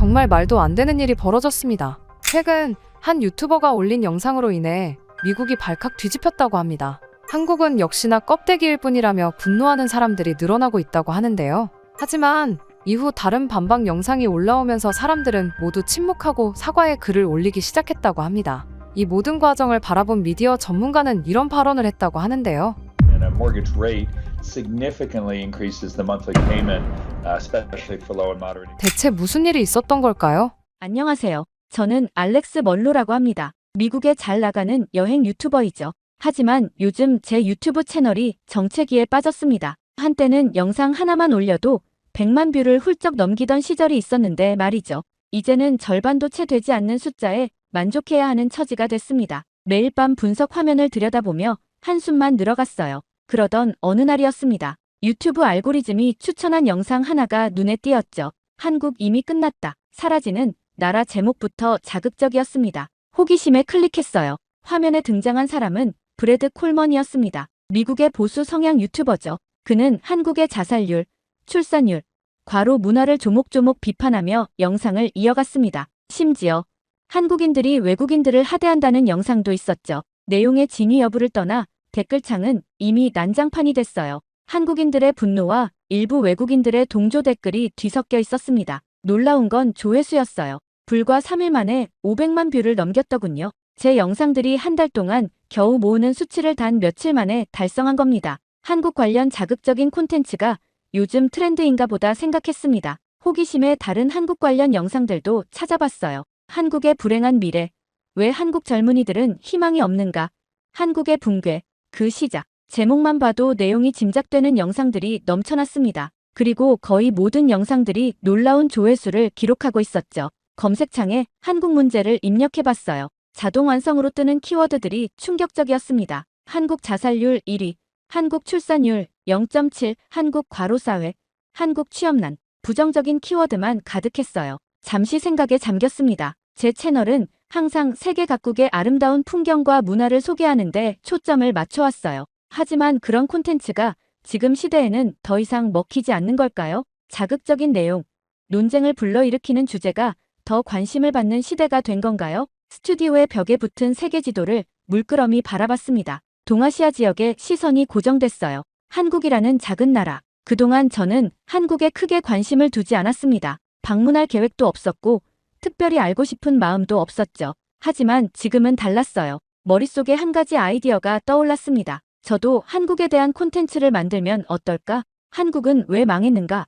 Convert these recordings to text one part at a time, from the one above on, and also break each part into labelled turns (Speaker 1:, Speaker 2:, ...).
Speaker 1: 정말 말도 안 되는 일이 벌어졌습니다. 최근 한 유튜버가 올린 영상으로 인해 미국이 발칵 뒤집혔다고 합니다. 한국은 역시나 껍데기일 뿐이라며 분노하는 사람들이 늘어나고 있다고 하는데요. 하지만 이후 다른 반박 영상이 올라오면서 사람들은 모두 침묵하고 사과의 글을 올리기 시작했다고 합니다. 이 모든 과정을 바라본 미디어 전문가는 이런 발언을 했다고 하는데요.
Speaker 2: And a mortgage rate significantly increases the monthly payment, especially for low and moderate income.
Speaker 1: 대체 무슨 일이 있었던 걸까요?
Speaker 3: 안녕하세요. 저는 알렉스 멀로라고 합니다. 미국에 잘 나가는 여행 유튜버이죠. 하지만 요즘 제 유튜브 채널이 정체기에 빠졌습니다. 한때는 영상 하나만 올려도 100만 뷰를 훌쩍 넘기던 시절이 있었는데 말이죠. 이제는 절반도 채 되지 않는 숫자에 만족해야 하는 처지가 됐습니다. 매일 밤 분석 화면을 들여다보며 한숨만 늘어갔어요. 그러던 어느 날이었습니다. 유튜브 알고리즘이 추천한 영상 하나가 눈에 띄었죠. 한국 이미 끝났다. 사라지는 나라 제목부터 자극적이었습니다. 호기심에 클릭했어요. 화면에 등장한 사람은 브래드 콜먼이었습니다. 미국의 보수 성향 유튜버죠. 그는 한국의 자살률, 출산율, 과로 문화를 조목조목 비판하며 영상을 이어갔습니다. 심지어 한국인들이 외국인들을 하대한다는 영상도 있었죠. 내용의 진위 여부를 떠나 댓글창은 이미 난장판이 됐어요. 한국인들의 분노와 일부 외국인들의 동조 댓글이 뒤섞여 있었습니다. 놀라운 건 조회수였어요. 불과 3일 만에 500만 뷰를 넘겼더군요. 제 영상들이 한 달 동안 겨우 모으는 수치를 단 며칠 만에 달성한 겁니다. 한국 관련 자극적인 콘텐츠가 요즘 트렌드인가 보다 생각했습니다. 호기심에 다른 한국 관련 영상들도 찾아봤어요. 한국의 불행한 미래, 왜 한국 젊은이들은 희망이 없는가, 한국의 붕괴, 그 시작. 제목만 봐도 내용이 짐작되는 영상들이 넘쳐났습니다. 그리고 거의 모든 영상들이 놀라운 조회수를 기록하고 있었죠. 검색창에 한국 문제를 입력해봤어요. 자동 완성으로 뜨는 키워드들이 충격적이었습니다. 한국 자살률 1위, 한국 출산율 0.7, 한국 과로사회, 한국 취업난, 부정적인 키워드만 가득했어요. 잠시 생각에 잠겼습니다. 제 채널은 항상 세계 각국의 아름다운 풍경과 문화를 소개하는데 초점을 맞춰왔어요. 하지만 그런 콘텐츠가 지금 시대에는 더 이상 먹히지 않는 걸까요? 자극적인 내용, 논쟁을 불러일으키는 주제가 더 관심을 받는 시대가 된 건가요? 스튜디오의 벽에 붙은 세계 지도를 물끄러미 바라봤습니다. 동아시아 지역에 시선이 고정됐어요. 한국이라는 작은 나라. 그동안 저는 한국에 크게 관심을 두지 않았습니다. 방문할 계획도 없었고 특별히 알고 싶은 마음도 없었죠. 하지만 지금은 달랐어요. 머릿속에 한 가지 아이디어가 떠올랐습니다. 저도 한국에 대한 콘텐츠를 만들면 어떨까? 한국은 왜 망했는가?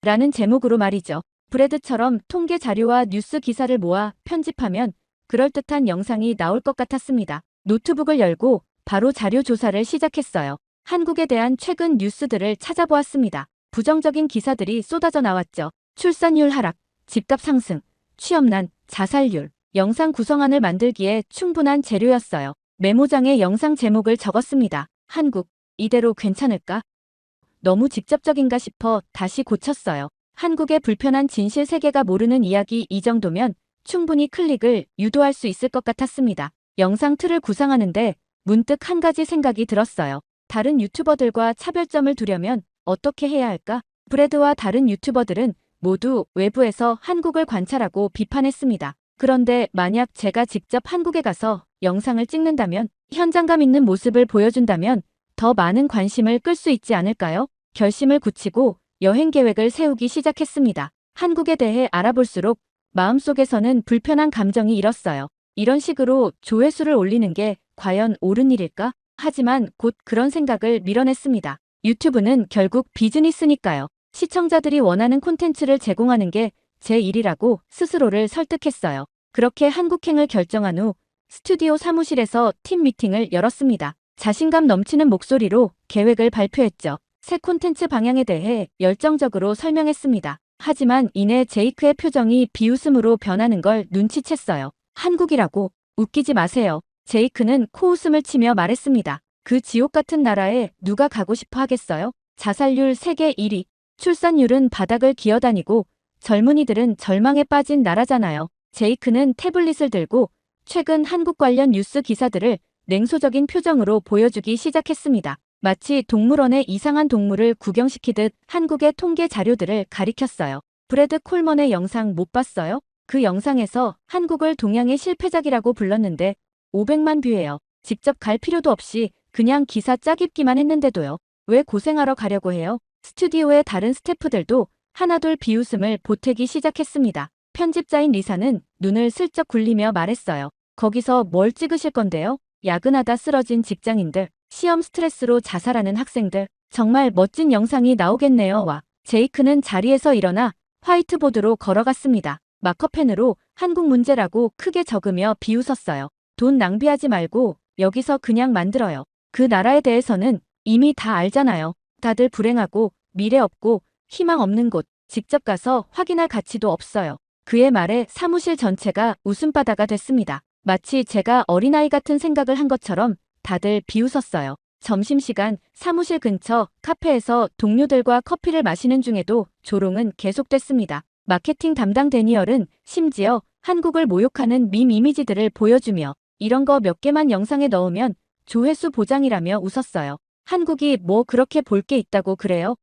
Speaker 3: 라는 제목으로 말이죠. 브래드처럼 통계 자료와 뉴스 기사를 모아 편집하면 그럴듯한 영상이 나올 것 같았습니다. 노트북을 열고 바로 자료 조사를 시작했어요. 한국에 대한 최근 뉴스들을 찾아보았습니다. 부정적인 기사들이 쏟아져 나왔죠. 출산율 하락, 집값 상승, 취업난, 자살률. 영상 구성안을 만들기에 충분한 재료였어요. 메모장에 영상 제목을 적었습니다. 한국, 이대로 괜찮을까? 너무 직접적인가 싶어 다시 고쳤어요. 한국의 불편한 진실 세계가 모르는 이야기 이 정도면 충분히 클릭을 유도할 수 있을 것 같았습니다. 영상 틀을 구상하는데 문득 한 가지 생각이 들었어요. 다른 유튜버들과 차별점을 두려면 어떻게 해야 할까? 브래드와 다른 유튜버들은 모두 외부에서 한국을 관찰하고 비판했습니다. 그런데 만약 제가 직접 한국에 가서 영상을 찍는다면, 현장감 있는 모습을 보여준다면 더 많은 관심을 끌 수 있지 않을까요? 결심을 굳히고 여행 계획을 세우기 시작했습니다. 한국에 대해 알아볼수록 마음속에서는 불편한 감정이 일었어요. 이런 식으로 조회수를 올리는 게 과연 옳은 일일까? 하지만 곧 그런 생각을 밀어냈습니다. 유튜브는 결국 비즈니스니까요. 시청자들이 원하는 콘텐츠를 제공하는 게 제 일이라고 스스로를 설득했어요. 그렇게 한국행을 결정한 후 스튜디오 사무실에서 팀 미팅을 열었습니다. 자신감 넘치는 목소리로 계획을 발표했죠. 새 콘텐츠 방향에 대해 열정적으로 설명했습니다. 하지만 이내 제이크의 표정이 비웃음으로 변하는 걸 눈치챘어요. 한국이라고 웃기지 마세요. 제이크는 코웃음을 치며 말했습니다. 그 지옥 같은 나라에 누가 가고 싶어 하겠어요? 자살률 세계 1위, 출산율은 바닥을 기어다니고 젊은이들은 절망에 빠진 나라잖아요. 제이크는 태블릿을 들고 최근 한국 관련 뉴스 기사들을 냉소적인 표정으로 보여주기 시작했습니다. 마치 동물원의 이상한 동물을 구경시키듯 한국의 통계 자료들을 가리켰어요. 브래드 콜먼의 영상 못 봤어요? 그 영상에서 한국을 동양의 실패작이라고 불렀는데 500만 뷰예요. 직접 갈 필요도 없이 그냥 기사 짜깁기만 했는데도요. 왜 고생하러 가려고 해요? 스튜디오의 다른 스태프들도 하나둘 비웃음을 보태기 시작했습니다. 편집자인 리사는 눈을 슬쩍 굴리며 말했어요. 거기서 뭘 찍으실 건데요? 야근하다 쓰러진 직장인들, 시험 스트레스로 자살하는 학생들, 정말 멋진 영상이 나오겠네요. 와. 제이크는 자리에서 일어나 화이트보드로 걸어갔습니다. 마커펜으로 한국 문제라고 크게 적으며 비웃었어요. 돈 낭비하지 말고 여기서 그냥 만들어요. 그 나라에 대해서는 이미 다 알잖아요. 다들 불행하고 미래 없고 희망 없는 곳, 직접 가서 확인할 가치도 없어요. 그의 말에 사무실 전체가 웃음바다가 됐습니다. 마치 제가 어린아이 같은 생각을 한 것처럼 다들 비웃었어요. 점심시간 사무실 근처 카페에서 동료들과 커피를 마시는 중에도 조롱은 계속됐습니다. 마케팅 담당 데니얼은 심지어 한국을 모욕하는 밈 이미지들을 보여주며 이런 거 몇 개만 영상에 넣으면 조회수 보장이라며 웃었어요. 한국이 뭐 그렇게 볼 게 있다고 그래요?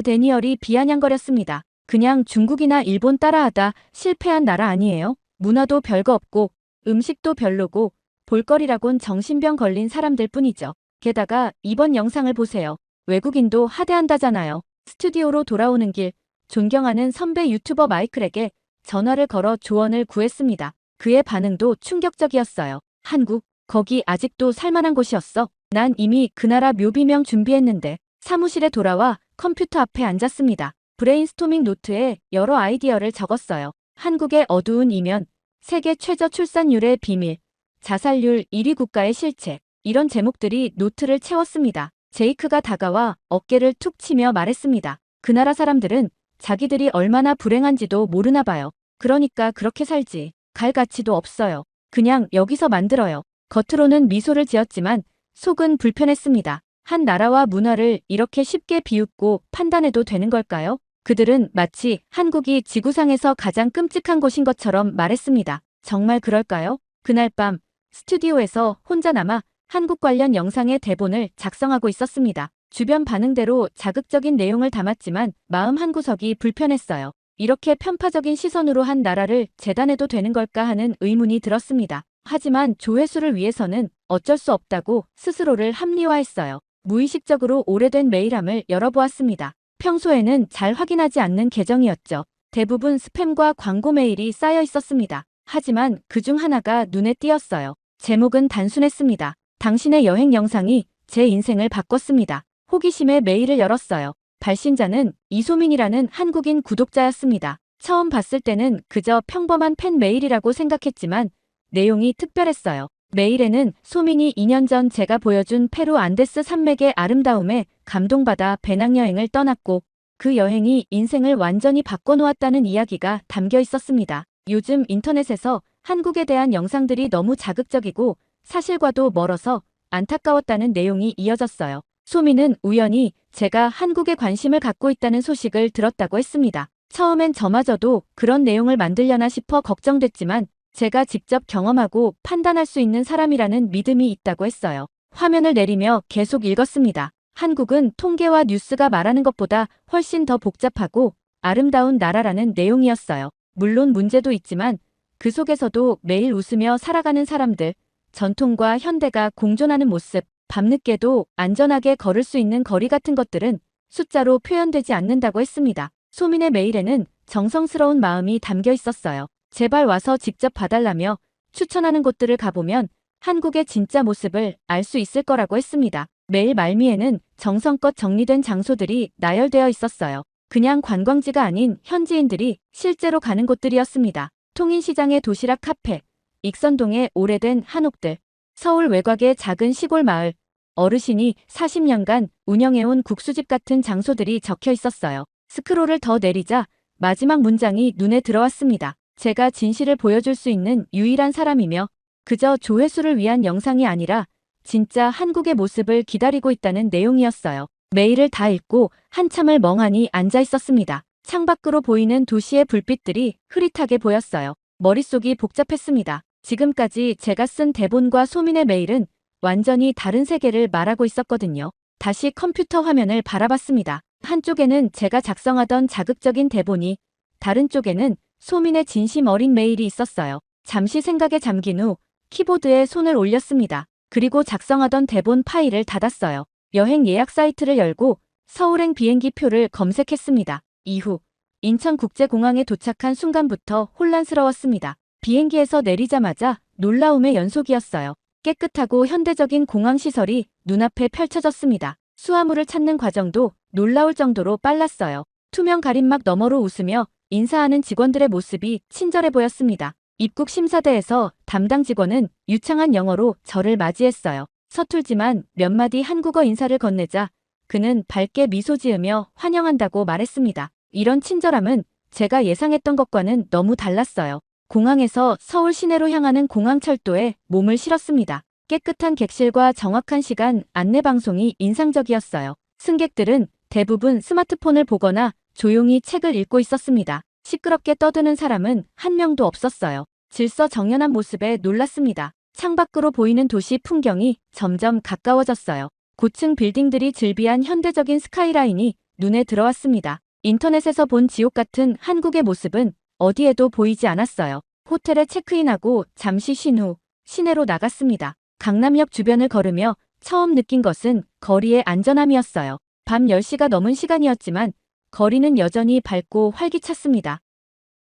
Speaker 3: 데니얼이 비아냥거렸습니다. 그냥 중국이나 일본 따라하다 실패한 나라 아니에요? 문화도 별거 없고 음식도 별로고 볼거리라곤 정신병 걸린 사람들 뿐이죠. 게다가 이번 영상을 보세요. 외국인도 하대한다잖아요. 스튜디오로 돌아오는 길 존경하는 선배 유튜버 마이클에게 전화를 걸어 조언을 구했습니다. 그의 반응도 충격적이었어요. 한국, 거기 아직도 살만한 곳이었어. 난 이미 그 나라 묘비명 준비했는데. 사무실에 돌아와 컴퓨터 앞에 앉았습니다. 브레인스토밍 노트에 여러 아이디어를 적었어요. 한국의 어두운 이면, 세계 최저 출산율의 비밀, 자살률 1위 국가의 실체, 이런 제목들이 노트를 채웠습니다. 제이크가 다가와 어깨를 툭 치며 말했습니다. 그 나라 사람들은 자기들이 얼마나 불행한지도 모르나 봐요. 그러니까 그렇게 살지. 갈 가치도 없어요. 그냥 여기서 만들어요. 겉으로는 미소를 지었지만 속은 불편했습니다. 한 나라와 문화를 이렇게 쉽게 비웃고 판단해도 되는 걸까요? 그들은 마치 한국이 지구상에서 가장 끔찍한 곳인 것처럼 말했습니다. 정말 그럴까요? 그날 밤 스튜디오에서 혼자 남아 한국 관련 영상의 대본을 작성하고 있었습니다. 주변 반응대로 자극적인 내용을 담았지만 마음 한구석이 불편했어요. 이렇게 편파적인 시선으로 한 나라를 재단해도 되는 걸까 하는 의문이 들었습니다. 하지만 조회수를 위해서는 어쩔 수 없다고 스스로를 합리화했어요. 무의식적으로 오래된 메일함을 열어보았습니다. 평소에는 잘 확인하지 않는 계정이었죠. 대부분 스팸과 광고 메일이 쌓여 있었습니다. 하지만 그중 하나가 눈에 띄었어요. 제목은 단순했습니다. 당신의 여행 영상이 제 인생을 바꿨습니다. 호기심에 메일을 열었어요. 발신자는 이소민이라는 한국인 구독자였습니다. 처음 봤을 때는 그저 평범한 팬 메일이라고 생각했지만 내용이 특별했어요. 메일에는 소민이 2년 전 제가 보여준 페루 안데스 산맥의 아름다움에 감동받아 배낭여행을 떠났고 그 여행이 인생을 완전히 바꿔놓았다는 이야기가 담겨 있었습니다. 요즘 인터넷에서 한국에 대한 영상들이 너무 자극적이고 사실과도 멀어서 안타까웠다는 내용이 이어졌어요. 소민은 우연히 제가 한국에 관심을 갖고 있다는 소식을 들었다고 했습니다. 처음엔 저마저도 그런 내용을 만들려나 싶어 걱정됐지만 제가 직접 경험하고 판단할 수 있는 사람이라는 믿음이 있다고 했어요. 화면을 내리며 계속 읽었습니다. 한국은 통계와 뉴스가 말하는 것보다 훨씬 더 복잡하고 아름다운 나라라는 내용이었어요. 물론 문제도 있지만 그 속에서도 매일 웃으며 살아가는 사람들, 전통과 현대가 공존하는 모습, 밤늦게도 안전하게 걸을 수 있는 거리 같은 것들은 숫자로 표현되지 않는다고 했습니다. 소민의 메일에는 정성스러운 마음이 담겨 있었어요. 제발 와서 직접 봐달라며 추천하는 곳들을 가보면 한국의 진짜 모습을 알 수 있을 거라고 했습니다. 메일 말미에는 정성껏 정리된 장소들이 나열되어 있었어요. 그냥 관광지가 아닌 현지인들이 실제로 가는 곳들이었습니다. 통인시장의 도시락 카페, 익선동의 오래된 한옥들, 서울 외곽의 작은 시골 마을, 어르신이 40년간 운영해온 국수집 같은 장소들이 적혀 있었어요. 스크롤을 더 내리자 마지막 문장이 눈에 들어왔습니다. 제가 진실을 보여줄 수 있는 유일한 사람이며 그저 조회수를 위한 영상이 아니라 진짜 한국의 모습을 기다리고 있다는 내용이었어요. 메일을 다 읽고 한참을 멍하니 앉아 있었습니다. 창밖으로 보이는 도시의 불빛들이 흐릿하게 보였어요. 머릿속이 복잡했습니다. 지금까지 제가 쓴 대본과 소민의 메일은 완전히 다른 세계를 말하고 있었거든요. 다시 컴퓨터 화면을 바라봤습니다. 한쪽에는 제가 작성하던 자극적인 대본이, 다른 쪽에는 소민의 진심 어린 메일이 있었어요. 잠시 생각에 잠긴 후 키보드에 손을 올렸습니다. 그리고 작성하던 대본 파일을 닫았어요. 여행 예약 사이트를 열고 서울행 비행기 표를 검색했습니다. 이후 인천국제공항에 도착한 순간부터 혼란스러웠습니다. 비행기에서 내리자마자 놀라움의 연속이었어요. 깨끗하고 현대적인 공항시설이 눈앞에 펼쳐졌습니다. 수화물을 찾는 과정도 놀라울 정도로 빨랐어요. 투명 가림막 너머로 웃으며 인사하는 직원들의 모습이 친절해 보였습니다. 입국 심사대에서 담당 직원은 유창한 영어로 저를 맞이했어요. 서툴지만 몇 마디 한국어 인사를 건네자 그는 밝게 미소 지으며 환영한다고 말했습니다. 이런 친절함은 제가 예상했던 것과는 너무 달랐어요. 공항에서 서울 시내로 향하는 공항철도에 몸을 실었습니다. 깨끗한 객실과 정확한 시간 안내 방송이 인상적이었어요. 승객들은 대부분 스마트폰을 보거나 조용히 책을 읽고 있었습니다. 시끄럽게 떠드는 사람은 한 명도 없었어요. 질서정연한 모습에 놀랐습니다. 창밖으로 보이는 도시 풍경이 점점 가까워졌어요. 고층 빌딩들이 즐비한 현대적인 스카이라인이 눈에 들어왔습니다. 인터넷에서 본 지옥 같은 한국의 모습은 어디에도 보이지 않았어요. 호텔에 체크인하고 잠시 쉰 후 시내로 나갔습니다. 강남역 주변을 걸으며 처음 느낀 것은 거리의 안전함이었어요. 밤 10시가 넘은 시간이었지만 거리는 여전히 밝고 활기찼습니다.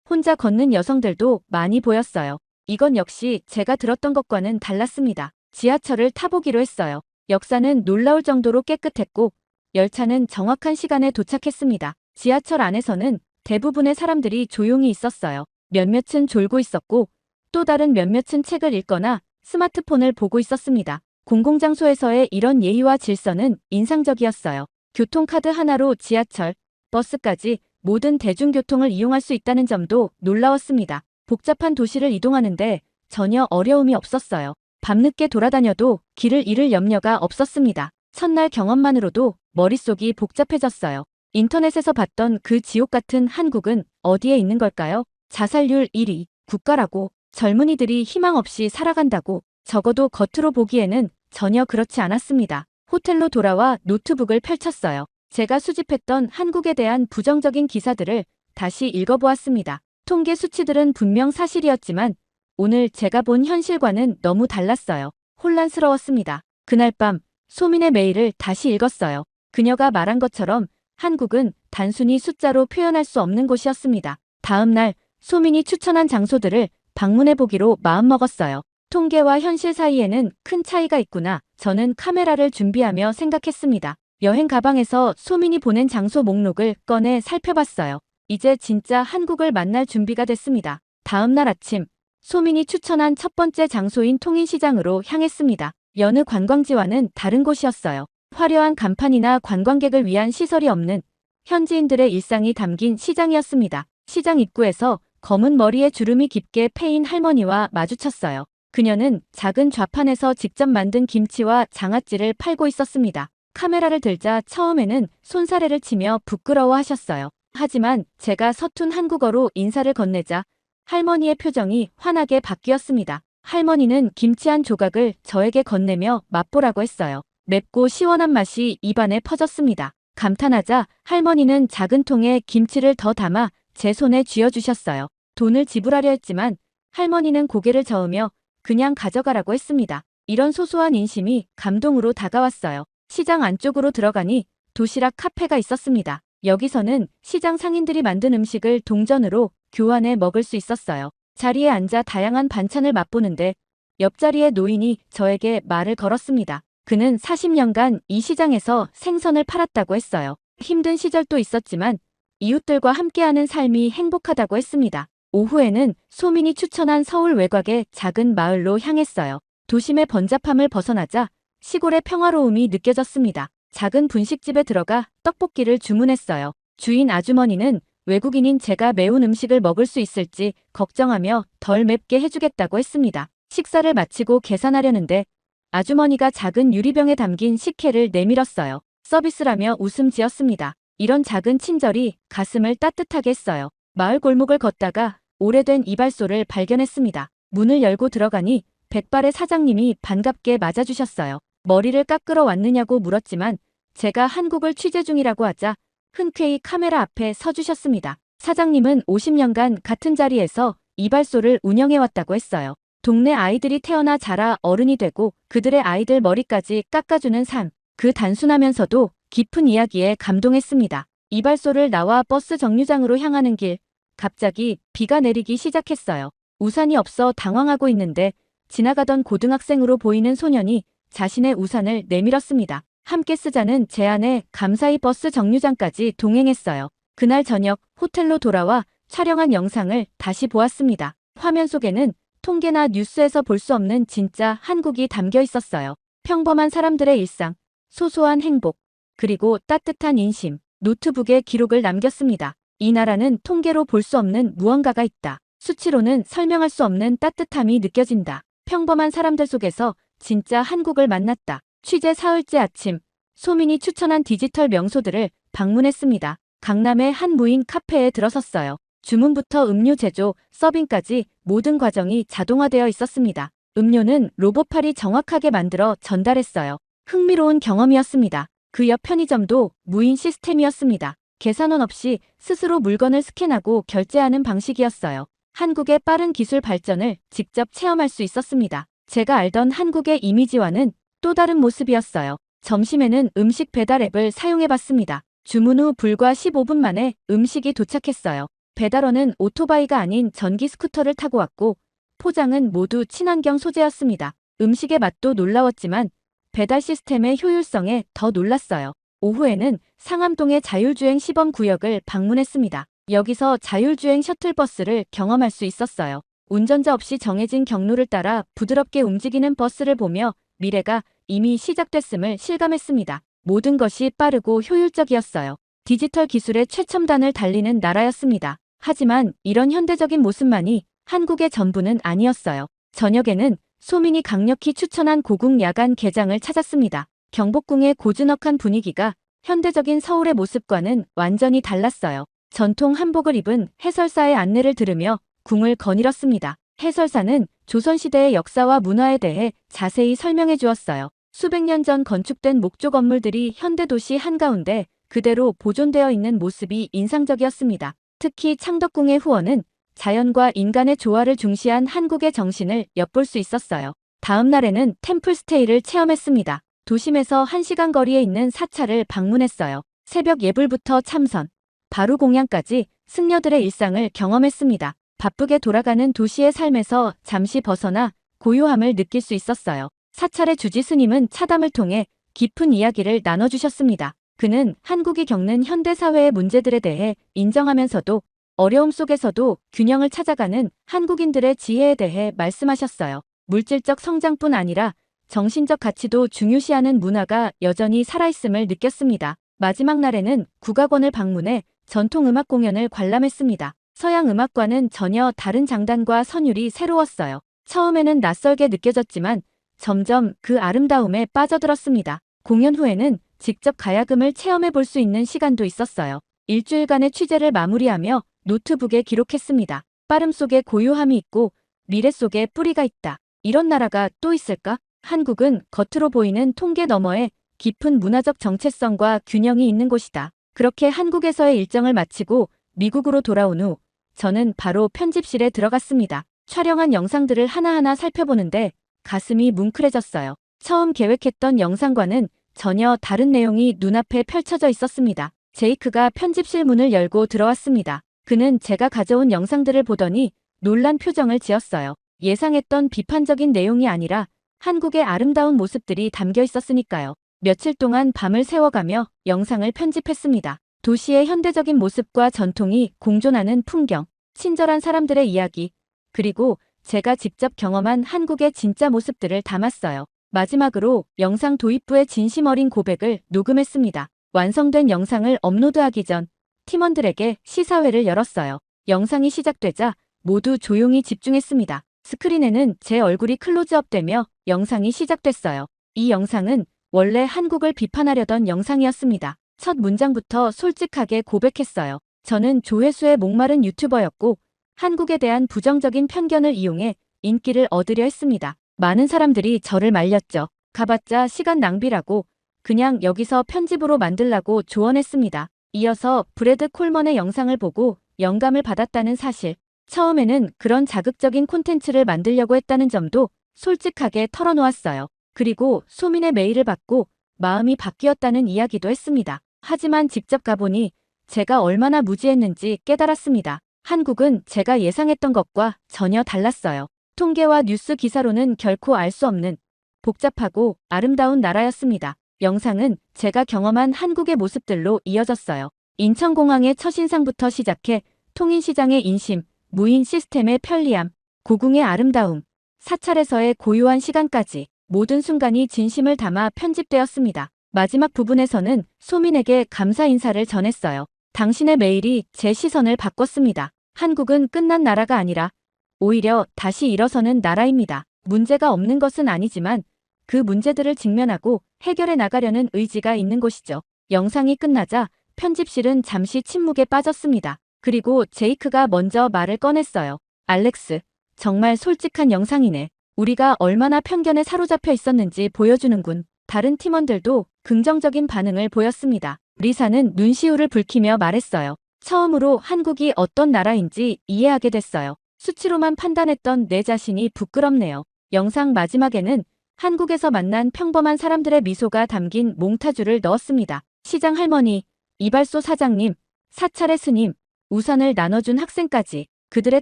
Speaker 3: 혼자 걷는 여성들도 많이 보였어요. 이건 역시 제가 들었던 것과는 달랐습니다. 지하철을 타보기로 했어요. 역사는 놀라울 정도로 깨끗했고 열차는 정확한 시간에 도착했습니다. 지하철 안에서는 대부분의 사람들이 조용히 있었어요. 몇몇은 졸고 있었고 또 다른 몇몇은 책을 읽거나 스마트폰을 보고 있었습니다. 공공장소에서의 이런 예의와 질서는 인상적이었어요. 교통카드 하나로 지하철, 버스까지 모든 대중교통을 이용할 수 있다는 점도 놀라웠습니다. 복잡한 도시를 이동하는데 전혀 어려움이 없었어요. 밤늦게 돌아다녀도 길을 잃을 염려가 없었습니다. 첫날 경험만으로도 머릿속이 복잡해졌어요. 인터넷에서 봤던 그 지옥 같은 한국은 어디에 있는 걸까요? 자살률 1위, 국가라고, 젊은이들이 희망 없이 살아간다고, 적어도 겉으로 보기에는 전혀 그렇지 않았습니다. 호텔로 돌아와 노트북을 펼쳤어요. 제가 수집했던 한국에 대한 부정적인 기사들을 다시 읽어보았습니다. 통계 수치들은 분명 사실이었지만 오늘 제가 본 현실과는 너무 달랐어요. 혼란스러웠습니다. 그날 밤 소민의 메일을 다시 읽었어요. 그녀가 말한 것처럼 한국은 단순히 숫자로 표현할 수 없는 곳이었습니다. 다음 날 소민이 추천한 장소들을 방문해보기로 마음먹었어요. 통계와 현실 사이에는 큰 차이가 있구나. 저는 카메라를 준비하며 생각했습니다. 여행 가방에서 소민이 보낸 장소 목록을 꺼내 살펴봤어요. 이제 진짜 한국을 만날 준비가 됐습니다. 다음 날 아침, 소민이 추천한 첫 번째 장소인 통인시장으로 향했습니다. 여느 관광지와는 다른 곳이었어요. 화려한 간판이나 관광객을 위한 시설이 없는 현지인들의 일상이 담긴 시장이었습니다. 시장 입구에서 검은 머리에 주름이 깊게 패인 할머니와 마주쳤어요. 그녀는 작은 좌판에서 직접 만든 김치와 장아찌를 팔고 있었습니다. 카메라를 들자 처음에는 손사래를 치며 부끄러워하셨어요. 하지만 제가 서툰 한국어로 인사를 건네자 할머니의 표정이 환하게 바뀌었습니다. 할머니는 김치 한 조각을 저에게 건네며 맛보라고 했어요. 맵고 시원한 맛이 입안에 퍼졌습니다. 감탄하자 할머니는 작은 통에 김치를 더 담아 제 손에 쥐어주셨어요. 돈을 지불하려 했지만 할머니는 고개를 저으며 그냥 가져가라고 했습니다. 이런 소소한 인심이 감동으로 다가왔어요. 시장 안쪽으로 들어가니 도시락 카페가 있었습니다. 여기서는 시장 상인들이 만든 음식을 동전으로 교환해 먹을 수 있었어요. 자리에 앉아 다양한 반찬을 맛보는데 옆자리의 노인이 저에게 말을 걸었습니다. 그는 40년간 이 시장에서 생선을 팔았다고 했어요. 힘든 시절도 있었지만 이웃들과 함께하는 삶이 행복하다고 했습니다. 오후에는 소민이 추천한 서울 외곽의 작은 마을로 향했어요. 도심의 번잡함을 벗어나자 시골의 평화로움이 느껴졌습니다. 작은 분식집에 들어가 떡볶이를 주문했어요. 주인 아주머니는 외국인인 제가 매운 음식을 먹을 수 있을지 걱정하며 덜 맵게 해주겠다고 했습니다. 식사를 마치고 계산하려는데 아주머니가 작은 유리병에 담긴 식혜를 내밀었어요. 서비스라며 웃음 지었습니다. 이런 작은 친절이 가슴을 따뜻하게 했어요. 마을 골목을 걷다가 오래된 이발소를 발견했습니다. 문을 열고 들어가니 백발의 사장님이 반갑게 맞아주셨어요. 머리를 깎으러 왔느냐고 물었지만 제가 한국을 취재 중이라고 하자 흔쾌히 카메라 앞에 서주셨습니다. 사장님은 50년간 같은 자리에서 이발소를 운영해왔다고 했어요. 동네 아이들이 태어나 자라 어른이 되고 그들의 아이들 머리까지 깎아주는 삶. 그 단순하면서도 깊은 이야기에 감동했습니다. 이발소를 나와 버스 정류장으로 향하는 길. 갑자기 비가 내리기 시작했어요. 우산이 없어 당황하고 있는데 지나가던 고등학생으로 보이는 소년이 자신의 우산을 내밀었습니다. 함께 쓰자는 제안에 감사히 버스 정류장까지 동행했어요. 그날 저녁 호텔로 돌아와 촬영한 영상을 다시 보았습니다. 화면 속에는 통계나 뉴스에서 볼 수 없는 진짜 한국이 담겨 있었어요. 평범한 사람들의 일상, 소소한 행복, 그리고 따뜻한 인심. 노트북에 기록을 남겼습니다. 이 나라는 통계로 볼 수 없는 무언가가 있다. 수치로는 설명할 수 없는 따뜻함이 느껴진다. 평범한 사람들 속에서 진짜 한국을 만났다. 취재 사흘째 아침, 소민이 추천한 디지털 명소들을 방문했습니다. 강남의 한 무인 카페에 들어섰어요. 주문부터 음료 제조, 서빙까지 모든 과정이 자동화되어 있었습니다. 음료는 로봇팔이 정확하게 만들어 전달했어요. 흥미로운 경험이었습니다. 그 옆 편의점도 무인 시스템이었습니다. 계산원 없이 스스로 물건을 스캔하고 결제하는 방식이었어요. 한국의 빠른 기술 발전을 직접 체험할 수 있었습니다. 제가 알던 한국의 이미지와는 또 다른 모습이었어요. 점심에는 음식 배달 앱을 사용해봤습니다. 주문 후 불과 15분 만에 음식이 도착했어요. 배달원은 오토바이가 아닌 전기 스쿠터를 타고 왔고 포장은 모두 친환경 소재였습니다. 음식의 맛도 놀라웠지만 배달 시스템의 효율성에 더 놀랐어요. 오후에는 상암동의 자율주행 시범구역을 방문했습니다. 여기서 자율주행 셔틀버스를 경험할 수 있었어요. 운전자 없이 정해진 경로를 따라 부드럽게 움직이는 버스를 보며 미래가 이미 시작됐음을 실감했습니다. 모든 것이 빠르고 효율적이었어요. 디지털 기술의 최첨단을 달리는 나라였습니다. 하지만 이런 현대적인 모습만이 한국의 전부는 아니었어요. 저녁에는 소민이 강력히 추천한 고궁 야간 개장을 찾았습니다. 경복궁의 고즈넉한 분위기가 현대적인 서울의 모습과는 완전히 달랐어요. 전통 한복을 입은 해설사의 안내를 들으며 궁을 거닐었습니다. 해설사는 조선시대의 역사와 문화에 대해 자세히 설명해 주었어요. 수백 년 전 건축된 목조 건물들이 현대도시 한가운데 그대로 보존되어 있는 모습이 인상적이었습니다. 특히 창덕궁의 후원은 자연과 인간의 조화를 중시한 한국의 정신을 엿볼 수 있었어요. 다음 날에는 템플스테이를 체험했습니다. 도심에서 1시간 거리에 있는 사찰을 방문했어요. 새벽 예불부터 참선, 바루 공양까지 승려들의 일상을 경험했습니다. 바쁘게 돌아가는 도시의 삶에서 잠시 벗어나 고요함을 느낄 수 있었어요. 사찰의 주지 스님은 차담을 통해 깊은 이야기를 나눠주셨습니다. 그는 한국이 겪는 현대사회의 문제들에 대해 인정하면서도 어려움 속에서도 균형을 찾아가는 한국인들의 지혜에 대해 말씀하셨어요. 물질적 성장뿐 아니라 정신적 가치도 중요시하는 문화가 여전히 살아있음을 느꼈습니다. 마지막 날에는 국악원을 방문해 전통음악 공연을 관람했습니다. 서양 음악과는 전혀 다른 장단과 선율이 새로웠어요. 처음에는 낯설게 느껴졌지만 점점 그 아름다움에 빠져들었습니다. 공연 후에는 직접 가야금을 체험해 볼 수 있는 시간도 있었어요. 일주일간의 취재를 마무리하며 노트북에 기록했습니다. 빠름 속에 고요함이 있고 미래 속에 뿌리가 있다. 이런 나라가 또 있을까? 한국은 겉으로 보이는 통계 너머에 깊은 문화적 정체성과 균형이 있는 곳이다. 그렇게 한국에서의 일정을 마치고 미국으로 돌아온 후 저는 바로 편집실에 들어갔습니다. 촬영한 영상들을 하나하나 살펴보는데 가슴이 뭉클해졌어요. 처음 계획했던 영상과는 전혀 다른 내용이 눈앞에 펼쳐져 있었습니다. 제이크가 편집실 문을 열고 들어왔습니다. 그는 제가 가져온 영상들을 보더니 놀란 표정을 지었어요. 예상했던 비판적인 내용이 아니라 한국의 아름다운 모습들이 담겨 있었으니까요. 며칠 동안 밤을 새워가며 영상을 편집했습니다. 도시의 현대적인 모습과 전통이 공존하는 풍경, 친절한 사람들의 이야기, 그리고 제가 직접 경험한 한국의 진짜 모습들을 담았어요. 마지막으로 영상 도입부의 진심 어린 고백을 녹음했습니다. 완성된 영상을 업로드하기 전 팀원들에게 시사회를 열었어요. 영상이 시작되자 모두 조용히 집중했습니다. 스크린에는 제 얼굴이 클로즈업되며 영상이 시작됐어요. 이 영상은 원래 한국을 비판하려던 영상이었습니다. 첫 문장부터 솔직하게 고백했어요. 저는 조회수에 목마른 유튜버였고 한국에 대한 부정적인 편견을 이용해 인기를 얻으려 했습니다. 많은 사람들이 저를 말렸죠. 가봤자 시간 낭비라고 그냥 여기서 편집으로 만들라고 조언했습니다. 이어서 브래드 콜먼의 영상을 보고 영감을 받았다는 사실, 처음에는 그런 자극적인 콘텐츠를 만들려고 했다는 점도 솔직하게 털어놓았어요. 그리고 소민의 메일을 받고 마음이 바뀌었다는 이야기도 했습니다. 하지만 직접 가보니 제가 얼마나 무지했는지 깨달았습니다. 한국은 제가 예상했던 것과 전혀 달랐어요. 통계와 뉴스 기사로는 결코 알 수 없는 복잡하고 아름다운 나라였습니다. 영상은 제가 경험한 한국의 모습들로 이어졌어요. 인천공항의 첫인상부터 시작해 통인시장의 인심, 무인 시스템의 편리함, 고궁의 아름다움, 사찰에서의 고요한 시간까지 모든 순간이 진심을 담아 편집되었습니다. 마지막 부분에서는 소민에게 감사 인사를 전했어요. 당신의 메일이 제 시선을 바꿨습니다. 한국은 끝난 나라가 아니라 오히려 다시 일어서는 나라입니다. 문제가 없는 것은 아니지만 그 문제들을 직면하고 해결해 나가려는 의지가 있는 곳이죠. 영상이 끝나자 편집실은 잠시 침묵에 빠졌습니다. 그리고 제이크가 먼저 말을 꺼냈어요. 알렉스, 정말 솔직한 영상이네. 우리가 얼마나 편견에 사로잡혀 있었는지 보여주는군. 다른 팀원들도 긍정적인 반응을 보였습니다. 리사는 눈시울을 붉히며 말했어요. 처음으로 한국이 어떤 나라인지 이해하게 됐어요. 수치로만 판단했던 내 자신이 부끄럽네요. 영상 마지막에는 한국에서 만난 평범한 사람들의 미소가 담긴 몽타주를 넣었습니다. 시장 할머니, 이발소 사장님, 사찰의 스님, 우산을 나눠준 학생까지 그들의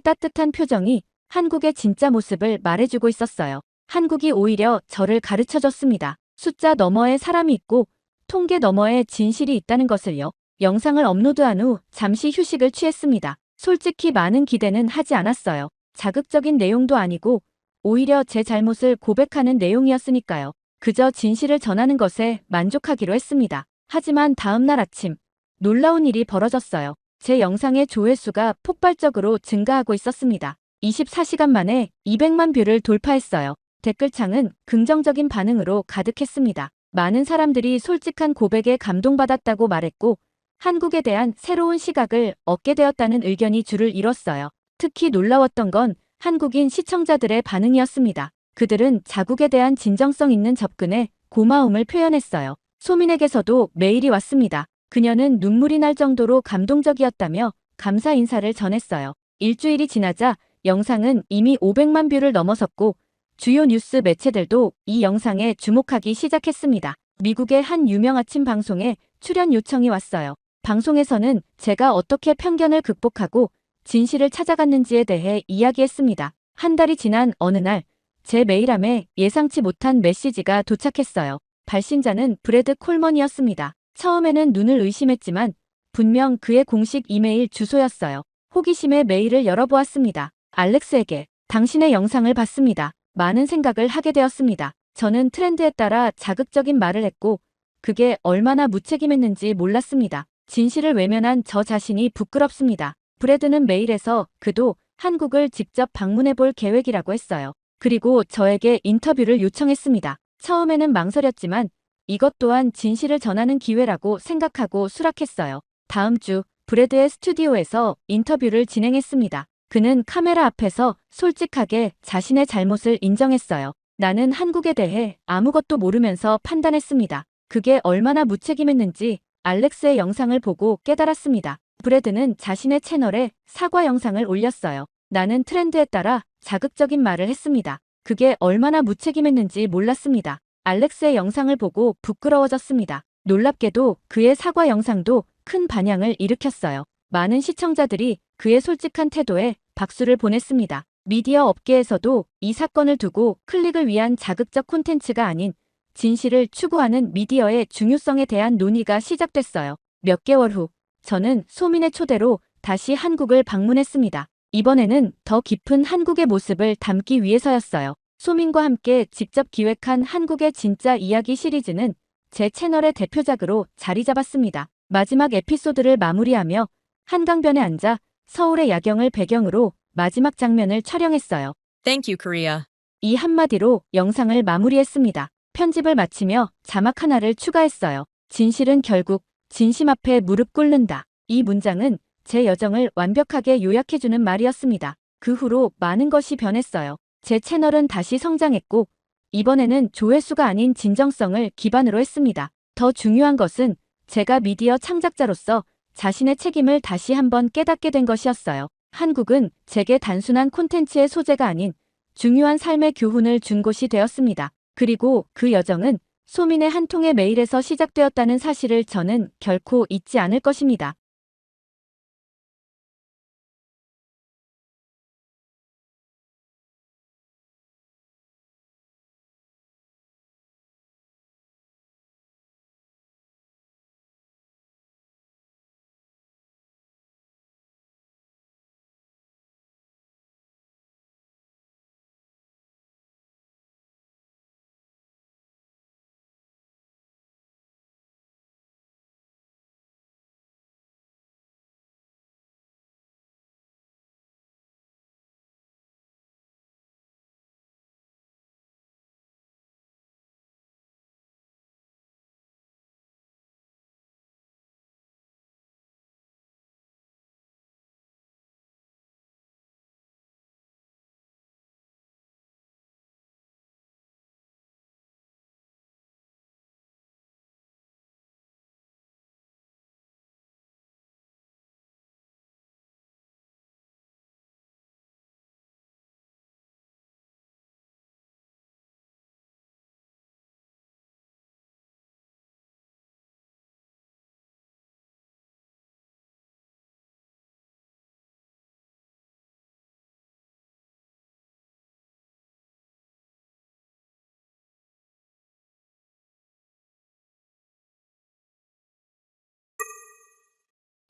Speaker 3: 따뜻한 표정이 한국의 진짜 모습을 말해주고 있었어요. 한국이 오히려 저를 가르쳐줬습니다. 숫자 너머에 사람이 있고 통계 너머에 진실이 있다는 것을요. 영상을 업로드한 후 잠시 휴식을 취했습니다. 솔직히 많은 기대는 하지 않았어요. 자극적인 내용도 아니고 오히려 제 잘못을 고백하는 내용이었으니까요. 그저 진실을 전하는 것에 만족하기로 했습니다. 하지만 다음 날 아침 놀라운 일이 벌어졌어요. 제 영상의 조회수가 폭발적으로 증가하고 있었습니다. 24시간 만에 200만 뷰를 돌파했어요. 댓글창은 긍정적인 반응으로 가득했습니다. 많은 사람들이 솔직한 고백에 감동받았다고 말했고 한국에 대한 새로운 시각을 얻게 되었다는 의견이 줄을 이뤘어요. 특히 놀라웠던 건 한국인 시청자들의 반응이었습니다. 그들은 자국에 대한 진정성 있는 접근에 고마움을 표현했어요. 소민에게서도 메일이 왔습니다. 그녀는 눈물이 날 정도로 감동적이었다며 감사 인사를 전했어요. 일주일이 지나자 영상은 이미 500만 뷰를 넘어섰고 주요 뉴스 매체들도 이 영상에 주목하기 시작했습니다. 미국의 한 유명 아침 방송에 출연 요청이 왔어요. 방송에서는 제가 어떻게 편견을 극복하고 진실을 찾아갔는지에 대해 이야기했습니다. 한 달이 지난 어느 날 제 메일함에 예상치 못한 메시지가 도착했어요. 발신자는 브래드 콜먼이었습니다. 처음에는 눈을 의심했지만 분명 그의 공식 이메일 주소였어요. 호기심에 메일을 열어보았습니다. 알렉스에게 당신의 영상을 봤습니다. 많은 생각을 하게 되었습니다. 저는 트렌드에 따라 자극적인 말을 했고 그게 얼마나 무책임했는지 몰랐습니다. 진실을 외면한 저 자신이 부끄럽습니다. 브래드는 메일에서 그도 한국을 직접 방문해 볼 계획이라고 했어요. 그리고 저에게 인터뷰를 요청했습니다. 처음에는 망설였지만 이것 또한 진실을 전하는 기회라고 생각하고 수락했어요. 다음 주 브래드의 스튜디오에서 인터뷰를 진행했습니다. 그는 카메라 앞에서 솔직하게 자신의 잘못을 인정했어요. 나는 한국에 대해 아무것도 모르면서 판단했습니다. 그게 얼마나 무책임했는지 알렉스의 영상을 보고 깨달았습니다. 브래드는 자신의 채널에 사과 영상을 올렸어요. 나는 트렌드에 따라 자극적인 말을 했습니다. 그게 얼마나 무책임했는지 몰랐습니다. 알렉스의 영상을 보고 부끄러워졌습니다. 놀랍게도 그의 사과 영상도 큰 반향을 일으켰어요. 많은 시청자들이 그의 솔직한 태도에 박수를 보냈습니다. 미디어 업계에서도 이 사건을 두고 클릭을 위한 자극적 콘텐츠가 아닌 진실을 추구하는 미디어의 중요성에 대한 논의가 시작됐어요. 몇 개월 후 저는 소민의 초대로 다시 한국을 방문했습니다. 이번에는 더 깊은 한국의 모습을 담기 위해서였어요. 소민과 함께 직접 기획한 한국의 진짜 이야기 시리즈는 제 채널의 대표작으로 자리 잡았습니다. 마지막 에피소드를 마무리하며 한강변에 앉아 서울의 야경을 배경으로 마지막 장면을 촬영했어요.
Speaker 4: Thank you, Korea.
Speaker 3: 이 한마디로 영상을 마무리했습니다. 편집을 마치며 자막 하나를 추가했어요. 진실은 결국 진심 앞에 무릎 꿇는다. 이 문장은 제 여정을 완벽하게 요약해주는 말이었습니다. 그 후로 많은 것이 변했어요. 제 채널은 다시 성장했고 이번에는 조회수가 아닌 진정성을 기반으로 했습니다. 더 중요한 것은 제가 미디어 창작자로서 자신의 책임을 다시 한번 깨닫게 된 것이었어요. 한국은 제게 단순한 콘텐츠의 소재가 아닌 중요한 삶의 교훈을 준 곳이 되었습니다. 그리고 그 여정은 소민의 한 통의 메일에서 시작되었다는 사실을 저는 결코 잊지 않을 것입니다.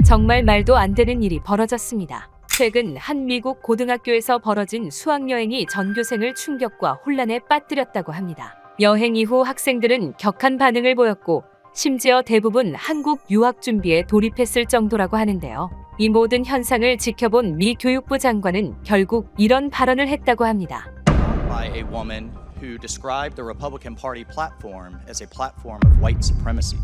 Speaker 4: 정말 말도 안 되는 일이 벌어졌습니다. 최근 한 미국 고등학교에서 벌어진 수학여행이 전교생을 충격과 혼란에 빠뜨렸다고 합니다. 여행 이후 학생들은 격한 반응을 보였고 심지어 대부분 한국 유학 준비에 돌입했을 정도라고 하는데요. 이 모든 현상을 지켜본 미 교육부 장관은 결국 이런 발언을 했다고 합니다.
Speaker 5: By a woman who described the Republican Party platform as a platform of white supremacy.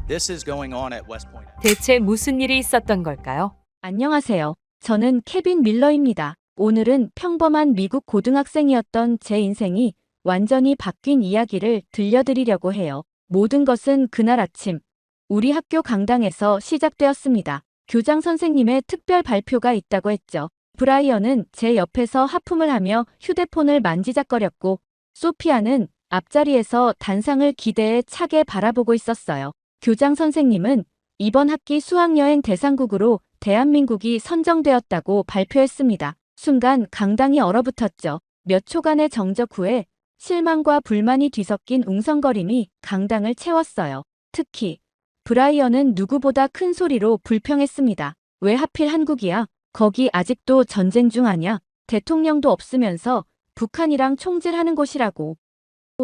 Speaker 5: This is going on at West Point.
Speaker 4: 대체 무슨 일이 있었던 걸까요?
Speaker 3: 안녕하세요. 저는 케빈 밀러입니다. 오늘은 평범한 미국 고등학생이었던 제 인생이 완전히 바뀐 이야기를 들려드리려고 해요. 모든 것은 그날 아침 우리 학교 강당에서 시작되었습니다. 교장 선생님의 특별 발표가 있다고 했죠. 브라이언은 제 옆에서 하품을 하며 휴대폰을 만지작거렸고 소피아는 앞자리에서 단상을 기대에 차게 바라보고 있었어요. 교장 선생님은 이번 학기 수학여행 대상국으로 대한민국이 선정되었다고 발표했습니다. 순간 강당이 얼어붙었죠. 몇 초간의 정적 후에 실망과 불만이 뒤섞인 웅성거림이 강당을 채웠어요. 특히 브라이언은 누구보다 큰 소리로 불평했습니다. 왜 하필 한국이야? 거기 아직도 전쟁 중 아냐? 대통령도 없으면서 북한이랑 총질하는 곳이라고.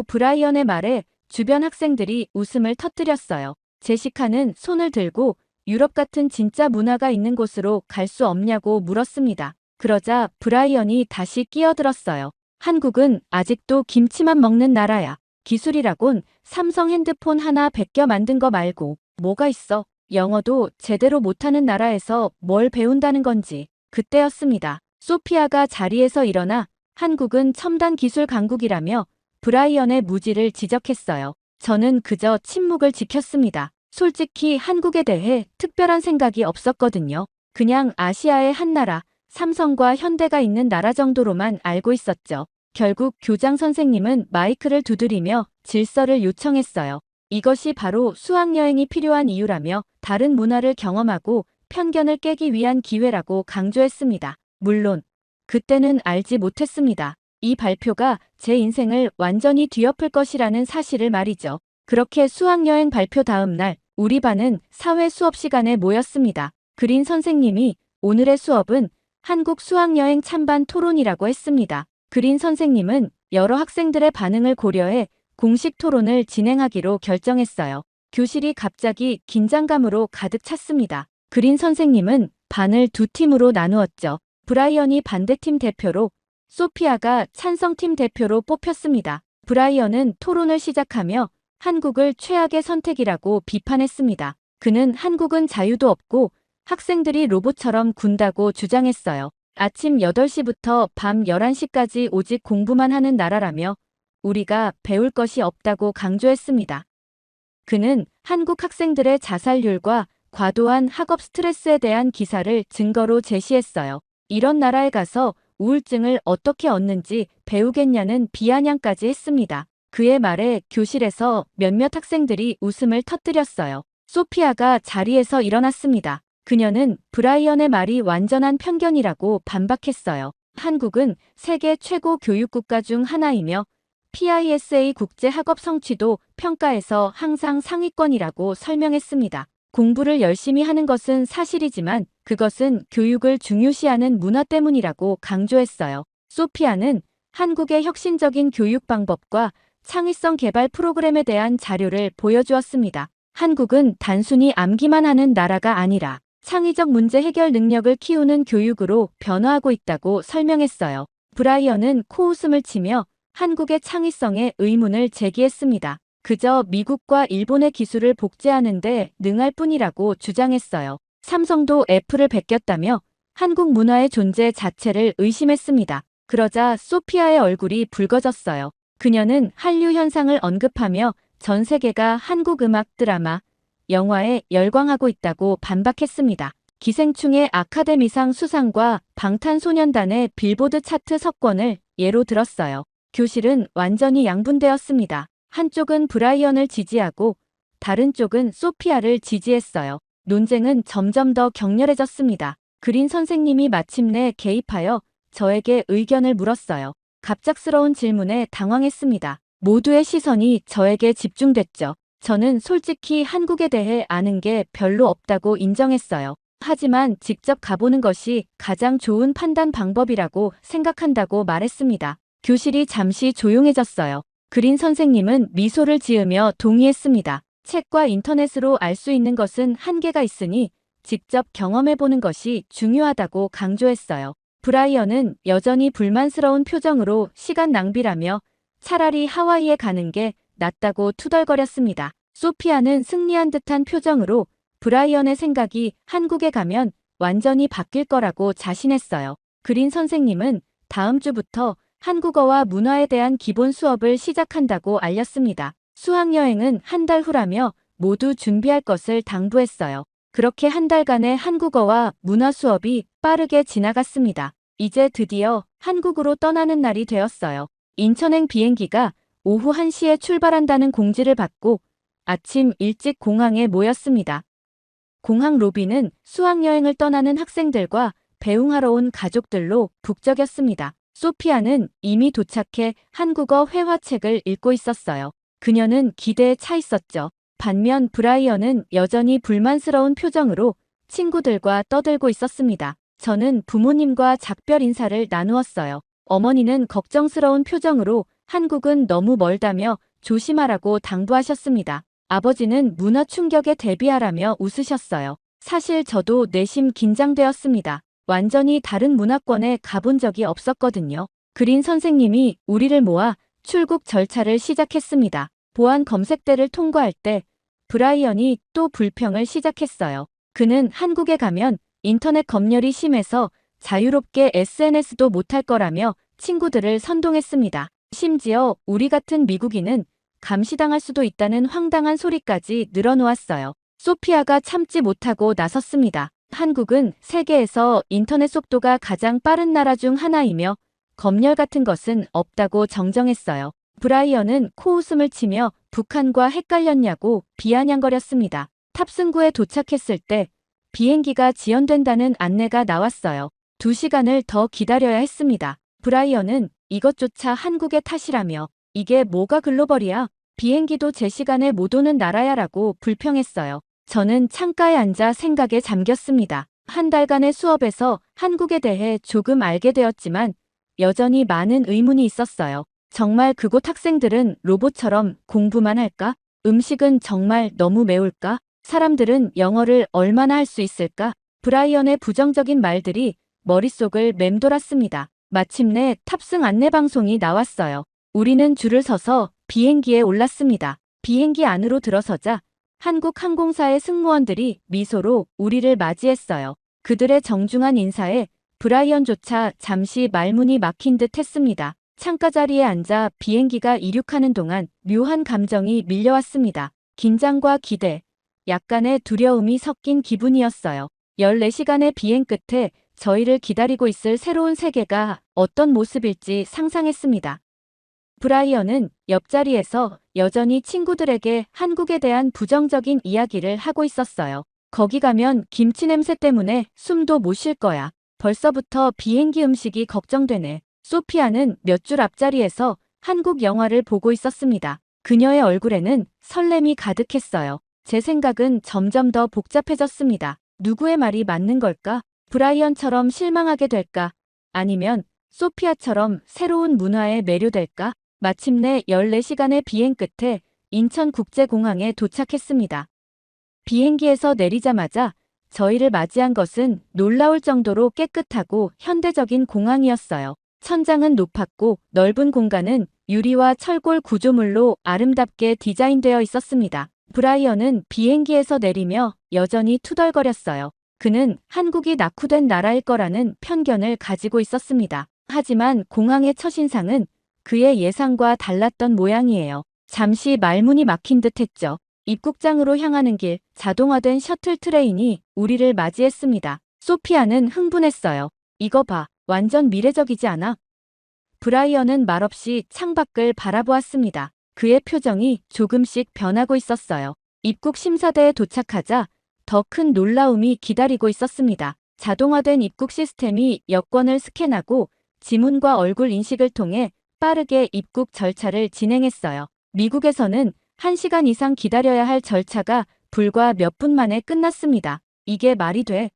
Speaker 3: 브라이언의 말에 주변 학생들이 웃음을 터뜨렸어요. 제시카는 손을 들고 유럽 같은 진짜 문화가 있는 곳으로 갈 수 없냐고 물었습니다. 그러자 브라이언이 다시 끼어들었어요. 한국은 아직도 김치만 먹는 나라야. 기술이라곤 삼성 핸드폰 하나 베껴 만든 거 말고 뭐가 있어? 영어도 제대로 못하는 나라에서 뭘 배운다는 건지. 그때였습니다. 소피아가 자리에서 일어나 한국은 첨단 기술 강국이라며 브라이언의 무지를 지적했어요. 저는 그저 침묵을 지켰습니다. 솔직히 한국에 대해 특별한 생각이 없었거든요. 그냥 아시아의 한 나라, 삼성과 현대가 있는 나라 정도로만 알고 있었죠. 결국 교장 선생님은 마이크를 두드리며 질서를 요청했어요. 이것이 바로 수학여행이 필요한 이유라며 다른 문화를 경험하고 편견을 깨기 위한 기회라고 강조했습니다. 물론 그때는 알지 못했습니다. 이 발표가 제 인생을 완전히 뒤엎을 것이라는 사실을 말이죠. 그렇게 수학여행 발표 다음 날 우리 반은 사회 수업 시간에 모였습니다. 그린 선생님이 오늘의 수업은 한국 수학여행 찬반 토론이라고 했습니다. 그린 선생님은 여러 학생들의 반응을 고려해 공식 토론을 진행하기로 결정했어요. 교실이 갑자기 긴장감으로 가득 찼습니다. 그린 선생님은 반을 두 팀으로 나누었죠. 브라이언이 반대팀 대표로, 소피아가 찬성팀 대표로 뽑혔습니다. 브라이언은 토론을 시작하며 한국을 최악의 선택이라고 비판했습니다. 그는 한국은 자유도 없고 학생들이 로봇처럼 군다고 주장했어요. 아침 8시부터 밤 11시까지 오직 공부만 하는 나라라며 우리가 배울 것이 없다고 강조했습니다. 그는 한국 학생들의 자살률과 과도한 학업 스트레스에 대한 기사를 증거로 제시했어요. 이런 나라에 가서 우울증을 어떻게 얻는지 배우겠냐는 비아냥까지 했습니다. 그의 말에 교실에서 몇몇 학생들이 웃음을 터뜨렸어요. 소피아가 자리에서 일어났습니다. 그녀는 브라이언의 말이 완전한 편견이라고 반박했어요. 한국은 세계 최고 교육국가 중 하나이며 PISA 국제학업 성취도 평가에서 항상 상위권이라고 설명했습니다. 공부를 열심히 하는 것은 사실이지만 그것은 교육을 중요시하는 문화 때문이라고 강조했어요. 소피아는 한국의 혁신적인 교육 방법과 창의성 개발 프로그램에 대한 자료를 보여주었습니다. 한국은 단순히 암기만 하는 나라가 아니라 창의적 문제 해결 능력을 키우는 교육으로 변화하고 있다고 설명했어요. 브라이언은 코웃음을 치며 한국의 창의성에 의문을 제기했습니다. 그저 미국과 일본의 기술을 복제하는 데 능할 뿐이라고 주장했어요. 삼성도 애플을 베꼈다며 한국 문화의 존재 자체를 의심했습니다. 그러자 소피아의 얼굴이 붉어졌어요. 그녀는 한류 현상을 언급하며 전 세계가 한국 음악, 드라마, 영화에 열광하고 있다고 반박했습니다. 기생충의 아카데미상 수상과 방탄소년단의 빌보드 차트 석권을 예로 들었어요. 교실은 완전히 양분되었습니다. 한쪽은 브라이언을 지지하고 다른 쪽은 소피아를 지지했어요. 논쟁은 점점 더 격렬해졌습니다. 그린 선생님이 마침내 개입하여 저에게 의견을 물었어요. 갑작스러운 질문에 당황했습니다. 모두의 시선이 저에게 집중됐죠. 저는 솔직히 한국에 대해 아는 게 별로 없다고 인정했어요. 하지만 직접 가보는 것이 가장 좋은 판단 방법이라고 생각한다고 말했습니다. 교실이 잠시 조용해졌어요. 그린 선생님은 미소를 지으며 동의했습니다. 책과 인터넷으로 알 수 있는 것은 한계가 있으니 직접 경험해보는 것이 중요하다고 강조했어요. 브라이언은 여전히 불만스러운 표정으로 시간 낭비라며 차라리 하와이에 가는 게 낫다고 투덜거렸습니다. 소피아는 승리한 듯한 표정으로 브라이언의 생각이 한국에 가면 완전히 바뀔 거라고 자신했어요. 그린 선생님은 다음 주부터 한국어와 문화에 대한 기본 수업을 시작한다고 알렸습니다. 수학여행은 한 달 후라며 모두 준비할 것을 당부했어요. 그렇게 한 달간의 한국어와 문화 수업이 빠르게 지나갔습니다. 이제 드디어 한국으로 떠나는 날이 되었어요. 인천행 비행기가 오후 1시에 출발한다는 공지를 받고 아침 일찍 공항에 모였습니다. 공항 로비는 수학여행을 떠나는 학생들과 배웅하러 온 가족들로 북적였습니다. 소피아는 이미 도착해 한국어 회화책을 읽고 있었어요. 그녀는 기대에 차 있었죠. 반면 브라이언은 여전히 불만스러운 표정으로 친구들과 떠들고 있었습니다. 저는 부모님과 작별 인사를 나누었어요. 어머니는 걱정스러운 표정으로 한국은 너무 멀다며 조심하라고 당부하셨습니다. 아버지는 문화 충격에 대비하라며 웃으셨어요. 사실 저도 내심 긴장되었습니다. 완전히 다른 문화권에 가본 적이 없었거든요. 그린 선생님이 우리를 모아 출국 절차를 시작했습니다. 보안 검색대를 통과할 때 브라이언이 또 불평을 시작했어요. 그는 한국에 가면 인터넷 검열이 심해서 자유롭게 SNS도 못할 거라며 친구들을 선동했습니다. 심지어 우리 같은 미국인은 감시당할 수도 있다는 황당한 소리까지 늘어놓았어요. 소피아가 참지 못하고 나섰습니다. 한국은 세계에서 인터넷 속도가 가장 빠른 나라 중 하나이며 검열 같은 것은 없다고 정정했어요. 브라이언은 코웃음을 치며 북한과 헷갈렸냐고 비아냥거렸습니다. 탑승구에 도착했을 때 비행기가 지연된다는 안내가 나왔어요. 2시간을 더 기다려야 했습니다. 브라이언은 이것조차 한국의 탓이라며 이게 뭐가 글로벌이야? 비행기도 제 시간에 못 오는 나라야라고 불평했어요. 저는 창가에 앉아 생각에 잠겼습니다. 한 달간의 수업에서 한국에 대해 조금 알게 되었지만 여전히 많은 의문이 있었어요. 정말 그곳 학생들은 로봇처럼 공부만 할까? 음식은 정말 너무 매울까? 사람들은 영어를 얼마나 할 수 있을까? 브라이언의 부정적인 말들이 머릿속을 맴돌았습니다. 마침내 탑승 안내 방송이 나왔어요. 우리는 줄을 서서 비행기에 올랐습니다. 비행기 안으로 들어서자 한국 항공사의 승무원들이 미소로 우리를 맞이했어요. 그들의 정중한 인사에 브라이언조차 잠시 말문이 막힌 듯 했습니다. 창가 자리에 앉아 비행기가 이륙하는 동안 묘한 감정이 밀려왔습니다. 긴장과 기대, 약간의 두려움이 섞인 기분이었어요. 14시간의 비행 끝에 저희를 기다리고 있을 새로운 세계가 어떤 모습일지 상상했습니다. 브라이언은 옆자리에서 여전히 친구들에게 한국에 대한 부정적인 이야기를 하고 있었어요. 거기 가면 김치 냄새 때문에 숨도 못 쉴 거야. 벌써부터 비행기 음식이 걱정되네. 소피아는 몇 줄 앞자리에서 한국 영화를 보고 있었습니다. 그녀의 얼굴에는 설렘이 가득했어요. 제 생각은 점점 더 복잡해졌습니다. 누구의 말이 맞는 걸까? 브라이언처럼 실망하게 될까? 아니면 소피아처럼 새로운 문화에 매료될까? 마침내 14시간의 비행 끝에 인천국제공항에 도착했습니다. 비행기에서 내리자마자 저희를 맞이한 것은 놀라울 정도로 깨끗하고 현대적인 공항이었어요. 천장은 높았고 넓은 공간은 유리와 철골 구조물로 아름답게 디자인되어 있었습니다. 브라이언은 비행기에서 내리며 여전히 투덜거렸어요. 그는 한국이 낙후된 나라일 거라는 편견을 가지고 있었습니다. 하지만 공항의 첫인상은 그의 예상과 달랐던 모양이에요. 잠시 말문이 막힌 듯 했죠. 입국장으로 향하는 길, 자동화된 셔틀 트레인이 우리를 맞이했습니다. 소피아는 흥분했어요. 이거 봐, 완전 미래적이지 않아? 브라이언은 말없이 창밖을 바라보았습니다. 그의 표정이 조금씩 변하고 있었어요. 입국 심사대에 도착하자 더 큰 놀라움이 기다리고 있었습니다. 자동화된 입국 시스템이 여권을 스캔하고 지문과 얼굴 인식을 통해 빠르게 입국 절차를 진행했어요. 미국에서는 1시간 이상 기다려야 할 절차가 불과 몇 분 만에 끝났습니다. 이게 말이 돼?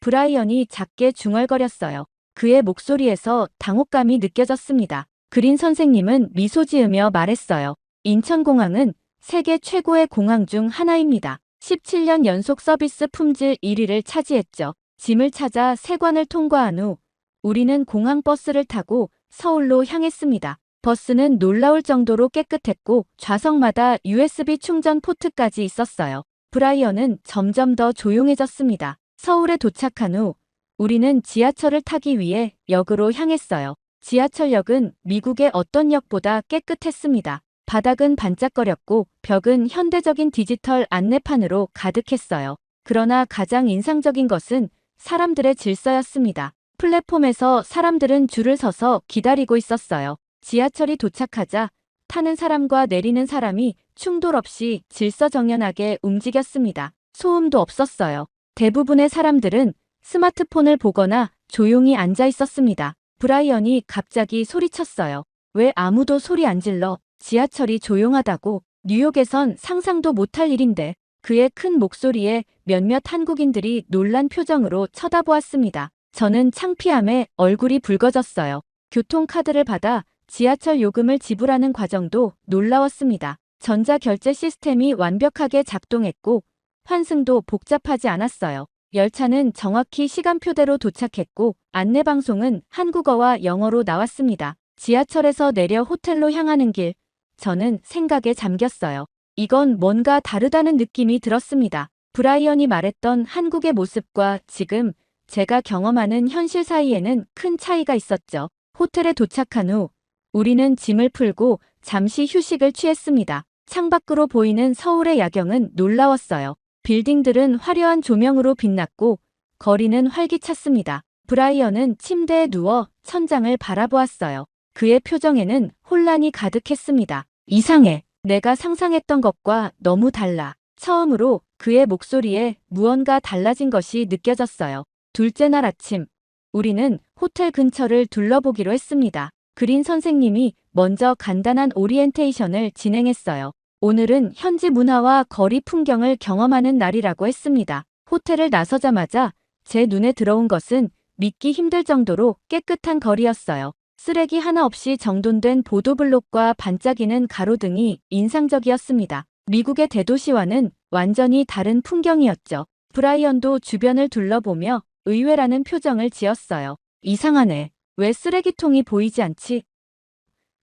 Speaker 3: 브라이언이 작게 중얼거렸어요. 그의 목소리에서 당혹감이 느껴졌습니다. 그린 선생님은 미소 지으며 말했어요. 인천공항은 세계 최고의 공항 중 하나입니다. 17년 연속 서비스 품질 1위를 차지했죠. 짐을 찾아 세관을 통과한 후 우리는 공항 버스를 타고 서울로 향했습니다. 버스는 놀라울 정도로 깨끗했고 좌석마다 USB 충전 포트까지 있었어요. 브라이언은 점점 더 조용해졌습니다. 서울에 도착한 후 우리는 지하철을 타기 위해 역으로 향했어요. 지하철역은 미국의 어떤 역보다 깨끗했습니다. 바닥은 반짝거렸고 벽은 현대적인 디지털 안내판으로 가득했어요. 그러나 가장 인상적인 것은 사람들의 질서였습니다. 플랫폼에서 사람들은 줄을 서서 기다리고 있었어요. 지하철이 도착하자 타는 사람과 내리는 사람이 충돌 없이 질서정연하게 움직였습니다. 소음도 없었어요. 대부분의 사람들은 스마트폰을 보거나 조용히 앉아 있었습니다. 브라이언이 갑자기 소리쳤어요. 왜 아무도 소리 안 질러? 지하철이 조용하다고. 뉴욕에선 상상도 못할 일인데. 그의 큰 목소리에 몇몇 한국인들이 놀란 표정으로 쳐다보았습니다. 저는 창피함에 얼굴이 붉어졌어요. 교통카드를 받아 지하철 요금을 지불하는 과정도 놀라웠습니다. 전자결제 시스템이 완벽하게 작동했고 환승도 복잡하지 않았어요. 열차는 정확히 시간표대로 도착했고 안내방송은 한국어와 영어로 나왔습니다. 지하철에서 내려 호텔로 향하는 길, 저는 생각에 잠겼어요. 이건 뭔가 다르다는 느낌이 들었습니다. 브라이언이 말했던 한국의 모습과 지금 제가 경험하는 현실 사이에는 큰 차이가 있었죠. 호텔에 도착한 후 우리는 짐을 풀고 잠시 휴식을 취했습니다. 창밖으로 보이는 서울의 야경은 놀라웠어요. 빌딩들은 화려한 조명으로 빛났고 거리는 활기찼습니다. 브라이언은 침대에 누워 천장을 바라보았어요. 그의 표정에는 혼란이 가득했습니다. 이상해. 내가 상상했던 것과 너무 달라. 처음으로 그의 목소리에 무언가 달라진 것이 느껴졌어요. 둘째 날 아침, 우리는 호텔 근처를 둘러보기로 했습니다. 그린 선생님이 먼저 간단한 오리엔테이션을 진행했어요. 오늘은 현지 문화와 거리 풍경을 경험하는 날이라고 했습니다. 호텔을 나서자마자 제 눈에 들어온 것은 믿기 힘들 정도로 깨끗한 거리였어요. 쓰레기 하나 없이 정돈된 보도블록과 반짝이는 가로등이 인상적이었습니다. 미국의 대도시와는 완전히 다른 풍경이었죠. 브라이언도 주변을 둘러보며 의외라는 표정을 지었어요. 이상하네. 왜 쓰레기통이 보이지 않지?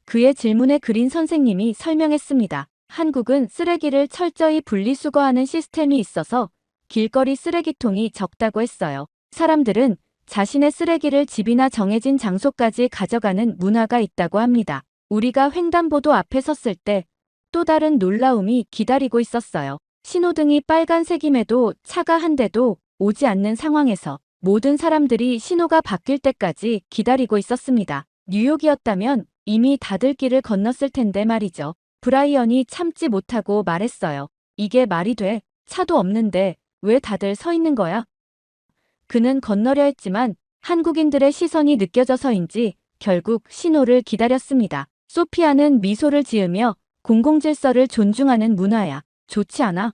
Speaker 3: 그의 질문에 그린 선생님이 설명했습니다. 한국은 쓰레기를 철저히 분리수거하는 시스템이 있어서 길거리 쓰레기통이 적다고 했어요. 사람들은 자신의 쓰레기를 집이나 정해진 장소까지 가져가는 문화가 있다고 합니다. 우리가 횡단보도 앞에 섰을 때 또 다른 놀라움이 기다리고 있었어요. 신호등이 빨간색임에도 차가 한 대도 오지 않는 상황에서 모든 사람들이 신호가 바뀔 때까지 기다리고 있었습니다. 뉴욕이었다면 이미 다들 길을 건넜을 텐데 말이죠. 브라이언이 참지 못하고 말했어요. 이게 말이 돼? 차도 없는데 왜 다들 서 있는 거야? 그는 건너려 했지만 한국인들의 시선이 느껴져서인지 결국 신호를 기다렸습니다. 소피아는 미소를 지으며 공공질서를 존중하는 문화야. 좋지 않아?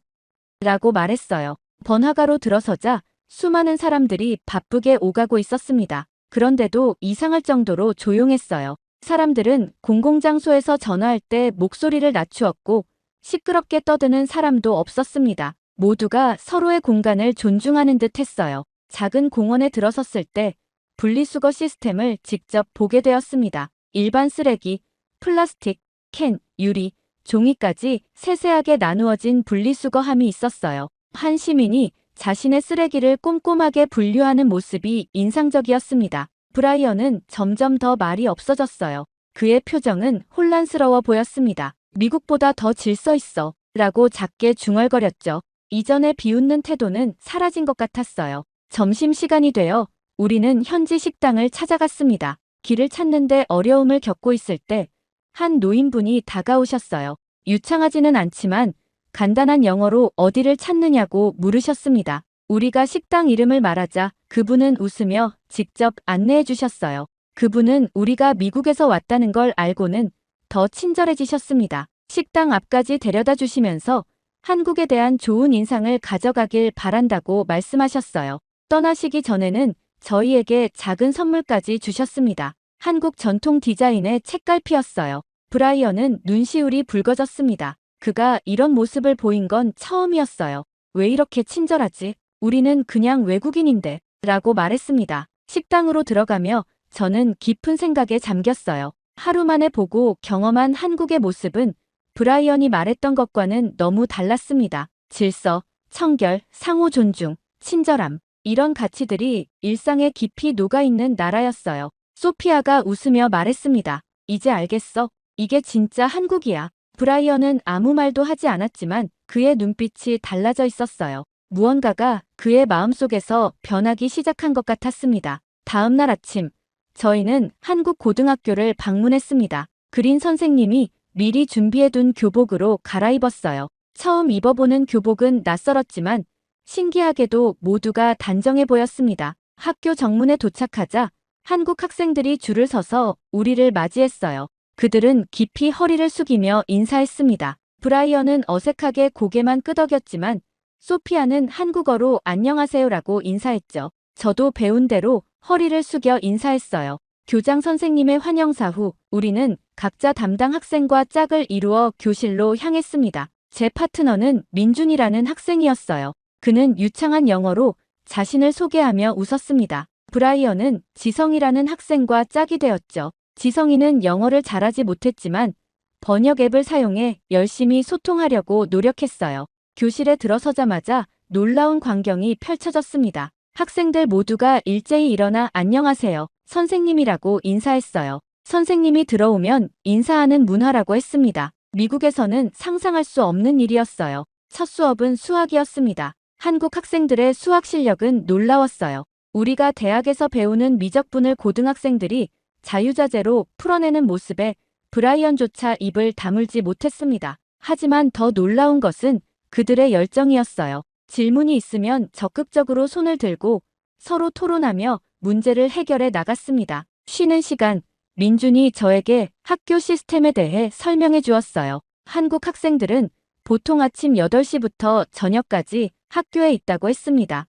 Speaker 3: 라고 말했어요. 번화가로 들어서자 수많은 사람들이 바쁘게 오가고 있었습니다. 그런데도 이상할 정도로 조용했어요. 사람들은 공공장소에서 전화할 때 목소리를 낮추었고 시끄럽게 떠드는 사람도 없었습니다. 모두가 서로의 공간을 존중하는 듯 했어요. 작은 공원에 들어섰을 때 분리수거 시스템을 직접 보게 되었습니다. 일반 쓰레기, 플라스틱, 캔, 유리, 종이까지 세세하게 나누어진 분리수거함이 있었어요. 한 시민이 자신의 쓰레기를 꼼꼼하게 분류하는 모습이 인상적이었습니다. 브라이언은 점점 더 말이 없어졌어요. 그의 표정은 혼란스러워 보였습니다. 미국보다 더 질서 있어 라고 작게 중얼거렸죠. 이전의 비웃는 태도는 사라진 것 같았어요. 점심시간이 되어 우리는 현지 식당을 찾아갔습니다. 길을 찾는데 어려움을 겪고 있을 때 한 노인분이 다가오셨어요. 유창하지는 않지만 간단한 영어로 어디를 찾느냐고 물으셨습니다. 우리가 식당 이름을 말하자 그분은 웃으며 직접 안내해 주셨어요. 그분은 우리가 미국에서 왔다는 걸 알고는 더 친절해지셨습니다. 식당 앞까지 데려다 주시면서 한국에 대한 좋은 인상을 가져가길 바란다고 말씀하셨어요. 떠나시기 전에는 저희에게 작은 선물까지 주셨습니다. 한국 전통 디자인의 책갈피였어요. 브라이언은 눈시울이 붉어졌습니다. 그가 이런 모습을 보인 건 처음이었어요. 왜 이렇게 친절하지? 우리는 그냥 외국인인데 라고 말했습니다. 식당으로 들어가며 저는 깊은 생각에 잠겼어요. 하루 만에 보고 경험한 한국의 모습은 브라이언이 말했던 것과는 너무 달랐습니다. 질서, 청결, 상호 존중, 친절함. 이런 가치들이 일상에 깊이 녹아있는 나라였어요. 소피아가 웃으며 말했습니다. 이제 알겠어. 이게 진짜 한국이야. 브라이언은 아무 말도 하지 않았지만 그의 눈빛이 달라져 있었어요. 무언가가 그의 마음속에서 변하기 시작한 것 같았습니다. 다음 날 아침, 저희는 한국 고등학교를 방문했습니다. 그린 선생님이 미리 준비해둔 교복으로 갈아입었어요. 처음 입어보는 교복은 낯설었지만 신기하게도 모두가 단정해 보였습니다. 학교 정문에 도착하자 한국 학생들이 줄을 서서 우리를 맞이했어요. 그들은 깊이 허리를 숙이며 인사했습니다. 브라이언은 어색하게 고개만 끄덕였지만 소피아는 한국어로 안녕하세요라고 인사했죠. 저도 배운 대로 허리를 숙여 인사했어요. 교장 선생님의 환영사 후 우리는 각자 담당 학생과 짝을 이루어 교실로 향했습니다. 제 파트너는 민준이라는 학생이었어요. 그는 유창한 영어로 자신을 소개하며 웃었습니다. 브라이언은 지성이라는 학생과 짝이 되었죠. 지성이는 영어를 잘하지 못했지만 번역 앱을 사용해 열심히 소통하려고 노력했어요. 교실에 들어서자마자 놀라운 광경이 펼쳐졌습니다. 학생들 모두가 일제히 일어나 안녕하세요, 선생님이라고 인사했어요. 선생님이 들어오면 인사하는 문화라고 했습니다. 미국에서는 상상할 수 없는 일이었어요. 첫 수업은 수학이었습니다. 한국 학생들의 수학 실력은 놀라웠어요. 우리가 대학에서 배우는 미적분을 고등학생들이 자유자재로 풀어내는 모습에 브라이언조차 입을 다물지 못했습니다. 하지만 더 놀라운 것은 그들의 열정이었어요. 질문이 있으면 적극적으로 손을 들고 서로 토론하며 문제를 해결해 나갔습니다. 쉬는 시간, 민준이 저에게 학교 시스템에 대해 설명해 주었어요. 한국 학생들은 보통 아침 8시부터 저녁까지 학교에 있다고 했습니다.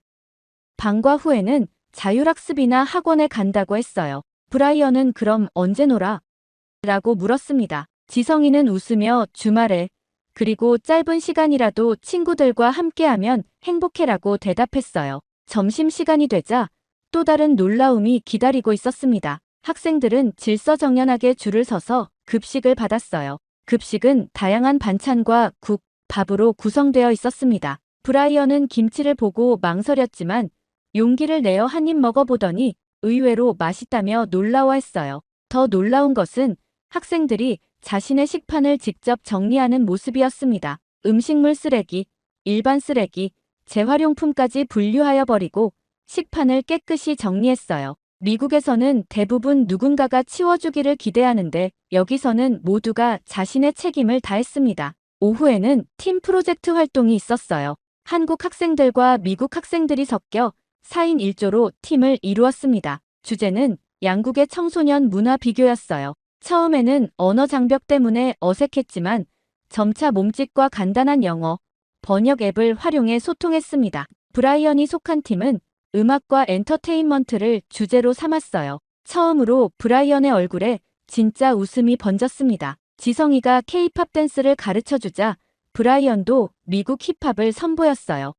Speaker 3: 방과 후에는 자율학습이나 학원에 간다고 했어요. 브라이언은 그럼 언제 놀아? 라고 물었습니다. 지성이는 웃으며 주말에, 그리고 짧은 시간이라도 친구들과 함께하면 행복해라고 대답했어요. 점심시간이 되자 또 다른 놀라움이 기다리고 있었습니다. 학생들은 질서정연하게 줄을 서서 급식을 받았어요. 급식은 다양한 반찬과 국, 밥으로 구성되어 있었습니다. 브라이언은 김치를 보고 망설였지만 용기를 내어 한 입 먹어보더니 의외로 맛있다며 놀라워했어요. 더 놀라운 것은 학생들이 자신의 식판을 직접 정리하는 모습이었습니다. 음식물 쓰레기, 일반 쓰레기, 재활용품까지 분류하여 버리고 식판을 깨끗이 정리했어요. 미국에서는 대부분 누군가가 치워주기를 기대하는데 여기서는 모두가 자신의 책임을 다했습니다. 오후에는 팀 프로젝트 활동이 있었어요. 한국 학생들과 미국 학생들이 섞여 4인 1조로 팀을 이루었습니다. 주제는 양국의 청소년 문화 비교였어요. 처음에는 언어 장벽 때문에 어색했지만 점차 몸짓과 간단한 영어, 번역 앱을 활용해 소통했습니다. 브라이언이 속한 팀은 음악과 엔터테인먼트를 주제로 삼았어요. 처음으로 브라이언의 얼굴에 진짜 웃음이 번졌습니다. 지성이가 K-팝 댄스를 가르쳐주자 브라이언도 미국 힙합을 선보였어요.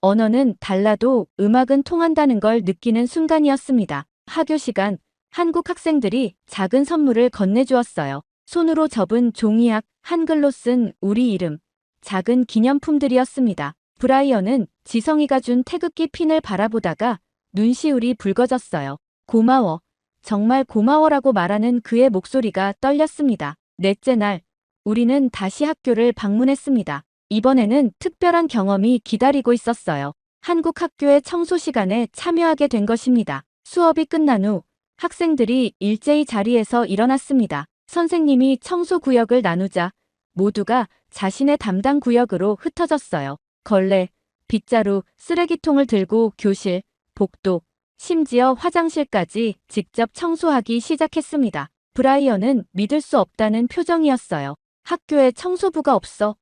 Speaker 3: 언어는 달라도 음악은 통한다는 걸 느끼는 순간이었습니다. 학교 시간, 한국 학생들이 작은 선물을 건네주었어요. 손으로 접은 종이약, 한글로 쓴 우리 이름, 작은 기념품들이었습니다. 브라이언은 지성이가 준 태극기 핀을 바라보다가 눈시울이 붉어졌어요. 고마워, 정말 고마워라고 말하는 그의 목소리가 떨렸습니다. 넷째 날, 우리는 다시 학교를 방문했습니다. 이번에는 특별한 경험이 기다리고 있었어요. 한국 학교의 청소 시간에 참여하게 된 것입니다. 수업이 끝난 후 학생들이 일제히 자리에서 일어났습니다. 선생님이 청소 구역을 나누자 모두가 자신의 담당 구역으로 흩어졌어요. 걸레, 빗자루, 쓰레기통을 들고 교실, 복도, 심지어 화장실까지 직접 청소하기 시작했습니다. 브라이언은 믿을 수 없다는 표정이었어요. 학교에 청소부가 없어?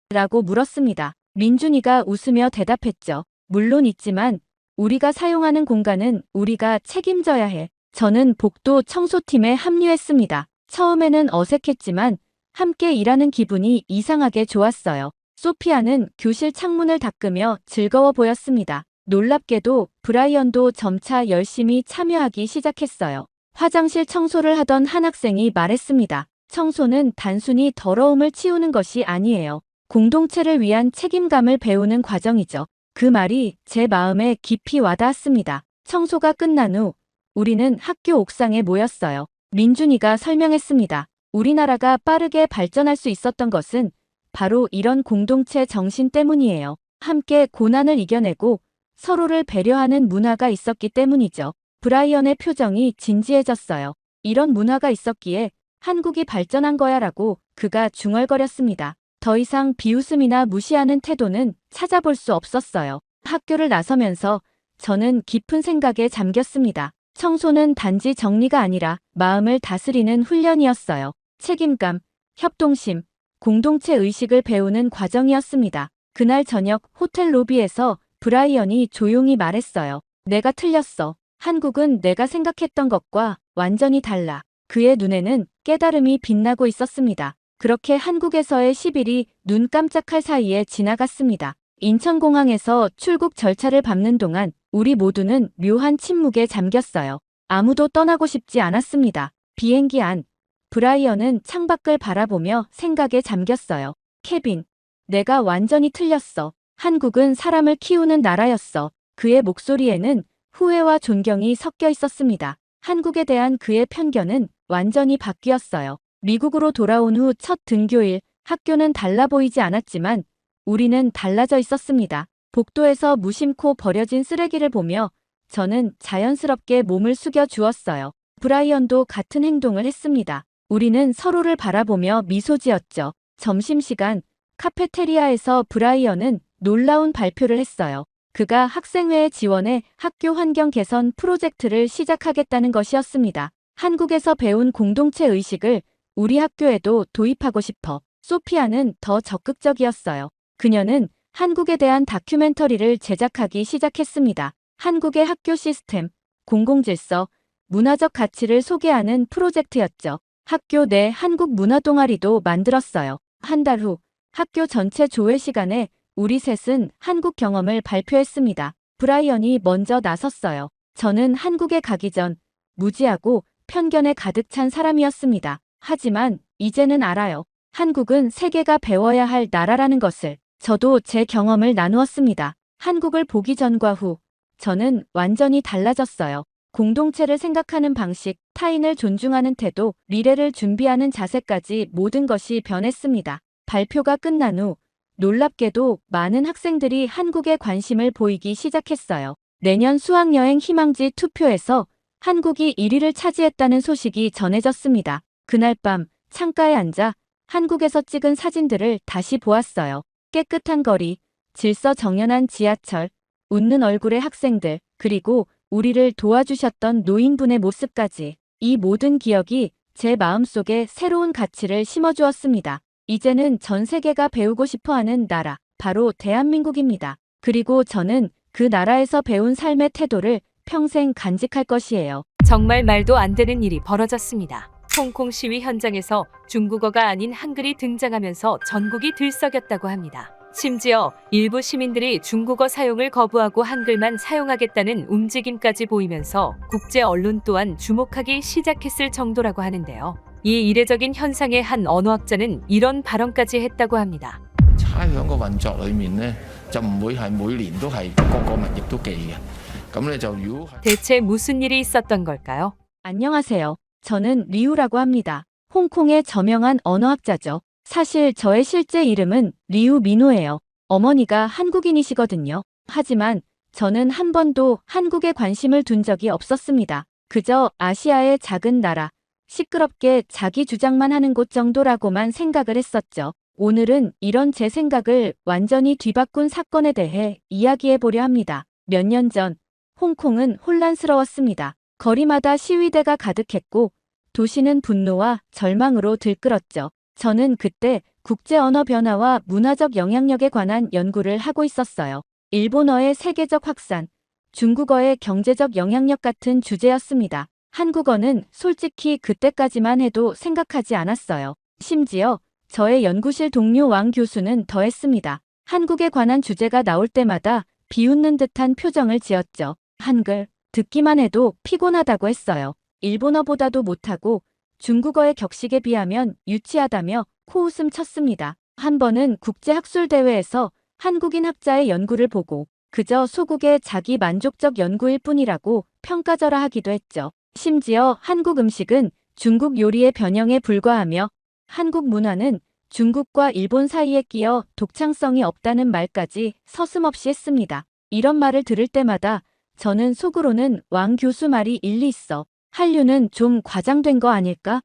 Speaker 3: 라고 물었습니다. 민준이가 웃으며 대답했죠. 물론 있지만 우리가 사용하는 공간은 우리가 책임져야 해. 저는 복도 청소팀에 합류했습니다. 처음에는 어색했지만 함께 일하는 기분이 이상하게 좋았어요. 소피아는 교실 창문을 닦으며 즐거워 보였습니다. 놀랍게도 브라이언도 점차 열심히 참여하기 시작했어요. 화장실 청소를 하던 한 학생이 말했습니다. 청소는 단순히 더러움을 치우는 것이 아니에요. 공동체를 위한 책임감을 배우는 과정이죠. 그 말이 제 마음에 깊이 와닿았습니다. 청소가 끝난 후 우리는 학교 옥상에 모였어요. 민준이가 설명했습니다. 우리나라가 빠르게 발전할 수 있었던 것은 바로 이런 공동체 정신 때문이에요. 함께 고난을 이겨내고 서로를 배려하는 문화가 있었기 때문이죠. 브라이언의 표정이 진지해졌어요. 이런 문화가 있었기에 한국이 발전한 거야라고 그가 중얼거렸습니다. 더 이상 비웃음이나 무시하는 태도는 찾아볼 수 없었어요. 학교를 나서면서 저는 깊은 생각에 잠겼습니다. 청소는 단지 정리가 아니라 마음을 다스리는 훈련이었어요. 책임감, 협동심, 공동체 의식을 배우는 과정이었습니다. 그날 저녁 호텔 로비에서 브라이언이 조용히 말했어요. 내가 틀렸어. 한국은 내가 생각했던 것과 완전히 달라. 그의 눈에는 깨달음이 빛나고 있었습니다. 그렇게 한국에서의 10일이 눈 깜짝할 사이에 지나갔습니다. 인천공항에서 출국 절차를 밟는 동안 우리 모두는 묘한 침묵에 잠겼어요. 아무도 떠나고 싶지 않았습니다. 비행기 안, 브라이언은 창밖을 바라보며 생각에 잠겼어요. 케빈, 내가 완전히 틀렸어. 한국은 사람을 키우는 나라였어. 그의 목소리에는 후회와 존경이 섞여 있었습니다. 한국에 대한 그의 편견은 완전히 바뀌었어요. 미국으로 돌아온 후 첫 등교일, 학교는 달라 보이지 않았지만 우리는 달라져 있었습니다. 복도에서 무심코 버려진 쓰레기를 보며 저는 자연스럽게 몸을 숙여 주었어요. 브라이언도 같은 행동을 했습니다. 우리는 서로를 바라보며 미소 지었죠. 점심시간, 카페테리아에서 브라이언은 놀라운 발표를 했어요. 그가 학생회에 지원해 학교 환경 개선 프로젝트를 시작하겠다는 것이었습니다. 한국에서 배운 공동체 의식을 우리 학교에도 도입하고 싶어. 소피아는 더 적극적이었어요. 그녀는 한국에 대한 다큐멘터리를 제작하기 시작했습니다. 한국의 학교 시스템, 공공질서, 문화적 가치를 소개하는 프로젝트였죠. 학교 내 한국 문화 동아리도 만들었어요. 한 달 후 학교 전체 조회 시간에 우리 셋은 한국 경험을 발표했습니다. 브라이언이 먼저 나섰어요. 저는 한국에 가기 전 무지하고 편견에 가득 찬 사람이었습니다. 하지만 이제는 알아요. 한국은 세계가 배워야 할 나라라는 것을. 저도 제 경험을 나누었습니다. 한국을 보기 전과 후 저는 완전히 달라졌어요. 공동체를 생각하는 방식, 타인을 존중하는 태도, 미래를 준비하는 자세까지 모든 것이 변했습니다. 발표가 끝난 후 놀랍게도 많은 학생들이 한국에 관심을 보이기 시작했어요. 내년 수학여행 희망지 투표에서 한국이 1위를 차지했다는 소식이 전해졌습니다. 그날 밤 창가에 앉아 한국에서 찍은 사진들을 다시 보았어요. 깨끗한 거리, 질서정연한 지하철, 웃는 얼굴의 학생들, 그리고 우리를 도와주셨던 노인분의 모습까지. 이 모든 기억이 제 마음속에 새로운 가치를 심어주었습니다. 이제는 전 세계가 배우고 싶어하는 나라, 바로 대한민국입니다. 그리고 저는 그 나라에서 배운 삶의 태도를 평생 간직할 것이에요.
Speaker 4: 정말 말도 안 되는 일이 벌어졌습니다. 홍콩 시위 현장에서 중국어가 아닌 한글이 등장하면서 전국이 들썩였다고 합니다. 심지어 일부 시민들이 중국어 사용을 거부하고 한글만 사용하겠다는 움직임까지 보이면서 국제 언론 또한 주목하기 시작했을 정도라고 하는데요. 이 이례적인 현상의 한 언어학자는 이런 발언까지 했다고 합니다.
Speaker 6: 差響個運作裏面呢，就唔會係每年都係個個物業都記嘅。咁咧就如果係
Speaker 4: 대체 무슨 일이 있었던 걸까요?
Speaker 3: 안녕하세요. 저는 리우라고 합니다. 홍콩의 저명한 언어학자죠. 사실 저의 실제 이름은 리우 민호예요. 어머니가 한국인이시거든요. 하지만 저는 한 번도 한국에 관심을 둔 적이 없었습니다. 그저 아시아의 작은 나라, 시끄럽게 자기 주장만 하는 곳 정도라고만 생각을 했었죠. 오늘은 이런 제 생각을 완전히 뒤바꾼 사건에 대해 이야기해 보려 합니다. 몇 년 전, 홍콩은 혼란스러웠습니다. 거리마다 시위대가 가득했고, 도시는 분노와 절망으로 들끓었죠. 저는 그때 국제 언어 변화와 문화적 영향력에 관한 연구를 하고 있었어요. 일본어의 세계적 확산, 중국어의 경제적 영향력 같은 주제였습니다. 한국어는 솔직히 그때까지만 해도 생각하지 않았어요. 심지어 저의 연구실 동료 왕 교수는 더했습니다. 한국에 관한 주제가 나올 때마다 비웃는 듯한 표정을 지었죠. 한글, 듣기만 해도 피곤하다고 했어요. 일본어보다도 못하고 중국어의 격식에 비하면 유치하다며 코웃음 쳤습니다. 한 번은 국제학술대회에서 한국인 학자의 연구를 보고 그저 소국의 자기 만족적 연구일 뿐이라고 평가절하 하기도 했죠. 심지어 한국 음식은 중국 요리의 변형에 불과하며 한국 문화는 중국과 일본 사이에 끼어 독창성이 없다는 말까지 서슴없이 했습니다. 이런 말을 들을 때마다 저는 속으로는 왕 교수 말이 일리 있어. 한류는 좀 과장된 거 아닐까?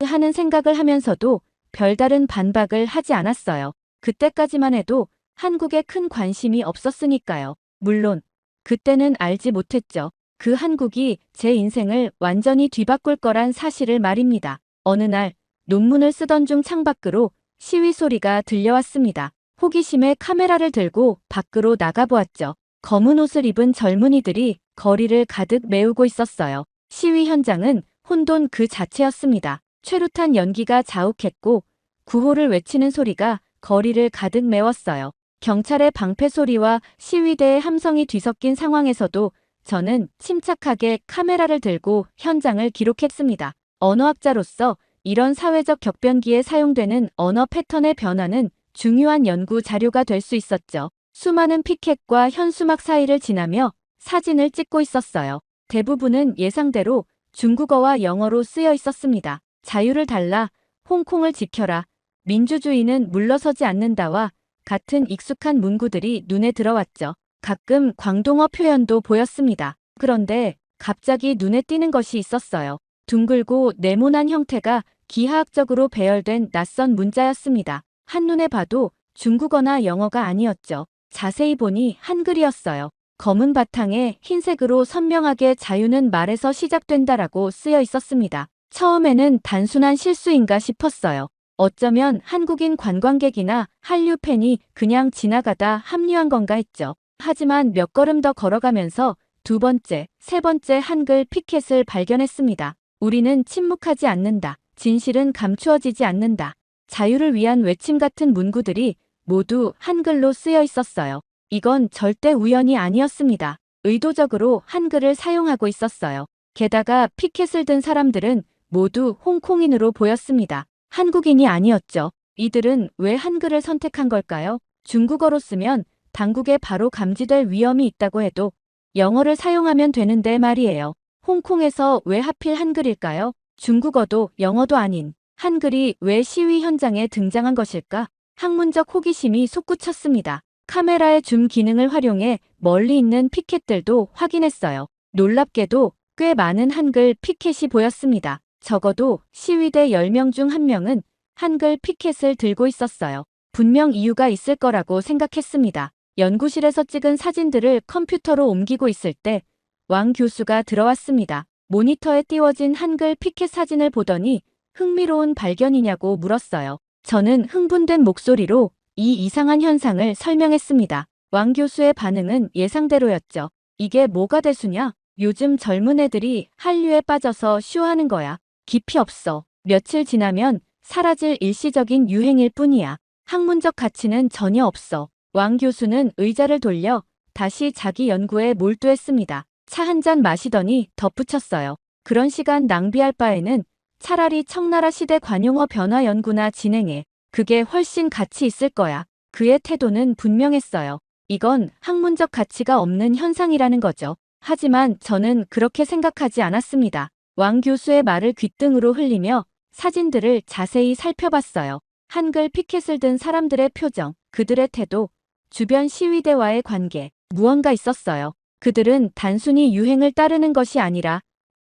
Speaker 3: 하는 생각을 하면서도 별다른 반박을 하지 않았어요. 그때까지만 해도 한국에 큰 관심이 없었으니까요. 물론 그때는 알지 못했죠. 그 한국이 제 인생을 완전히 뒤바꿀 거란 사실을 말입니다. 어느 날 논문을 쓰던 중 창밖으로 시위 소리가 들려왔습니다. 호기심에 카메라를 들고 밖으로 나가보았죠. 검은 옷을 입은 젊은이들이 거리를 가득 메우고 있었어요. 시위 현장은 혼돈 그 자체였습니다. 최루탄 연기가 자욱했고 구호를 외치는 소리가 거리를 가득 메웠어요. 경찰의 방패 소리와 시위대의 함성이 뒤섞인 상황에서도 저는 침착하게 카메라를 들고 현장을 기록했습니다. 언어학자로서 이런 사회적 격변기에 사용되는 언어 패턴의 변화는 중요한 연구 자료가 될 수 있었죠. 수많은 피켓과 현수막 사이를 지나며 사진을 찍고 있었어요. 대부분은 예상대로 중국어와 영어로 쓰여 있었습니다. 자유를 달라, 홍콩을 지켜라, 민주주의는 물러서지 않는다와 같은 익숙한 문구들이 눈에 들어왔죠. 가끔 광동어 표현도 보였습니다. 그런데 갑자기 눈에 띄는 것이 있었어요. 둥글고 네모난 형태가 기하학적으로 배열된 낯선 문자였습니다. 한눈에 봐도 중국어나 영어가 아니었죠. 자세히 보니 한글이었어요. 검은 바탕에 흰색으로 선명하게 자유는 말에서 시작된다라고 쓰여 있었습니다. 처음에는 단순한 실수인가 싶었어요. 어쩌면 한국인 관광객이나 한류 팬이 그냥 지나가다 합류한 건가 했죠. 하지만 몇 걸음 더 걸어가면서 두 번째, 세 번째 한글 피켓을 발견했습니다. 우리는 침묵하지 않는다. 진실은 감추어지지 않는다. 자유를 위한 외침 같은 문구들이 모두 한글로 쓰여 있었어요. 이건 절대 우연이 아니었습니다. 의도적으로 한글을 사용하고 있었어요. 게다가 피켓을 든 사람들은 모두 홍콩인으로 보였습니다. 한국인이 아니었죠. 이들은 왜 한글을 선택한 걸까요? 중국어로 쓰면 당국에 바로 감지될 위험이 있다고 해도 영어를 사용하면 되는데 말이에요. 홍콩에서 왜 하필 한글일까요? 중국어도 영어도 아닌 한글이 왜 시위 현장에 등장한 것일까? 학문적 호기심이 솟구쳤습니다. 카메라의 줌 기능을 활용해 멀리 있는 피켓들도 확인했어요. 놀랍게도 꽤 많은 한글 피켓이 보였습니다. 적어도 시위대 10명 중 1명은 한글 피켓을 들고 있었어요. 분명 이유가 있을 거라고 생각했습니다. 연구실에서 찍은 사진들을 컴퓨터로 옮기고 있을 때 왕 교수가 들어왔습니다. 모니터에 띄워진 한글 피켓 사진을 보더니 흥미로운 발견이냐고 물었어요. 저는 흥분된 목소리로 이 이상한 현상을 설명했습니다. 왕 교수의 반응은 예상대로였죠. 이게 뭐가 대수냐? 요즘 젊은 애들이 한류에 빠져서 쇼하는 거야. 깊이 없어. 며칠 지나면 사라질 일시적인 유행일 뿐이야. 학문적 가치는 전혀 없어. 왕 교수는 의자를 돌려 다시 자기 연구에 몰두했습니다. 차 한 잔 마시더니 덧붙였어요. 그런 시간 낭비할 바에는 차라리 청나라 시대 관용어 변화 연구나 진행해. 그게 훨씬 가치 있을 거야. 그의 태도는 분명했어요. 이건 학문적 가치가 없는 현상이라는 거죠. 하지만 저는 그렇게 생각하지 않았습니다. 왕 교수의 말을 귓등으로 흘리며 사진들을 자세히 살펴봤어요. 한글 피켓을 든 사람들의 표정, 그들의 태도, 주변 시위대와의 관계, 무언가 있었어요. 그들은 단순히 유행을 따르는 것이 아니라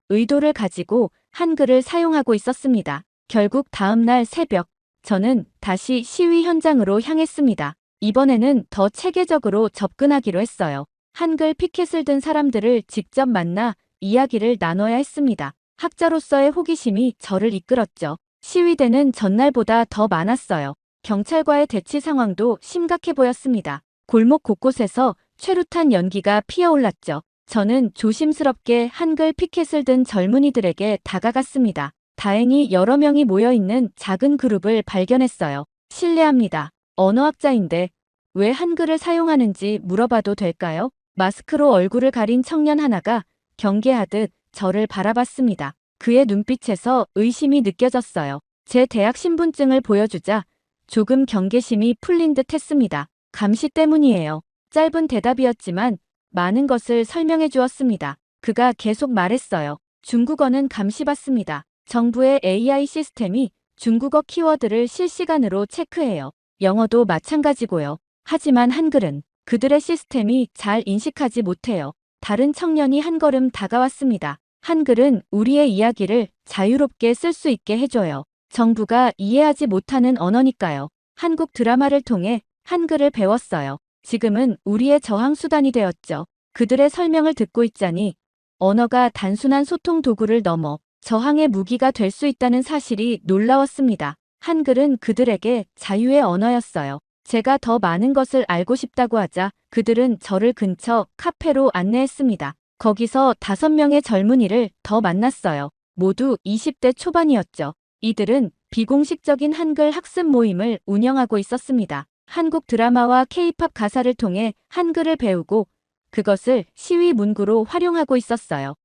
Speaker 3: 의도를 가지고 한글을 사용하고 있었습니다. 결국 다음 날 새벽, 저는 다시 시위 현장으로 향했습니다. 이번에는 더 체계적으로 접근하기로 했어요. 한글 피켓을 든 사람들을 직접 만나 이야기를 나눠야 했습니다. 학자로서의 호기심이 저를 이끌었죠. 시위대는 전날보다 더 많았어요. 경찰과의 대치 상황도 심각해 보였습니다. 골목 곳곳에서 최루탄 연기가 피어올랐죠. 저는 조심스럽게 한글 피켓을 든 젊은이들에게 다가갔습니다. 다행히 여러 명이 모여있는 작은 그룹을 발견했어요. 실례합니다. 언어학자인데 왜 한글을 사용하는지 물어봐도 될까요? 마스크로 얼굴을 가린 청년 하나가 경계하듯 저를 바라봤습니다. 그의 눈빛에서 의심이 느껴졌어요. 제 대학 신분증을 보여주자 조금 경계심이 풀린 듯 했습니다. 감시 때문이에요. 짧은 대답이었지만 많은 것을 설명해 주었습니다. 그가 계속 말했어요. 중국어는 감시받습니다. 정부의 AI 시스템이 중국어 키워드를 실시간으로 체크해요. 영어도 마찬가지고요. 하지만 한글은 그들의 시스템이 잘 인식하지 못해요. 다른 청년이 한 걸음 다가왔습니다. 한글은 우리의 이야기를 자유롭게 쓸 수 있게 해줘요. 정부가 이해하지 못하는 언어니까요. 한국 드라마를 통해 한글을 배웠어요. 지금은 우리의 저항 수단이 되었죠. 그들의 설명을 듣고 있자니 언어가 단순한 소통 도구를 넘어 저항의 무기가 될 수 있다는 사실이 놀라웠습니다. 한글은 그들에게 자유의 언어였어요. 제가 더 많은 것을 알고 싶다고 하자 그들은 저를 근처 카페로 안내했습니다. 거기서 5명의 젊은이를 더 만났어요. 모두 20대 초반이었죠. 이들은 비공식적인 한글 학습 모임을 운영하고 있었습니다. 한국 드라마와 K-팝 가사를 통해 한글을 배우고 그것을 시위 문구로 활용하고 있었어요.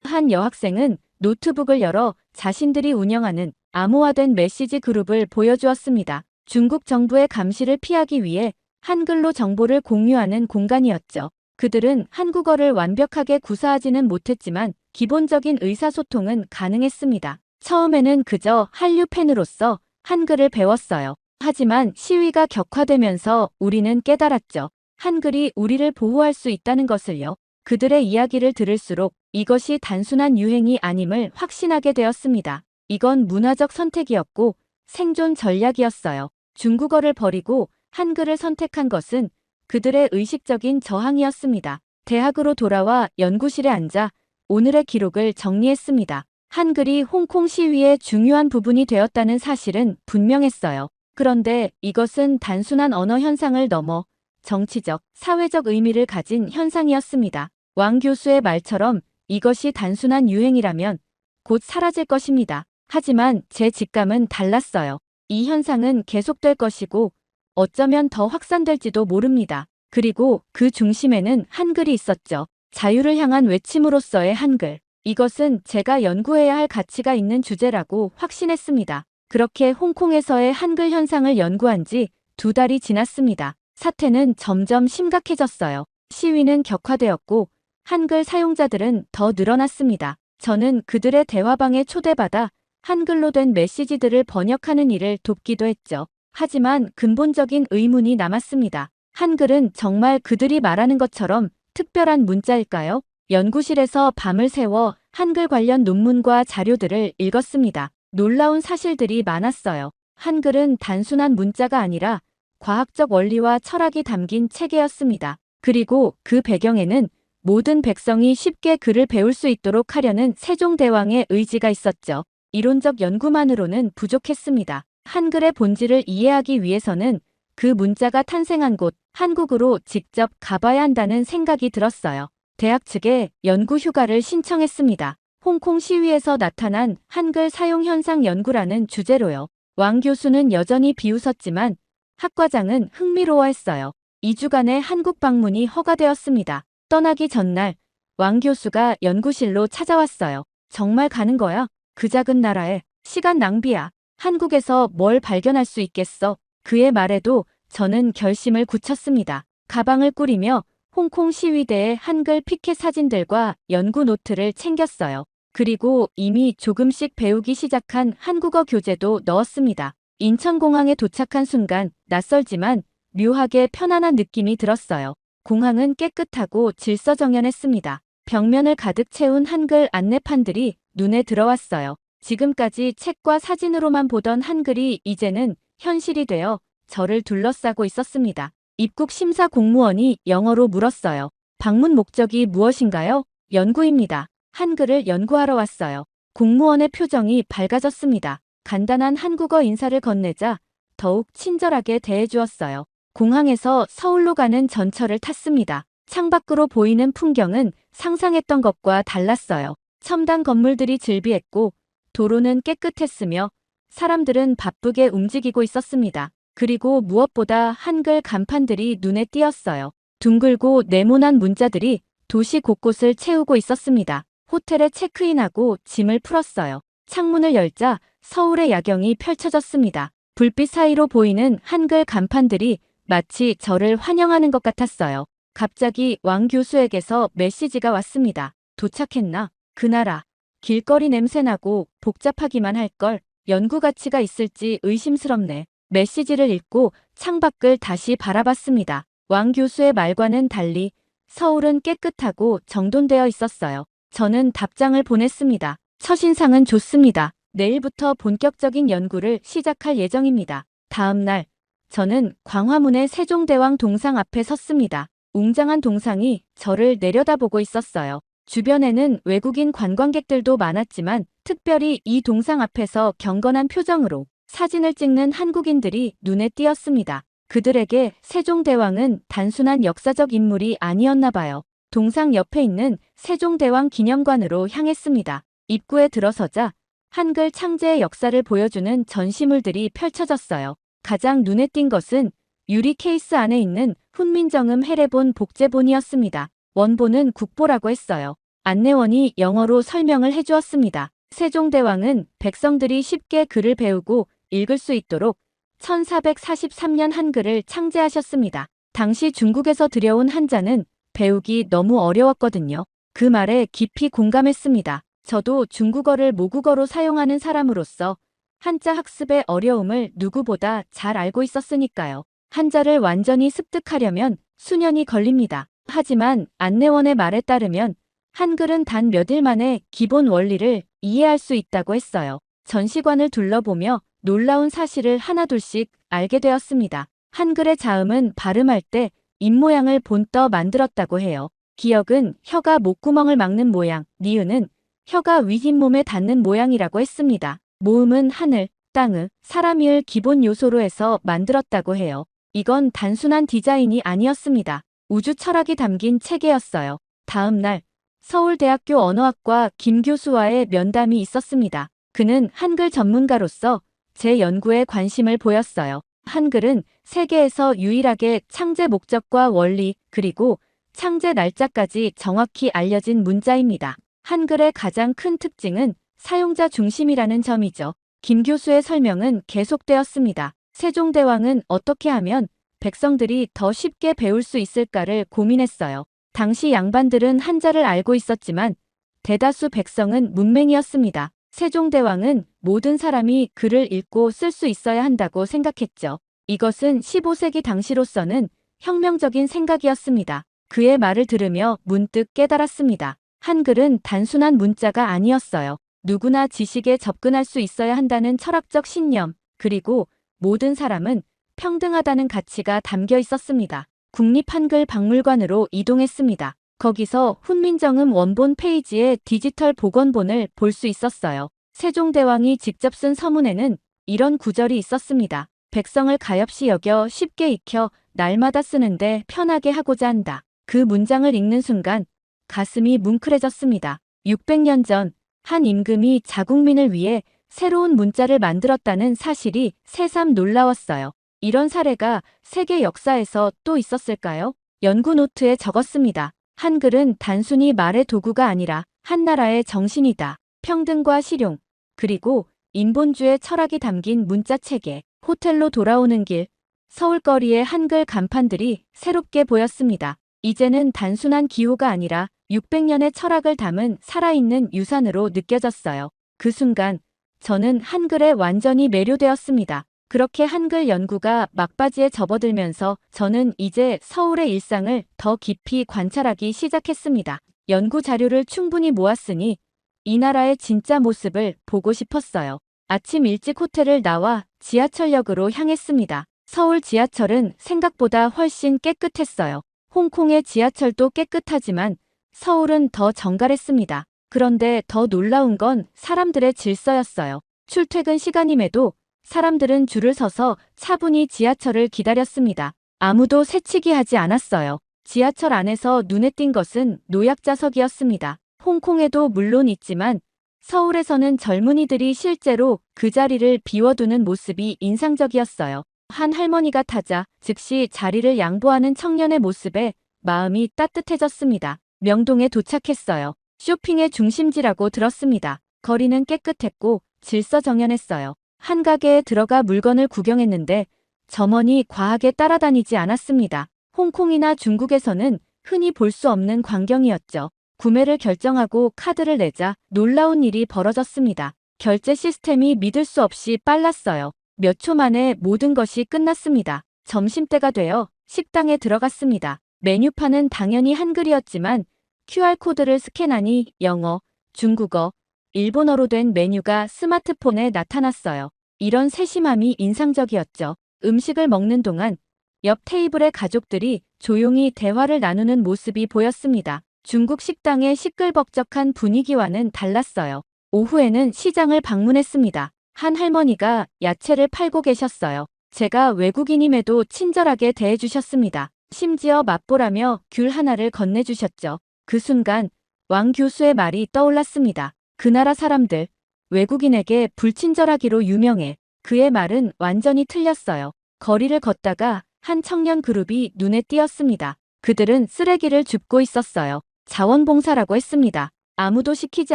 Speaker 3: 한 여학생은 노트북을 열어 자신들이 운영하는 암호화된 메시지 그룹을 보여주었습니다. 중국 정부의 감시를 피하기 위해 한글로 정보를 공유하는 공간이었죠. 그들은 한국어를 완벽하게 구사하지는 못했지만 기본적인 의사소통은 가능했습니다. 처음에는 그저 한류 팬으로서 한글을 배웠어요. 하지만 시위가 격화되면서 우리는 깨달았죠. 한글이 우리를 보호할 수 있다는 것을요. 그들의 이야기를 들을수록 이것이 단순한 유행이 아님을 확신하게 되었습니다. 이건 문화적 선택이었고 생존 전략이었어요. 중국어를 버리고 한글을 선택한 것은 그들의 의식적인 저항이었습니다. 대학으로 돌아와 연구실에 앉아 오늘의 기록을 정리했습니다. 한글이 홍콩 시위의 중요한 부분이 되었다는 사실은 분명했어요. 그런데 이것은 단순한 언어 현상을 넘어 정치적, 사회적 의미를 가진 현상이었습니다. 왕 교수의 말처럼 이것이 단순한 유행이라면 곧 사라질 것입니다. 하지만 제 직감은 달랐어요. 이 현상은 계속될 것이고 어쩌면 더 확산될지도 모릅니다. 그리고 그 중심에는 한글이 있었죠. 자유를 향한 외침으로서의 한글. 이것은 제가 연구해야 할 가치가 있는 주제라고 확신했습니다. 그렇게 홍콩에서의 한글 현상을 연구한 지 2달이 지났습니다. 사태는 점점 심각해졌어요. 시위는 격화되었고 한글 사용자들은 더 늘어났습니다. 저는 그들의 대화방에 초대받아 한글로 된 메시지들을 번역하는 일을 돕기도 했죠. 하지만 근본적인 의문이 남았습니다. 한글은 정말 그들이 말하는 것처럼 특별한 문자일까요? 연구실에서 밤을 새워 한글 관련 논문과 자료들을 읽었습니다. 놀라운 사실들이 많았어요. 한글은 단순한 문자가 아니라 과학적 원리와 철학이 담긴 체계였습니다. 그리고 그 배경에는 모든 백성이 쉽게 글을 배울 수 있도록 하려는 세종대왕의 의지가 있었죠. 이론적 연구만으로는 부족했습니다. 한글의 본질을 이해하기 위해서는 그 문자가 탄생한 곳, 한국으로 직접 가봐야 한다는 생각이 들었어요. 대학 측에 연구 휴가를 신청했습니다. 홍콩 시위에서 나타난 한글 사용 현상 연구라는 주제로요. 왕 교수는 여전히 비웃었지만 학과장은 흥미로워했어요. 2주간의 한국 방문이 허가되었습니다. 떠나기 전날 왕 교수가 연구실로 찾아왔어요. 정말 가는 거야? 그 작은 나라에 시간 낭비야. 한국에서 뭘 발견할 수 있겠어? 그의 말에도 저는 결심을 굳혔습니다. 가방을 꾸리며 홍콩 시위대의 한글 피켓 사진들과 연구 노트를 챙겼어요. 그리고 이미 조금씩 배우기 시작한 한국어 교재도 넣었습니다. 인천공항에 도착한 순간 낯설지만 묘하게 편안한 느낌이 들었어요. 공항은 깨끗하고 질서정연했습니다. 벽면을 가득 채운 한글 안내판들이 눈에 들어왔어요. 지금까지 책과 사진으로만 보던 한글이 이제는 현실이 되어 저를 둘러싸고 있었습니다. 입국 심사 공무원이 영어로 물었어요. 방문 목적이 무엇인가요? 연구입니다. 한글을 연구하러 왔어요. 공무원의 표정이 밝아졌습니다. 간단한 한국어 인사를 건네자 더욱 친절하게 대해주었어요. 공항에서 서울로 가는 전철을 탔습니다. 창밖으로 보이는 풍경은 상상했던 것과 달랐어요. 첨단 건물들이 즐비했고 도로는 깨끗했으며 사람들은 바쁘게 움직이고 있었습니다. 그리고 무엇보다 한글 간판들이 눈에 띄었어요. 둥글고 네모난 문자들이 도시 곳곳을 채우고 있었습니다. 호텔에 체크인하고 짐을 풀었어요. 창문을 열자 서울의 야경이 펼쳐졌습니다. 불빛 사이로 보이는 한글 간판들이 마치 저를 환영하는 것 같았어요. 갑자기 왕 교수에게서 메시지가 왔습니다. 도착했나? 그 나라. 길거리 냄새나고 복잡하기만 할걸. 연구 가치가 있을지 의심스럽네. 메시지를 읽고 창밖을 다시 바라봤습니다. 왕 교수의 말과는 달리 서울은 깨끗하고 정돈되어 있었어요. 저는 답장을 보냈습니다. 첫인상은 좋습니다. 내일부터 본격적인 연구를 시작할 예정입니다. 다음 날, 저는 광화문의 세종대왕 동상 앞에 섰습니다. 웅장한 동상이 저를 내려다보고 있었어요. 주변에는 외국인 관광객들도 많았지만 특별히 이 동상 앞에서 경건한 표정으로 사진을 찍는 한국인들이 눈에 띄었습니다. 그들에게 세종대왕은 단순한 역사적 인물이 아니었나 봐요. 동상 옆에 있는 세종대왕 기념관으로 향했습니다. 입구에 들어서자 한글 창제의 역사를 보여주는 전시물들이 펼쳐졌어요. 가장 눈에 띈 것은 유리 케이스 안에 있는 훈민정음 해례본 복제본이었습니다. 원본은 국보라고 했어요. 안내원이 영어로 설명을 해주었습니다. 세종대왕은 백성들이 쉽게 글을 배우고 읽을 수 있도록 1443년 한글을 창제하셨습니다. 당시 중국에서 들여온 한자는 배우기 너무 어려웠거든요. 그 말에 깊이 공감했습니다. 저도 중국어를 모국어로 사용하는 사람으로서 한자 학습의 어려움을 누구보다 잘 알고 있었으니까요. 한자를 완전히 습득하려면 수년이 걸립니다. 하지만 안내원의 말에 따르면 한글은 단 몇 일 만에 기본 원리를 이해할 수 있다고 했어요. 전시관을 둘러보며 놀라운 사실을 하나둘씩 알게 되었습니다. 한글의 자음은 발음할 때 입모양을 본떠 만들었다고 해요. 기역은 혀가 목구멍을 막는 모양, 니은은 혀가 윗잇몸에 닿는 모양이라고 했습니다. 모음은 하늘, 땅을, 사람이을 기본 요소로 해서 만들었다고 해요. 이건 단순한 디자인이 아니었습니다. 우주 철학이 담긴 체계였어요. 다음 날 서울대학교 언어학과 김 교수와의 면담이 있었습니다. 그는 한글 전문가로서 제 연구에 관심을 보였어요. 한글은 세계에서 유일하게 창제 목적과 원리, 그리고 창제 날짜까지 정확히 알려진 문자입니다. 한글의 가장 큰 특징은 사용자 중심이라는 점이죠. 김 교수의 설명은 계속되었습니다. 세종대왕은 어떻게 하면 백성들이 더 쉽게 배울 수 있을까를 고민했어요. 당시 양반들은 한자를 알고 있었지만 대다수 백성은 문맹이었습니다. 세종대왕은 모든 사람이 글을 읽고 쓸 수 있어야 한다고 생각했죠. 이것은 15세기 당시로서는 혁명적인 생각이었습니다. 그의 말을 들으며 문득 깨달았습니다. 한글은 단순한 문자가 아니었어요. 누구나 지식에 접근할 수 있어야 한다는 철학적 신념, 그리고 모든 사람은 평등하다는 가치가 담겨 있었습니다. 국립한글박물관으로 이동했습니다. 거기서 훈민정음 원본 페이지의 디지털 복원본을 볼 수 있었어요. 세종대왕이 직접 쓴 서문에는 이런 구절이 있었습니다. 백성을 가엾이 여겨 쉽게 익혀 날마다 쓰는데 편하게 하고자 한다. 그 문장을 읽는 순간 가슴이 뭉클해졌습니다. 600년 전 한 임금이 자국민을 위해 새로운 문자를 만들었다는 사실이 새삼 놀라웠어요. 이런 사례가 세계 역사에서 또 있었을까요? 연구 노트에 적었습니다. 한글은 단순히 말의 도구가 아니라 한 나라의 정신이다. 평등과 실용, 그리고 인본주의 철학이 담긴 문자 체계. 호텔로 돌아오는 길, 서울거리의 한글 간판들이 새롭게 보였습니다. 이제는 단순한 기호가 아니라 600년의 철학을 담은 살아있는 유산으로 느껴졌어요. 그 순간 저는 한글에 완전히 매료되었습니다. 그렇게 한글 연구가 막바지에 접어들면서 저는 이제 서울의 일상을 더 깊이 관찰하기 시작했습니다. 연구 자료를 충분히 모았으니 이 나라의 진짜 모습을 보고 싶었어요. 아침 일찍 호텔을 나와 지하철역으로 향했습니다. 서울 지하철은 생각보다 훨씬 깨끗했어요. 홍콩의 지하철도 깨끗하지만 서울은 더 정갈했습니다. 그런데 더 놀라운 건 사람들의 질서였어요. 출퇴근 시간임에도 사람들은 줄을 서서 차분히 지하철을 기다렸습니다. 아무도 새치기 하지 않았어요. 지하철 안에서 눈에 띈 것은 노약자석이었습니다. 홍콩에도 물론 있지만 서울에서는 젊은이들이 실제로 그 자리를 비워두는 모습이 인상적이었어요. 한 할머니가 타자 즉시 자리를 양보하는 청년의 모습에 마음이 따뜻해졌습니다. 명동에 도착했어요. 쇼핑의 중심지라고 들었습니다. 거리는 깨끗했고 질서정연했어요. 한 가게에 들어가 물건을 구경했는데 점원이 과하게 따라다니지 않았습니다. 홍콩이나 중국에서는 흔히 볼 수 없는 광경이었죠. 구매를 결정하고 카드를 내자 놀라운 일이 벌어졌습니다. 결제 시스템이 믿을 수 없이 빨랐어요. 몇 초 만에 모든 것이 끝났습니다. 점심때가 되어 식당에 들어갔습니다. 메뉴판은 당연히 한글이었지만 QR코드를 스캔하니 영어, 중국어, 일본어로 된 메뉴가 스마트폰에 나타났어요. 이런 세심함이 인상적이었죠. 음식을 먹는 동안 옆 테이블의 가족들이 조용히 대화를 나누는 모습이 보였습니다. 중국 식당의 시끌벅적한 분위기와는 달랐어요. 오후에는 시장을 방문했습니다. 한 할머니가 야채를 팔고 계셨어요. 제가 외국인임에도 친절하게 대해주셨습니다. 심지어 맛보라며 귤 하나를 건네주셨죠. 그 순간 왕 교수의 말이 떠올랐습니다. 그 나라 사람들, 외국인에게 불친절하기로 유명해. 그의 말은 완전히 틀렸어요. 거리를 걷다가 한 청년 그룹이 눈에 띄었습니다. 그들은 쓰레기를 줍고 있었어요. 자원봉사라고 했습니다. 아무도 시키지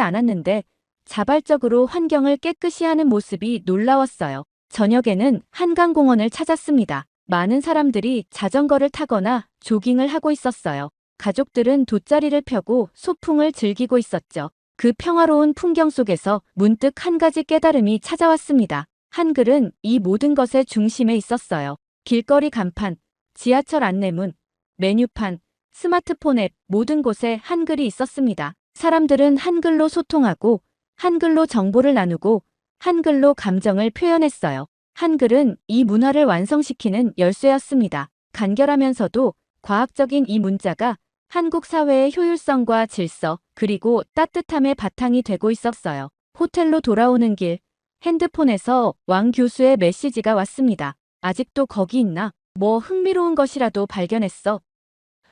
Speaker 3: 않았는데 자발적으로 환경을 깨끗이 하는 모습이 놀라웠어요. 저녁에는 한강공원을 찾았습니다. 많은 사람들이 자전거를 타거나 조깅을 하고 있었어요. 가족들은 돗자리를 펴고 소풍을 즐기고 있었죠. 그 평화로운 풍경 속에서 문득 한 가지 깨달음이 찾아왔습니다. 한글은 이 모든 것의 중심에 있었어요. 길거리 간판, 지하철 안내문, 메뉴판, 스마트폰 앱 모든 곳에 한글이 있었습니다. 사람들은 한글로 소통하고 한글로 정보를 나누고 한글로 감정을 표현했어요. 한글은 이 문화를 완성시키는 열쇠였습니다. 간결하면서도 과학적인 이 문자가 한국 사회의 효율성과 질서, 그리고 따뜻함의 바탕이 되고 있었어요. 호텔로 돌아오는 길, 핸드폰에서 왕 교수의 메시지가 왔습니다. 아직도 거기 있나? 뭐 흥미로운 것이라도 발견했어?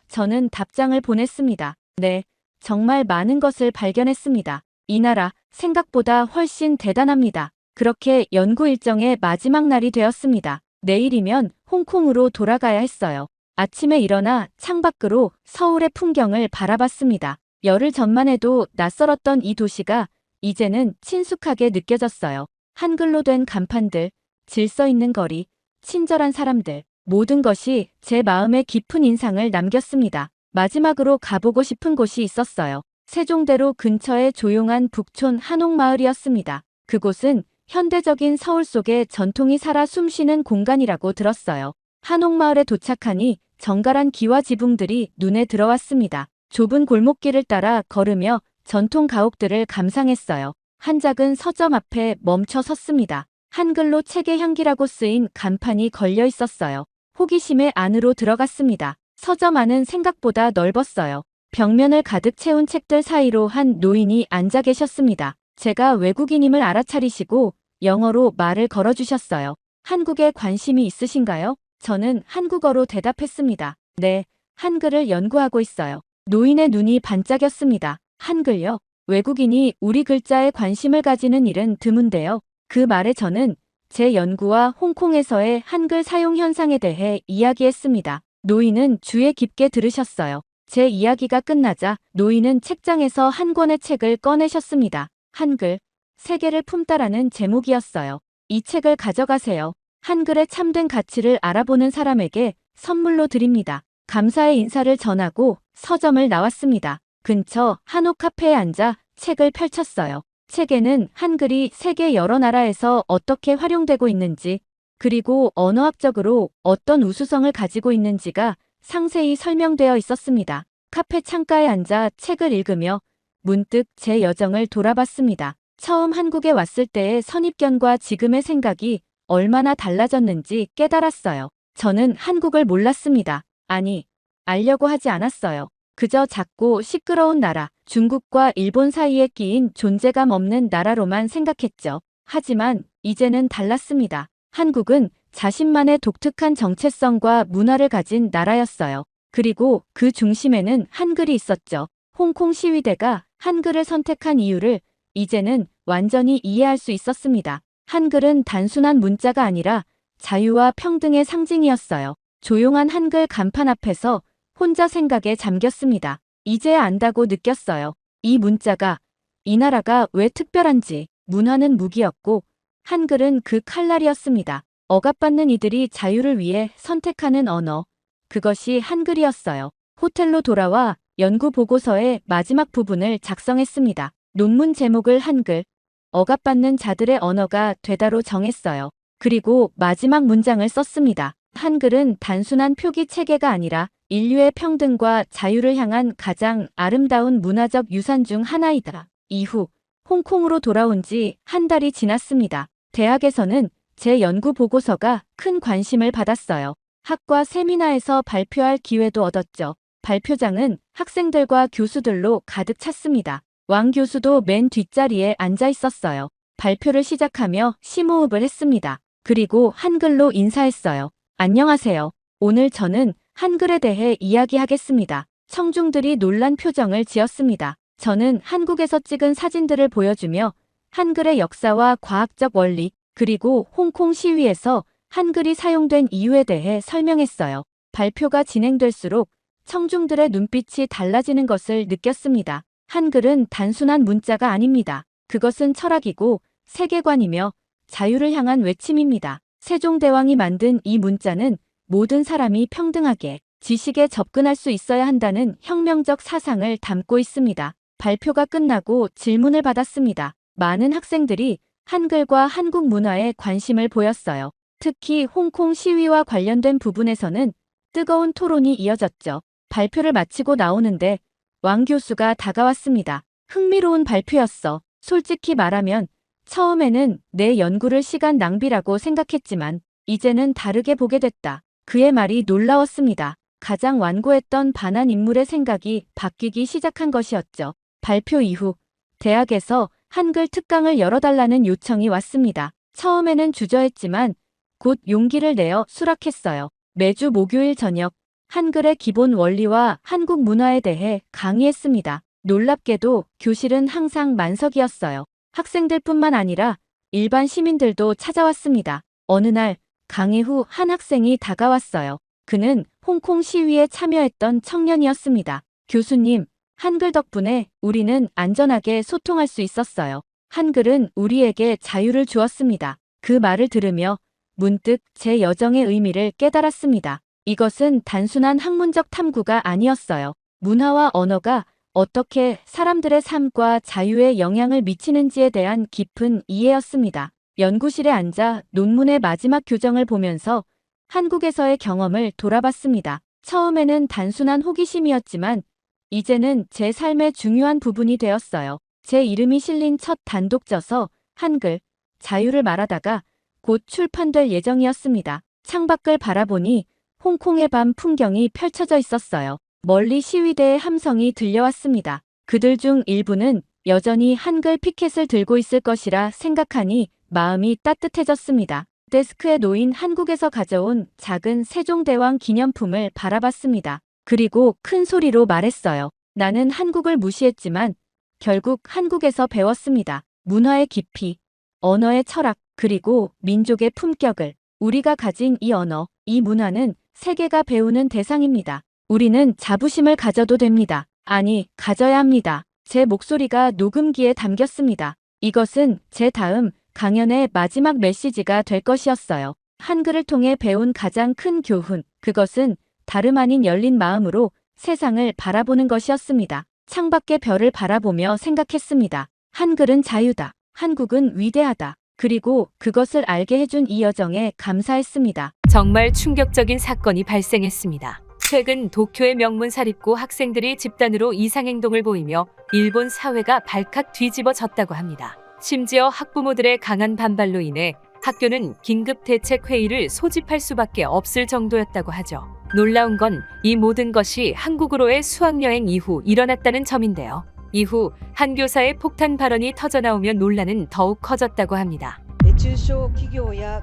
Speaker 3: 저는 답장을 보냈습니다. 네, 정말 많은 것을 발견했습니다. 이 나라, 생각보다 훨씬 대단합니다. 그렇게 연구 일정의 마지막 날이 되었습니다. 내일이면 홍콩으로 돌아가야 했어요. 아침에 일어나 창밖으로 서울의 풍경을 바라봤습니다. 열흘 전만 해도 낯설었던 이 도시가 이제는 친숙하게 느껴졌어요. 한글로 된 간판들, 질서 있는 거리, 친절한 사람들, 모든 것이 제 마음에 깊은 인상을 남겼습니다. 마지막으로 가보고 싶은 곳이 있었어요. 세종대로 근처의 조용한 북촌 한옥마을이었습니다. 그곳은 현대적인 서울 속에 전통이 살아 숨쉬는 공간이라고 들었어요. 한옥마을에 도착하니 정갈한 기와 지붕들이 눈에 들어왔습니다. 좁은 골목길을 따라 걸으며 전통 가옥들을 감상했어요. 한 작은 서점 앞에 멈춰 섰습니다. 한글로 책의 향기라고 쓰인 간판이 걸려 있었어요. 호기심에 안으로 들어갔습니다. 서점 안은 생각보다 넓었어요. 벽면을 가득 채운 책들 사이로 한 노인이 앉아 계셨습니다. 제가 외국인임을 알아차리시고 영어로 말을 걸어주셨어요. 한국에 관심이 있으신가요? 저는 한국어로 대답했습니다. 네, 한글을 연구하고 있어요. 노인의 눈이 반짝였습니다. 한글요? 외국인이 우리 글자에 관심을 가지는 일은 드문데요. 그 말에 저는 제 연구와 홍콩에서의 한글 사용 현상에 대해 이야기했습니다. 노인은 주의 깊게 들으셨어요. 제 이야기가 끝나자 노인은 책장에서 한 권의 책을 꺼내셨습니다. 한글, 세계를 품다라는 제목이었어요. 이 책을 가져가세요. 한글의 참된 가치를 알아보는 사람에게 선물로 드립니다. 감사의 인사를 전하고 서점을 나왔습니다. 근처 한옥 카페에 앉아 책을 펼쳤어요. 책에는 한글이 세계 여러 나라에서 어떻게 활용되고 있는지, 그리고 언어학적으로 어떤 우수성을 가지고 있는지가 상세히 설명되어 있었습니다. 카페 창가에 앉아 책을 읽으며 문득 제 여정을 돌아봤습니다. 처음 한국에 왔을 때의 선입견과 지금의 생각이 얼마나 달라졌는지 깨달았어요. 저는 한국을 몰랐습니다. 아니, 알려고 하지 않았어요. 그저 작고 시끄러운 나라, 중국과 일본 사이에 끼인 존재감 없는 나라로만 생각했죠. 하지만 이제는 달랐습니다. 한국은 자신만의 독특한 정체성과 문화를 가진 나라였어요. 그리고 그 중심에는 한글이 있었죠. 홍콩 시위대가 한글을 선택한 이유를 이제는 완전히 이해할 수 있었습니다. 한글은 단순한 문자가 아니라 자유와 평등의 상징이었어요. 조용한 한글 간판 앞에서 혼자 생각에 잠겼습니다. 이제야 안다고 느꼈어요. 이 문자가, 이 나라가 왜 특별한지. 문화는 무기였고 한글은 그 칼날이었습니다. 억압받는 이들이 자유를 위해 선택하는 언어. 그것이 한글이었어요. 호텔로 돌아와 연구 보고서의 마지막 부분을 작성했습니다. 논문 제목을 한글, 억압받는 자들의 언어가 되다로 정했어요. 그리고 마지막 문장을 썼습니다. 한글은 단순한 표기 체계가 아니라 인류의 평등과 자유를 향한 가장 아름다운 문화적 유산 중 하나이다. 이후 홍콩으로 돌아온 지 한 달이 지났습니다. 대학에서는 제 연구 보고서가 큰 관심을 받았어요. 학과 세미나에서 발표할 기회도 얻었죠. 발표장은 학생들과 교수들로 가득 찼습니다. 왕 교수도 맨 뒷자리에 앉아 있었어요. 발표를 시작하며 심호흡을 했습니다. 그리고 한글로 인사했어요. 안녕하세요. 오늘 저는 한글에 대해 이야기하겠습니다. 청중들이 놀란 표정을 지었습니다. 저는 한국에서 찍은 사진들을 보여주며 한글의 역사와 과학적 원리, 그리고 홍콩 시위에서 한글이 사용된 이유에 대해 설명했어요. 발표가 진행될수록 청중들의 눈빛이 달라지는 것을 느꼈습니다. 한글은 단순한 문자가 아닙니다. 그것은 철학이고 세계관이며 자유를 향한 외침입니다. 세종대왕이 만든 이 문자는 모든 사람이 평등하게 지식에 접근할 수 있어야 한다는 혁명적 사상을 담고 있습니다. 발표가 끝나고 질문을 받았습니다. 많은 학생들이 한글과 한국 문화에 관심을 보였어요. 특히 홍콩 시위와 관련된 부분에서는 뜨거운 토론이 이어졌죠. 발표를 마치고 나오는데 왕 교수가 다가왔습니다. 흥미로운 발표였어. 솔직히 말하면 처음에는 내 연구를 시간 낭비라고 생각했지만 이제는 다르게 보게 됐다. 그의 말이 놀라웠습니다. 가장 완고했던 반한 인물의 생각이 바뀌기 시작한 것이었죠. 발표 이후 대학에서 한글 특강을 열어달라는 요청이 왔습니다. 처음에는 주저했지만 곧 용기를 내어 수락했어요. 매주 목요일 저녁 한글의 기본 원리와 한국 문화에 대해 강의했습니다. 놀랍게도 교실은 항상 만석이었어요. 학생들뿐만 아니라 일반 시민들도 찾아왔습니다. 어느 날 강의 후 한 학생이 다가왔어요. 그는 홍콩 시위에 참여했던 청년이었습니다. 교수님, 한글 덕분에 우리는 안전하게 소통할 수 있었어요. 한글은 우리에게 자유를 주었습니다. 그 말을 들으며 문득 제 여정의 의미를 깨달았습니다. 이것은 단순한 학문적 탐구가 아니었어요. 문화와 언어가 어떻게 사람들의 삶과 자유에 영향을 미치는지에 대한 깊은 이해였습니다. 연구실에 앉아 논문의 마지막 교정을 보면서 한국에서의 경험을 돌아봤습니다. 처음에는 단순한 호기심이었지만 이제는 제 삶의 중요한 부분이 되었어요. 제 이름이 실린 첫 단독저서 한글, 자유를 말하다가 곧 출판될 예정이었습니다. 창밖을 바라보니 홍콩의 밤 풍경이 펼쳐져 있었어요. 멀리 시위대의 함성이 들려왔습니다. 그들 중 일부는 여전히 한글 피켓을 들고 있을 것이라 생각하니 마음이 따뜻해졌습니다. 데스크에 놓인 한국에서 가져온 작은 세종대왕 기념품을 바라봤습니다. 그리고 큰 소리로 말했어요. 나는 한국을 무시했지만 결국 한국에서 배웠습니다. 문화의 깊이, 언어의 철학, 그리고 민족의 품격을. 우리가 가진 이 언어, 이 문화는 세계가 배우는 대상입니다. 우리는 자부심을 가져도 됩니다. 아니, 가져야 합니다. 제 목소리가 녹음기에 담겼습니다. 이것은 제 다음 강연의 마지막 메시지가 될 것이었어요. 한글을 통해 배운 가장 큰 교훈, 그것은 다름 아닌 열린 마음으로 세상을 바라보는 것이었습니다. 창밖의 별을 바라보며 생각했습니다. 한글은 자유다. 한국은 위대하다. 그리고 그것을 알게 해준 이 여정에 감사했습니다.
Speaker 4: 정말 충격적인 사건이 발생했습니다. 최근 도쿄의 명문 사립고 학생들이 집단으로 이상행동을 보이며 일본 사회가 발칵 뒤집어졌다고 합니다. 심지어 학부모들의 강한 반발로 인해 학교는 긴급 대책 회의를 소집할 수밖에 없을 정도였다고 하죠. 놀라운 건 이 모든 것이 한국으로의 수학여행 이후 일어났다는 점인데요. 이후 한 교사의 폭탄 발언이 터져나오며 논란은 더욱 커졌다고 합니다.
Speaker 7: 中小企業や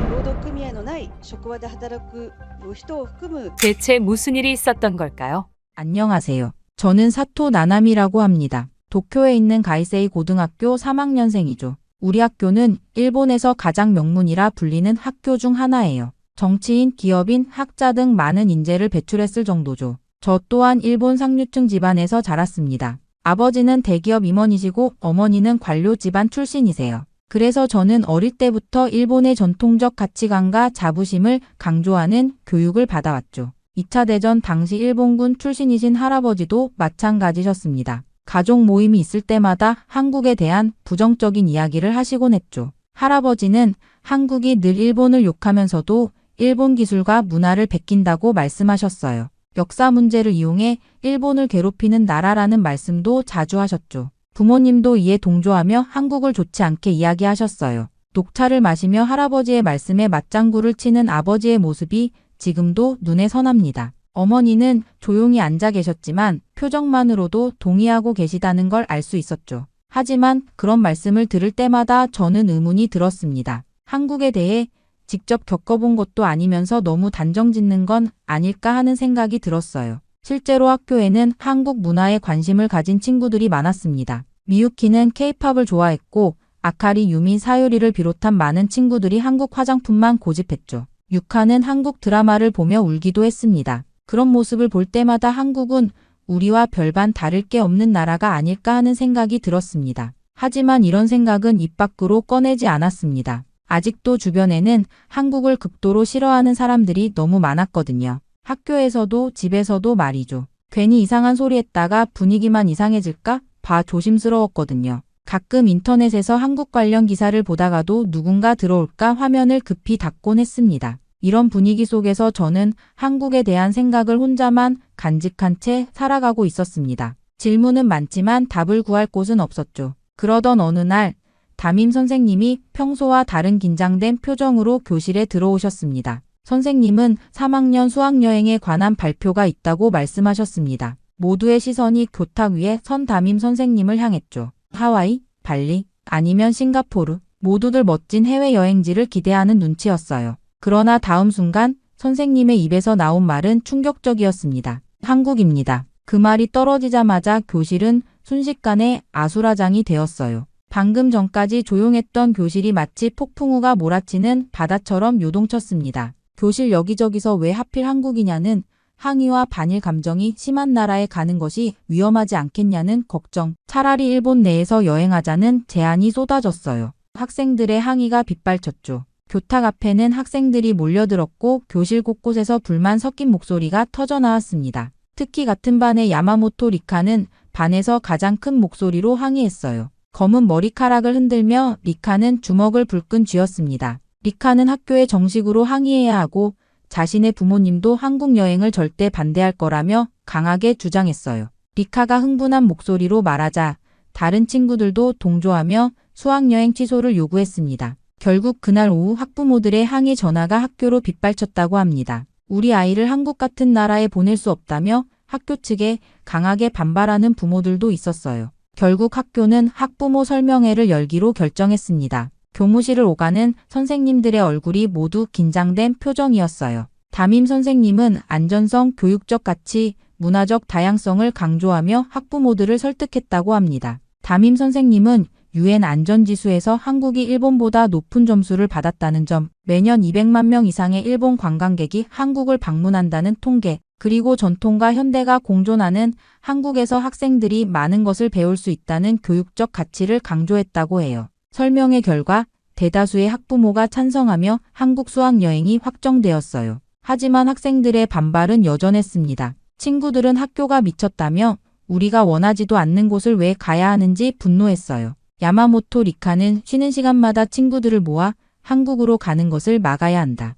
Speaker 7: 労働組合のない職場で働く人を含む
Speaker 4: 대체 무슨 일이 있었던 걸까요?
Speaker 8: 안녕하세요. 저는 사토 나나미라고 합니다. 도쿄에 있는 가이세이 고등학교 3학년생이죠. 우리 학교는 일본에서 가장 명문이라 불리는 학교 중 하나예요. 정치인, 기업인, 학자 등 많은 인재를 배출했을 정도죠. 저 또한 일본 상류층 집안에서 자랐습니다. 아버지는 대기업 임원이시고 어머니는 관료 집안 출신이세요. 그래서 저는 어릴 때부터 일본의 전통적 가치관과 자부심을 강조하는 교육을 받아왔죠. 2차 대전 당시 일본군 출신이신 할아버지도 마찬가지셨습니다. 가족 모임이 있을 때마다 한국에 대한 부정적인 이야기를 하시곤 했죠. 할아버지는 한국이 늘 일본을 욕하면서도 일본 기술과 문화를 베낀다고 말씀하셨어요. 역사 문제를 이용해 일본을 괴롭히는 나라라는 말씀도 자주 하셨죠. 부모님도 이에 동조하며 한국을 좋지 않게 이야기하셨어요. 녹차를 마시며 할아버지의 말씀에 맞장구를 치는 아버지의 모습이 지금도 눈에 선합니다. 어머니는 조용히 앉아 계셨지만 표정만으로도 동의하고 계시다는 걸 알 수 있었죠. 하지만 그런 말씀을 들을 때마다 저는 의문이 들었습니다. 한국에 대해 직접 겪어본 것도 아니면서 너무 단정짓는 건 아닐까 하는 생각이 들었어요. 실제로 학교에는 한국 문화에 관심을 가진 친구들이 많았습니다. 미유키는 케이팝을 좋아했고 아카리, 유미, 사유리를 비롯한 많은 친구들이 한국 화장품만 고집했죠. 유카는 한국 드라마를 보며 울기도 했습니다. 그런 모습을 볼 때마다 한국은 우리와 별반 다를 게 없는 나라가 아닐까 하는 생각이 들었습니다. 하지만 이런 생각은 입 밖으로 꺼내지 않았습니다. 아직도 주변에는 한국을 극도로 싫어하는 사람들이 너무 많았거든요. 학교에서도 집에서도 말이죠. 괜히 이상한 소리 했다가 분위기만 이상해질까 봐 조심스러웠거든요. 가끔 인터넷에서 한국 관련 기사를 보다가도 누군가 들어올까 화면을 급히 닫곤 했습니다. 이런 분위기 속에서 저는 한국에 대한 생각을 혼자만 간직한 채 살아가고 있었습니다. 질문은 많지만 답을 구할 곳은 없었죠. 그러던 어느 날 담임 선생님이 평소와 다른 긴장된 표정으로 교실에 들어오셨습니다. 선생님은 3학년 수학여행에 관한 발표가 있다고 말씀하셨습니다. 모두의 시선이 교탁 위에 선 담임 선생님을 향했죠. 하와이, 발리, 아니면 싱가포르, 모두들 멋진 해외여행지를 기대하는 눈치였어요. 그러나 다음 순간 선생님의 입에서 나온 말은 충격적이었습니다. 한국입니다. 그 말이 떨어지자마자 교실은 순식간에 아수라장이 되었어요. 방금 전까지 조용했던 교실이 마치 폭풍우가 몰아치는 바다처럼 요동쳤습니다. 교실 여기저기서 왜 하필 한국이냐는 항의와 반일 감정이 심한 나라에 가는 것이 위험하지 않겠냐는 걱정, 차라리 일본 내에서 여행하자는 제안이 쏟아졌어요. 학생들의 항의가 빗발쳤죠. 교탁 앞에는 학생들이 몰려들었고 교실 곳곳에서 불만 섞인 목소리가 터져나왔습니다. 특히 같은 반의 야마모토 리카는 반에서 가장 큰 목소리로 항의했어요. 검은 머리카락을 흔들며 리카는 주먹을 불끈 쥐었습니다. 리카는 학교에 정식으로 항의해야 하고 자신의 부모님도 한국 여행을 절대 반대할 거라며 강하게 주장했어요. 리카가 흥분한 목소리로 말하자 다른 친구들도 동조하며 수학여행 취소를 요구했습니다. 결국 그날 오후 학부모들의 항의 전화가 학교로 빗발쳤다고 합니다. 우리 아이를 한국 같은 나라에 보낼 수 없다며 학교 측에 강하게 반발하는 부모들도 있었어요. 결국 학교는 학부모 설명회를 열기로 결정했습니다. 교무실을 오가는 선생님들의 얼굴이 모두 긴장된 표정이었어요. 담임 선생님은 안전성, 교육적 가치, 문화적 다양성을 강조하며 학부모들을 설득했다고 합니다. 담임 선생님은 UN 안전지수에서 한국이 일본보다 높은 점수를 받았다는 점, 매년 200만 명 이상의 일본 관광객이 한국을 방문한다는 통계, 그리고 전통과 현대가 공존하는 한국에서 학생들이 많은 것을 배울 수 있다는 교육적 가치를 강조했다고 해요. 설명의 결과 대다수의 학부모가 찬성하며 한국 수학여행이 확정되었어요. 하지만 학생들의 반발은 여전했습니다. 친구들은 학교가 미쳤다며 우리가 원하지도 않는 곳을 왜 가야 하는지 분노했어요. 야마모토 리카는 쉬는 시간마다 친구들을 모아 한국으로 가는 것을 막아야 한다.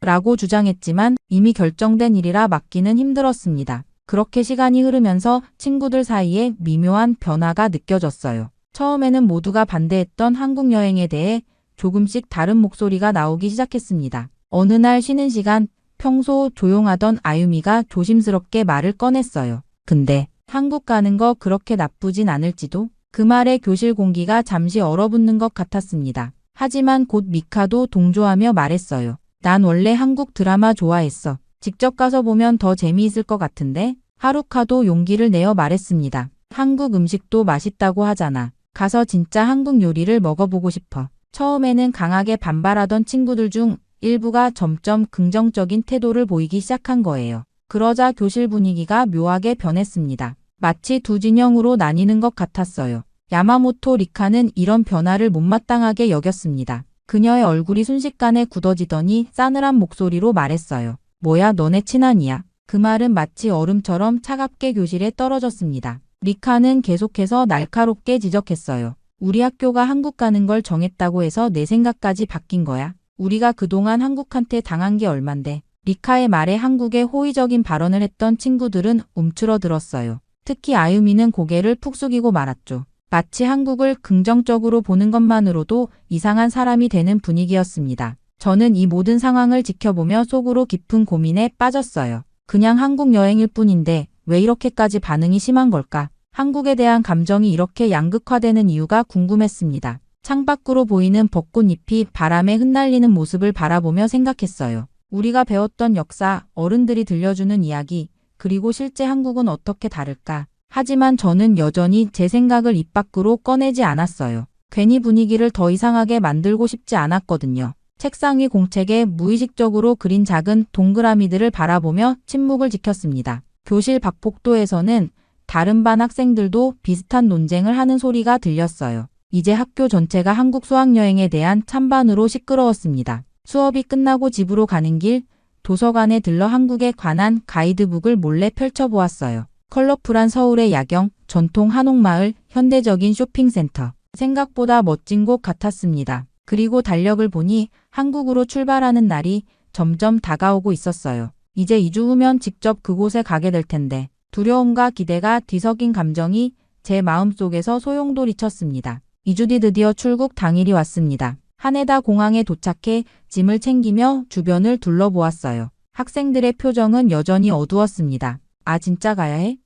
Speaker 8: 라고 주장했지만 이미 결정된 일이라 막기는 힘들었습니다. 그렇게 시간이 흐르면서 친구들 사이에 미묘한 변화가 느껴졌어요. 처음에는 모두가 반대했던 한국 여행에 대해 조금씩 다른 목소리가 나오기 시작했습니다. 어느 날 쉬는 시간, 평소 조용하던 아유미가 조심스럽게 말을 꺼냈어요. 근데 한국 가는 거 그렇게 나쁘진 않을지도? 그 말에 교실 공기가 잠시 얼어붙는 것 같았습니다. 하지만 곧 미카도 동조하며 말했어요. 난 원래 한국 드라마 좋아했어. 직접 가서 보면 더 재미있을 것 같은데? 하루카도 용기를 내어 말했습니다. 한국 음식도 맛있다고 하잖아. 가서 진짜 한국 요리를 먹어보고 싶어. 처음에는 강하게 반발하던 친구들 중 일부가 점점 긍정적인 태도를 보이기 시작한 거예요. 그러자 교실 분위기가 묘하게 변했습니다. 마치 두 진영으로 나뉘는 것 같았어요. 야마모토 리카는 이런 변화를 못마땅하게 여겼습니다. 그녀의 얼굴이 순식간에 굳어지더니 싸늘한 목소리로 말했어요. 뭐야, 너네 친한이야? 그 말은 마치 얼음처럼 차갑게 교실에 떨어졌습니다. 리카는 계속해서 날카롭게 지적했어요. 우리 학교가 한국 가는 걸 정했다고 해서 내 생각까지 바뀐 거야. 우리가 그동안 한국한테 당한 게 얼만데. 리카의 말에 한국에 호의적인 발언을 했던 친구들은 움츠러들었어요. 특히 아유미는 고개를 푹 숙이고 말았죠. 마치 한국을 긍정적으로 보는 것만으로도 이상한 사람이 되는 분위기였습니다. 저는 이 모든 상황을 지켜보며 속으로 깊은 고민에 빠졌어요. 그냥 한국 여행일 뿐인데 왜 이렇게까지 반응이 심한 걸까? 한국에 대한 감정이 이렇게 양극화되는 이유가 궁금했습니다. 창밖으로 보이는 벚꽃잎이 바람에 흩날리는 모습을 바라보며 생각했어요. 우리가 배웠던 역사, 어른들이 들려주는 이야기, 그리고 실제 한국은 어떻게 다를까? 하지만 저는 여전히 제 생각을 입 밖으로 꺼내지 않았어요. 괜히 분위기를 더 이상하게 만들고 싶지 않았거든요. 책상 위 공책에 무의식적으로 그린 작은 동그라미들을 바라보며 침묵을 지켰습니다. 교실 밖복도에서는 다른 반 학생들도 비슷한 논쟁을 하는 소리가 들렸어요. 이제 학교 전체가 한국 수학여행에 대한 찬반으로 시끄러웠습니다. 수업이 끝나고 집으로 가는 길, 도서관에 들러 한국에 관한 가이드북을 몰래 펼쳐보았어요. 컬러풀한 서울의 야경, 전통 한옥마을, 현대적인 쇼핑센터. 생각보다 멋진 곳 같았습니다. 그리고 달력을 보니 한국으로 출발하는 날이 점점 다가오고 있었어요. 이제 2주 후면 직접 그곳에 가게 될 텐데 두려움과 기대가 뒤섞인 감정이 제 마음속에서 소용돌이쳤습니다. 2주 뒤 드디어 출국 당일이 왔습니다. 하네다 공항에 도착해 짐을 챙기며 주변을 둘러보았어요. 학생들의 표정은 여전히 어두웠습니다. 아, 진짜 가야 해?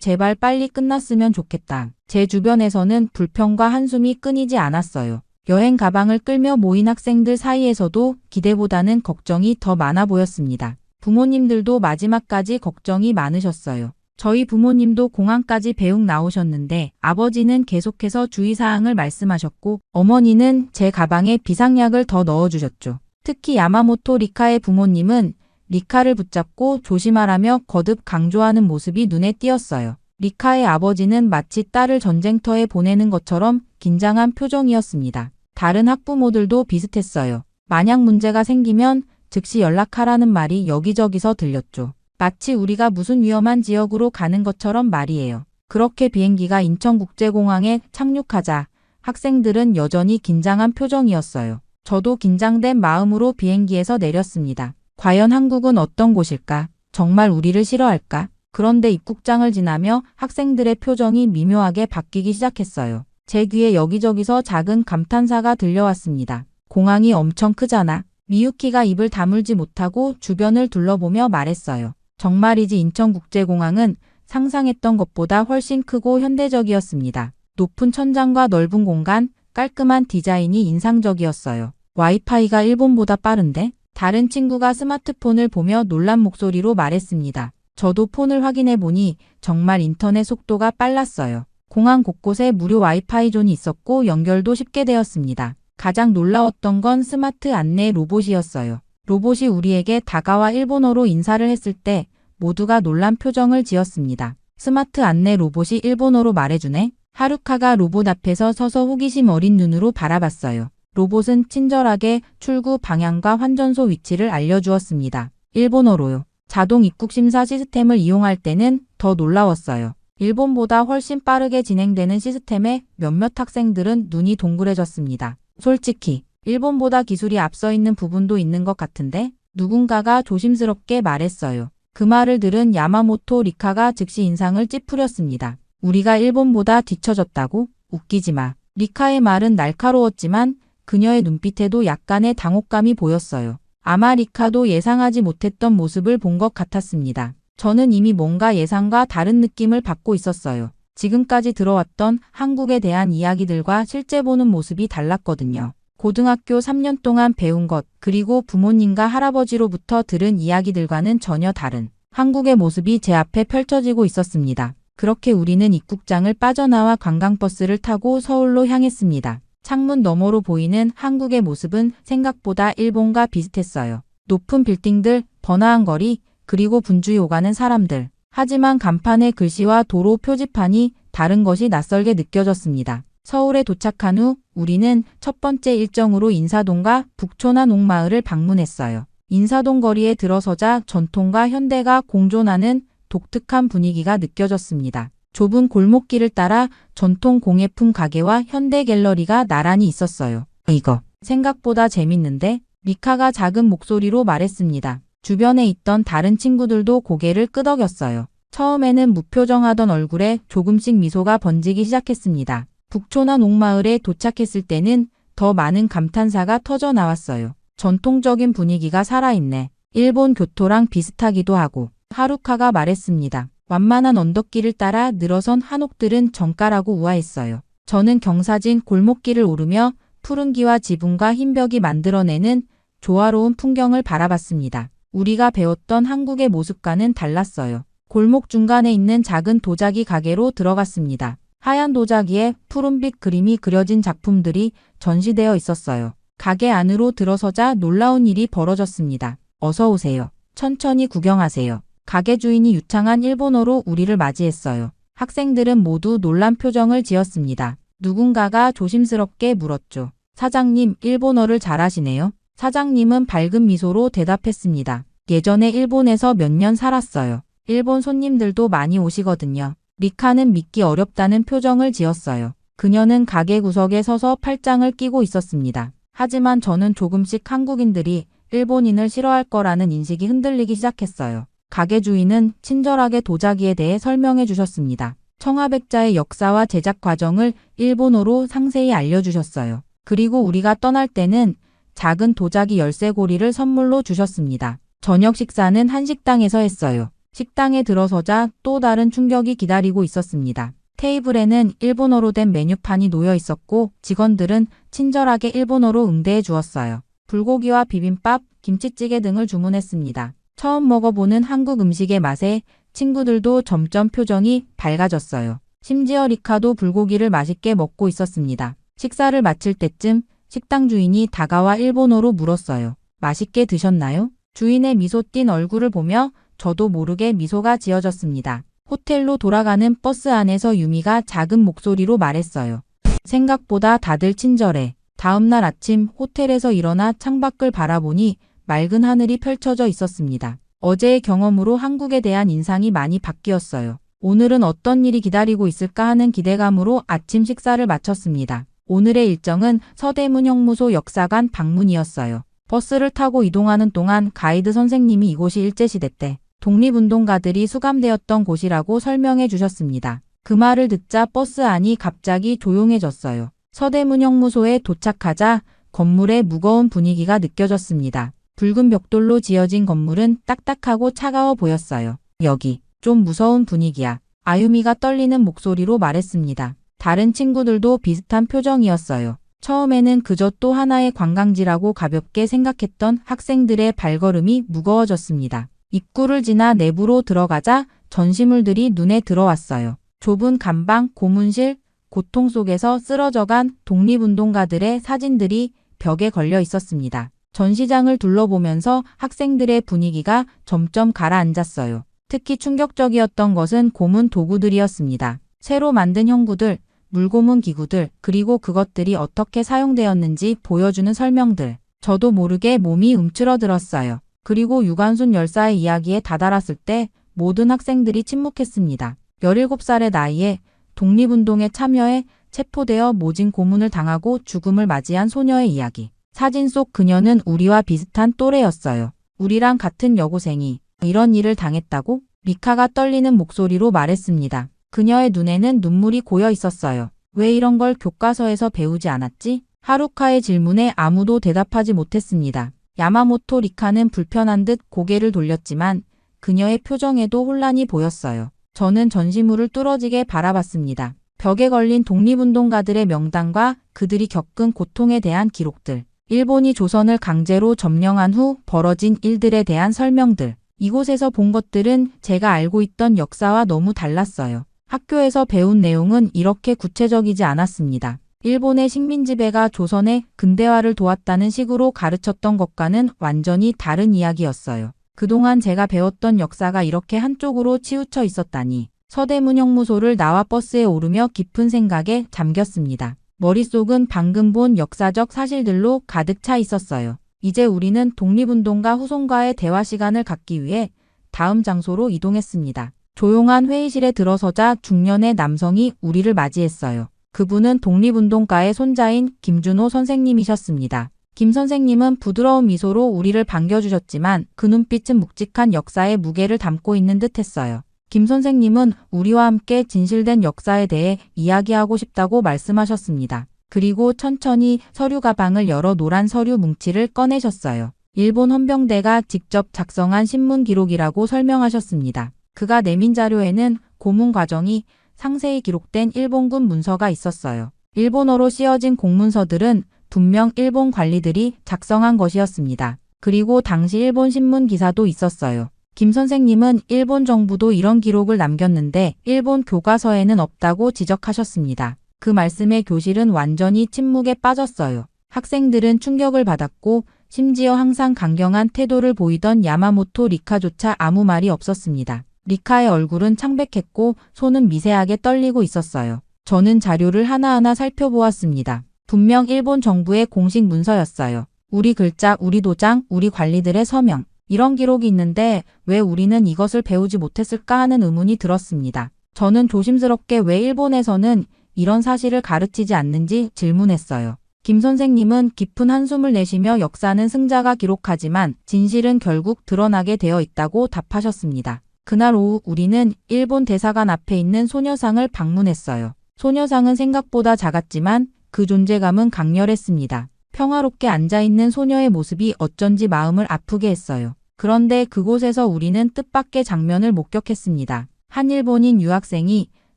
Speaker 8: 제발 빨리 끝났으면 좋겠다. 제 주변에서는 불평과 한숨이 끊이지 않았어요. 여행 가방을 끌며 모인 학생들 사이에서도 기대보다는 걱정이 더 많아 보였습니다. 부모님들도 마지막까지 걱정이 많으셨어요. 저희 부모님도 공항까지 배웅 나오셨는데 아버지는 계속해서 주의사항을 말씀하셨고 어머니는 제 가방에 비상약을 더 넣어주셨죠. 특히 야마모토 리카의 부모님은 리카를 붙잡고 조심하라며 거듭 강조하는 모습이 눈에 띄었어요. 리카의 아버지는 마치 딸을 전쟁터에 보내는 것처럼 긴장한 표정이었습니다. 다른 학부모들도 비슷했어요. 만약 문제가 생기면 즉시 연락하라는 말이 여기저기서 들렸죠. 마치 우리가 무슨 위험한 지역으로 가는 것처럼 말이에요. 그렇게 비행기가 인천국제공항에 착륙하자 학생들은 여전히 긴장한 표정이었어요. 저도 긴장된 마음으로 비행기에서 내렸습니다. 과연 한국은 어떤 곳일까? 정말 우리를 싫어할까? 그런데 입국장을 지나며 학생들의 표정이 미묘하게 바뀌기 시작했어요. 제 귀에 여기저기서 작은 감탄사가 들려왔습니다. 공항이 엄청 크잖아. 미유키가 입을 다물지 못하고 주변을 둘러보며 말했어요. 정말이지 인천국제공항은 상상했던 것보다 훨씬 크고 현대적이었습니다. 높은 천장과 넓은 공간, 깔끔한 디자인이 인상적이었어요. 와이파이가 일본보다 빠른데? 다른 친구가 스마트폰을 보며 놀란 목소리로 말했습니다. 저도 폰을 확인해 보니 정말 인터넷 속도가 빨랐어요. 공항 곳곳에 무료 와이파이 존이 있었고 연결도 쉽게 되었습니다. 가장 놀라웠던 건 스마트 안내 로봇이었어요. 로봇이 우리에게 다가와 일본어로 인사를 했을 때 모두가 놀란 표정을 지었습니다. 스마트 안내 로봇이 일본어로 말해주네? 하루카가 로봇 앞에서 서서 호기심 어린 눈으로 바라봤어요. 로봇은 친절하게 출구 방향과 환전소 위치를 알려주었습니다. 일본어로요. 자동 입국 심사 시스템을 이용할 때는 더 놀라웠어요. 일본보다 훨씬 빠르게 진행되는 시스템에 몇몇 학생들은 눈이 동그래졌습니다. 솔직히 일본보다 기술이 앞서 있는 부분도 있는 것 같은데? 누군가가 조심스럽게 말했어요. 그 말을 들은 야마모토 리카가 즉시 인상을 찌푸렸습니다. 우리가 일본보다 뒤처졌다고? 웃기지 마. 리카의 말은 날카로웠지만 그녀의 눈빛에도 약간의 당혹감이 보였어요. 아마 리카도 예상하지 못했던 모습을 본 것 같았습니다. 저는 이미 뭔가 예상과 다른 느낌을 받고 있었어요. 지금까지 들어왔던 한국에 대한 이야기들과 실제 보는 모습이 달랐거든요. 고등학교 3년 동안 배운 것, 그리고 부모님과 할아버지로부터 들은 이야기들과는 전혀 다른 한국의 모습이 제 앞에 펼쳐지고 있었습니다. 그렇게 우리는 입국장을 빠져나와 관광버스를 타고 서울로 향했습니다. 창문 너머로 보이는 한국의 모습은 생각보다 일본과 비슷했어요. 높은 빌딩들, 번화한 거리, 그리고 분주히 오가는 사람들. 하지만 간판의 글씨와 도로 표지판이 다른 것이 낯설게 느껴졌습니다. 서울에 도착한 후 우리는 첫 번째 일정으로 인사동과 북촌한 옥마을을 방문했어요. 인사동 거리에 들어서자 전통과 현대가 공존하는 독특한 분위기가 느껴졌습니다. 좁은 골목길을 따라 전통 공예품 가게와 현대 갤러리가 나란히 있었어요. 이거 생각보다 재밌는데? 리카가 작은 목소리로 말했습니다. 주변에 있던 다른 친구들도 고개를 끄덕였어요. 처음에는 무표정하던 얼굴에 조금씩 미소가 번지기 시작했습니다. 북촌한 옥마을에 도착했을 때는 더 많은 감탄사가 터져 나왔어요. 전통적인 분위기가 살아있네. 일본 교토랑 비슷하기도 하고. 하루카가 말했습니다. 완만한 언덕길을 따라 늘어선 한옥들은 정갈하고 우아했어요. 저는 경사진 골목길을 오르며 푸른기와 지붕과 흰벽이 만들어내는 조화로운 풍경을 바라봤습니다. 우리가 배웠던 한국의 모습과는 달랐어요. 골목 중간에 있는 작은 도자기 가게로 들어갔습니다. 하얀 도자기에 푸른빛 그림이 그려진 작품들이 전시되어 있었어요. 가게 안으로 들어서자 놀라운 일이 벌어졌습니다. 어서 오세요. 천천히 구경하세요. 가게 주인이 유창한 일본어로 우리를 맞이했어요. 학생들은 모두 놀란 표정을 지었습니다. 누군가가 조심스럽게 물었죠. 사장님, 일본어를 잘하시네요. 사장님은 밝은 미소로 대답했습니다. 예전에 일본에서 몇 년 살았어요. 일본 손님들도 많이 오시거든요. 리카는 믿기 어렵다는 표정을 지었어요. 그녀는 가게 구석에 서서 팔짱을 끼고 있었습니다. 하지만 저는 조금씩 한국인들이 일본인을 싫어할 거라는 인식이 흔들리기 시작했어요. 가게 주인은 친절하게 도자기에 대해 설명해 주셨습니다. 청아백자의 역사와 제작 과정을 일본어로 상세히 알려주셨어요. 그리고 우리가 떠날 때는 작은 도자기 열쇠고리를 선물로 주셨습니다. 저녁 식사는 한식당에서 했어요. 식당에 들어서자 또 다른 충격이 기다리고 있었습니다. 테이블에는 일본어로 된 메뉴판이 놓여 있었고 직원들은 친절하게 일본어로 응대해 주었어요. 불고기와 비빔밥, 김치찌개 등을 주문했습니다. 처음 먹어보는 한국 음식의 맛에 친구들도 점점 표정이 밝아졌어요. 심지어 리카도 불고기를 맛있게 먹고 있었습니다. 식사를 마칠 때쯤 식당 주인이 다가와 일본어로 물었어요. 맛있게 드셨나요? 주인의 미소 띤 얼굴을 보며 저도 모르게 미소가 지어졌습니다. 호텔로 돌아가는 버스 안에서 유미가 작은 목소리로 말했어요. 생각보다 다들 친절해. 다음날 아침 호텔에서 일어나 창밖을 바라보니 맑은 하늘이 펼쳐져 있었습니다. 어제의 경험으로 한국에 대한 인상이 많이 바뀌었어요. 오늘은 어떤 일이 기다리고 있을까 하는 기대감으로 아침 식사를 마쳤습니다. 오늘의 일정은 서대문 형무소 역사관 방문이었어요. 버스를 타고 이동하는 동안 가이드 선생님이 이곳이 일제시대 때 독립운동가들이 수감되었던 곳이라고 설명해 주셨습니다. 그 말을 듣자 버스 안이 갑자기 조용해졌어요. 서대문 형무소에 도착하자 건물의 무거운 분위기가 느껴졌습니다. 붉은 벽돌로 지어진 건물은 딱딱하고 차가워 보였어요. 여기 좀 무서운 분위기야. 아유미가 떨리는 목소리로 말했습니다. 다른 친구들도 비슷한 표정이었어요. 처음에는 그저 또 하나의 관광지라고 가볍게 생각했던 학생들의 발걸음이 무거워졌습니다. 입구를 지나 내부로 들어가자 전시물들이 눈에 들어왔어요. 좁은 감방, 고문실, 고통 속에서 쓰러져간 독립운동가들의 사진들이 벽에 걸려 있었습니다. 전시장을 둘러보면서 학생들의 분위기가 점점 가라앉았어요. 특히 충격적이었던 것은 고문 도구들이었습니다. 새로 만든 형구들, 물고문 기구들, 그리고 그것들이 어떻게 사용되었는지 보여주는 설명들. 저도 모르게 몸이 움츠러들었어요. 그리고 유관순 열사의 이야기에 다다랐을 때 모든 학생들이 침묵했습니다. 17살의 나이에 독립운동에 참여해 체포되어 모진 고문을 당하고 죽음을 맞이한 소녀의 이야기. 사진 속 그녀는 우리와 비슷한 또래였어요. 우리랑 같은 여고생이 이런 일을 당했다고? 리카가 떨리는 목소리로 말했습니다. 그녀의 눈에는 눈물이 고여 있었어요. 왜 이런 걸 교과서에서 배우지 않았지? 하루카의 질문에 아무도 대답하지 못했습니다. 야마모토 리카는 불편한 듯 고개를 돌렸지만 그녀의 표정에도 혼란이 보였어요. 저는 전시물을 뚫어지게 바라봤습니다. 벽에 걸린 독립운동가들의 명단과 그들이 겪은 고통에 대한 기록들. 일본이 조선을 강제로 점령한 후 벌어진 일들에 대한 설명들. 이곳에서 본 것들은 제가 알고 있던 역사와 너무 달랐어요. 학교에서 배운 내용은 이렇게 구체적이지 않았습니다. 일본의 식민지배가 조선의 근대화를 도왔다는 식으로 가르쳤던 것과는 완전히 다른 이야기였어요. 그동안 제가 배웠던 역사가 이렇게 한쪽으로 치우쳐 있었다니. 서대문 형무소를 나와 버스에 오르며 깊은 생각에 잠겼습니다. 머릿속은 방금 본 역사적 사실들로 가득 차 있었어요. 이제 우리는 독립운동가 후손과의 대화 시간을 갖기 위해 다음 장소로 이동했습니다. 조용한 회의실에 들어서자 중년의 남성이 우리를 맞이했어요. 그분은 독립운동가의 손자인 김준호 선생님이셨습니다. 김 선생님은 부드러운 미소로 우리를 반겨주셨지만 그 눈빛은 묵직한 역사의 무게를 담고 있는 듯했어요. 김 선생님은 우리와 함께 진실된 역사에 대해 이야기하고 싶다고 말씀하셨습니다. 그리고 천천히 서류 가방을 열어 노란 서류 뭉치를 꺼내셨어요. 일본 헌병대가 직접 작성한 신문 기록이라고 설명하셨습니다. 그가 내민 자료에는 고문 과정이 상세히 기록된 일본군 문서가 있었어요. 일본어로 씌어진 공문서들은 분명 일본 관리들이 작성한 것이었습니다. 그리고 당시 일본 신문 기사도 있었어요. 김 선생님은 일본 정부도 이런 기록을 남겼는데 일본 교과서에는 없다고 지적하셨습니다. 그 말씀에 교실은 완전히 침묵에 빠졌어요. 학생들은 충격을 받았고 심지어 항상 강경한 태도를 보이던 야마모토 리카조차 아무 말이 없었습니다. 리카의 얼굴은 창백했고 손은 미세하게 떨리고 있었어요. 저는 자료를 하나하나 살펴보았습니다. 분명 일본 정부의 공식 문서였어요. 우리 글자, 우리 도장, 우리 관리들의 서명. 이런 기록이 있는데 왜 우리는 이것을 배우지 못했을까 하는 의문이 들었습니다. 저는 조심스럽게 왜 일본에서는 이런 사실을 가르치지 않는지 질문했어요. 김 선생님은 깊은 한숨을 내쉬며 역사는 승자가 기록하지만 진실은 결국 드러나게 되어 있다고 답하셨습니다. 그날 오후 우리는 일본 대사관 앞에 있는 소녀상을 방문했어요. 소녀상은 생각보다 작았지만 그 존재감은 강렬했습니다. 평화롭게 앉아있는 소녀의 모습이 어쩐지 마음을 아프게 했어요. 그런데 그곳에서 우리는 뜻밖의 장면을 목격했습니다. 한 일본인 유학생이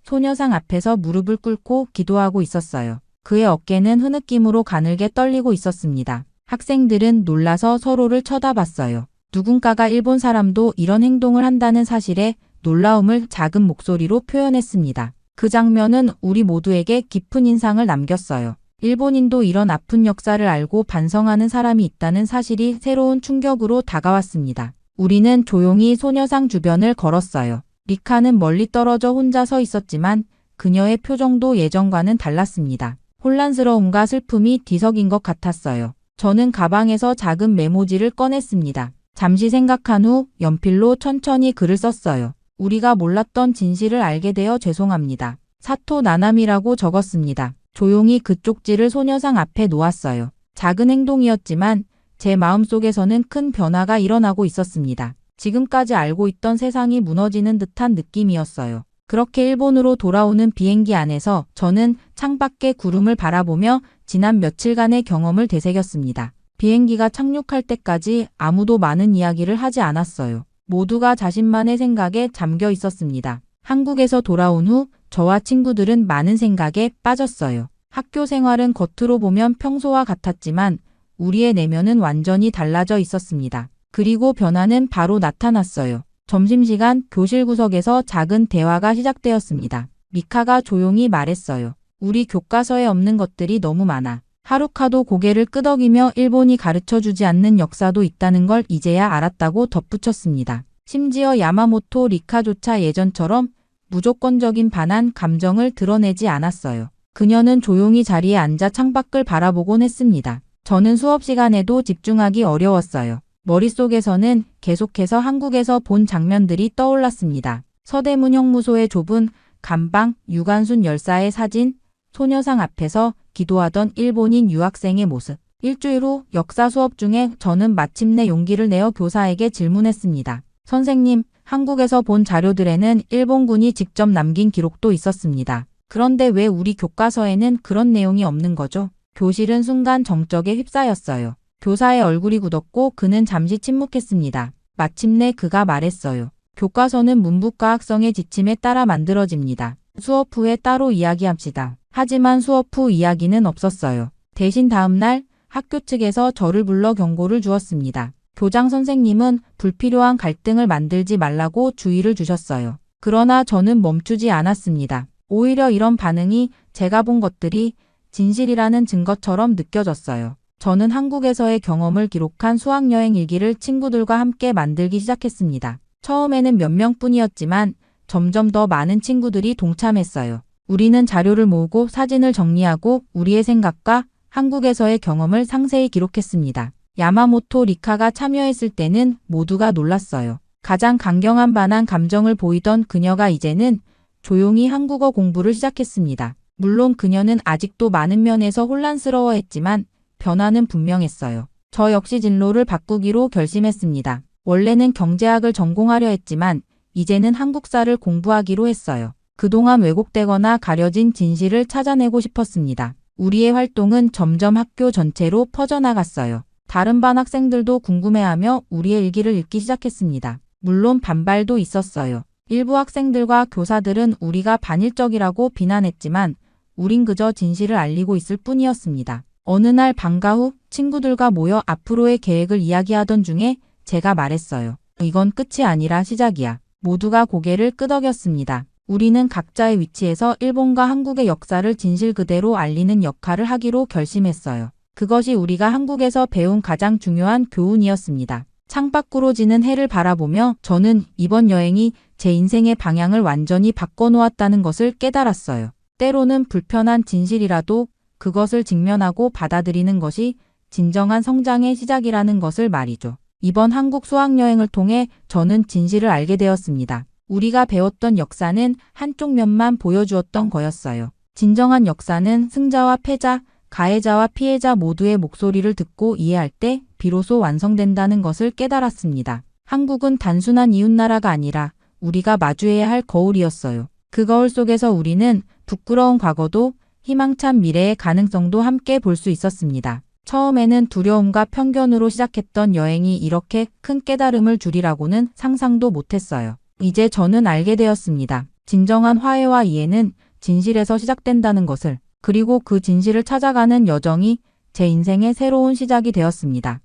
Speaker 8: 소녀상 앞에서 무릎을 꿇고 기도하고 있었어요. 그의 어깨는 흐느낌으로 가늘게 떨리고 있었습니다. 학생들은 놀라서 서로를 쳐다봤어요. 누군가가 일본 사람도 이런 행동을 한다는 사실에 놀라움을 작은 목소리로 표현했습니다. 그 장면은 우리 모두에게 깊은 인상을 남겼어요. 일본인도 이런 아픈 역사를 알고 반성하는 사람이 있다는 사실이 새로운 충격으로 다가왔습니다. 우리는 조용히 소녀상 주변을 걸었어요. 리카는 멀리 떨어져 혼자 서 있었지만 그녀의 표정도 예전과는 달랐습니다. 혼란스러움과 슬픔이 뒤섞인 것 같았어요. 저는 가방에서 작은 메모지를 꺼냈습니다. 잠시 생각한 후 연필로 천천히 글을 썼어요. 우리가 몰랐던 진실을 알게 되어 죄송합니다. 사토 나나미라고 적었습니다. 조용히 그 쪽지를 소녀상 앞에 놓았어요. 작은 행동이었지만 제 마음속에서는 큰 변화가 일어나고 있었습니다. 지금까지 알고 있던 세상이 무너지는 듯한 느낌이었어요. 그렇게 일본으로 돌아오는 비행기 안에서 저는 창밖의 구름을 바라보며 지난 며칠간의 경험을 되새겼습니다. 비행기가 착륙할 때까지 아무도 많은 이야기를 하지 않았어요. 모두가 자신만의 생각에 잠겨 있었습니다. 한국에서 돌아온 후 저와 친구들은 많은 생각에 빠졌어요. 학교 생활은 겉으로 보면 평소와 같았지만 우리의 내면은 완전히 달라져 있었습니다. 그리고 변화는 바로 나타났어요. 점심시간 교실 구석에서 작은 대화가 시작되었습니다. 미카가 조용히 말했어요. 우리 교과서에 없는 것들이 너무 많아. 하루카도 고개를 끄덕이며 일본이 가르쳐주지 않는 역사도 있다는 걸 이제야 알았다고 덧붙였습니다. 심지어 야마모토 리카조차 예전처럼 무조건적인 반한 감정을 드러내지 않았어요. 그녀는 조용히 자리에 앉아 창밖을 바라보곤 했습니다. 저는 수업 시간에도 집중하기 어려웠어요. 머릿속에서는 계속해서 한국에서 본 장면들이 떠올랐습니다. 서대문 형무소의 좁은 감방, 유관순 열사의 사진, 소녀상 앞에서 기도하던 일본인 유학생의 모습. 일주일 후 역사 수업 중에 저는 마침내 용기를 내어 교사에게 질문했습니다. 선생님, 한국에서 본 자료들에는 일본군이 직접 남긴 기록도 있었습니다. 그런데 왜 우리 교과서에는 그런 내용이 없는 거죠? 교실은 순간 정적에 휩싸였어요. 교사의 얼굴이 굳었고 그는 잠시 침묵했습니다. 마침내 그가 말했어요. 교과서는 문부과학성의 지침에 따라 만들어집니다. 수업 후에 따로 이야기합시다. 하지만 수업 후 이야기는 없었어요. 대신 다음 날 학교 측에서 저를 불러 경고를 주었습니다. 교장 선생님은 불필요한 갈등을 만들지 말라고 주의를 주셨어요. 그러나 저는 멈추지 않았습니다. 오히려 이런 반응이 제가 본 것들이 진실이라는 증거처럼 느껴졌어요. 저는 한국에서의 경험을 기록한 수학여행 일기를 친구들과 함께 만들기 시작했습니다. 처음에는 몇 명뿐이었지만 점점 더 많은 친구들이 동참했어요. 우리는 자료를 모으고 사진을 정리하고 우리의 생각과 한국에서의 경험을 상세히 기록했습니다. 야마모토 리카가 참여했을 때는 모두가 놀랐어요. 가장 강경한 반한 감정을 보이던 그녀가 이제는 조용히 한국어 공부를 시작했습니다. 물론 그녀는 아직도 많은 면에서 혼란스러워했지만 변화는 분명했어요. 저 역시 진로를 바꾸기로 결심했습니다. 원래는 경제학을 전공하려 했지만 이제는 한국사를 공부하기로 했어요. 그동안 왜곡되거나 가려진 진실을 찾아내고 싶었습니다. 우리의 활동은 점점 학교 전체로 퍼져나갔어요. 다른 반 학생들도 궁금해하며 우리의 일기를 읽기 시작했습니다. 물론 반발도 있었어요. 일부 학생들과 교사들은 우리가 반일적이라고 비난했지만 우린 그저 진실을 알리고 있을 뿐이었습니다. 어느 날 방과 후 친구들과 모여 앞으로의 계획을 이야기하던 중에 제가 말했어요. 이건 끝이 아니라 시작이야. 모두가 고개를 끄덕였습니다. 우리는 각자의 위치에서 일본과 한국의 역사를 진실 그대로 알리는 역할을 하기로 결심했어요. 그것이 우리가 한국에서 배운 가장 중요한 교훈이었습니다. 창밖으로 지는 해를 바라보며 저는 이번 여행이 제 인생의 방향을 완전히 바꿔놓았다는 것을 깨달았어요. 때로는 불편한 진실이라도 그것을 직면하고 받아들이는 것이 진정한 성장의 시작이라는 것을 말이죠. 이번 한국 수학여행을 통해 저는 진실을 알게 되었습니다. 우리가 배웠던 역사는 한쪽 면만 보여주었던 거였어요. 진정한 역사는 승자와 패자, 가해자와 피해자 모두의 목소리를 듣고 이해할 때 비로소 완성된다는 것을 깨달았습니다. 한국은 단순한 이웃나라가 아니라 우리가 마주해야 할 거울이었어요. 그 거울 속에서 우리는 부끄러운 과거도 희망찬 미래의 가능성도 함께 볼 수 있었습니다. 처음에는 두려움과 편견으로 시작했던 여행이 이렇게 큰 깨달음을 주리라고는 상상도 못했어요. 이제 저는 알게 되었습니다. 진정한 화해와 이해는 진실에서 시작된다는 것을, 그리고 그 진실을 찾아가는 여정이 제 인생의 새로운 시작이 되었습니다.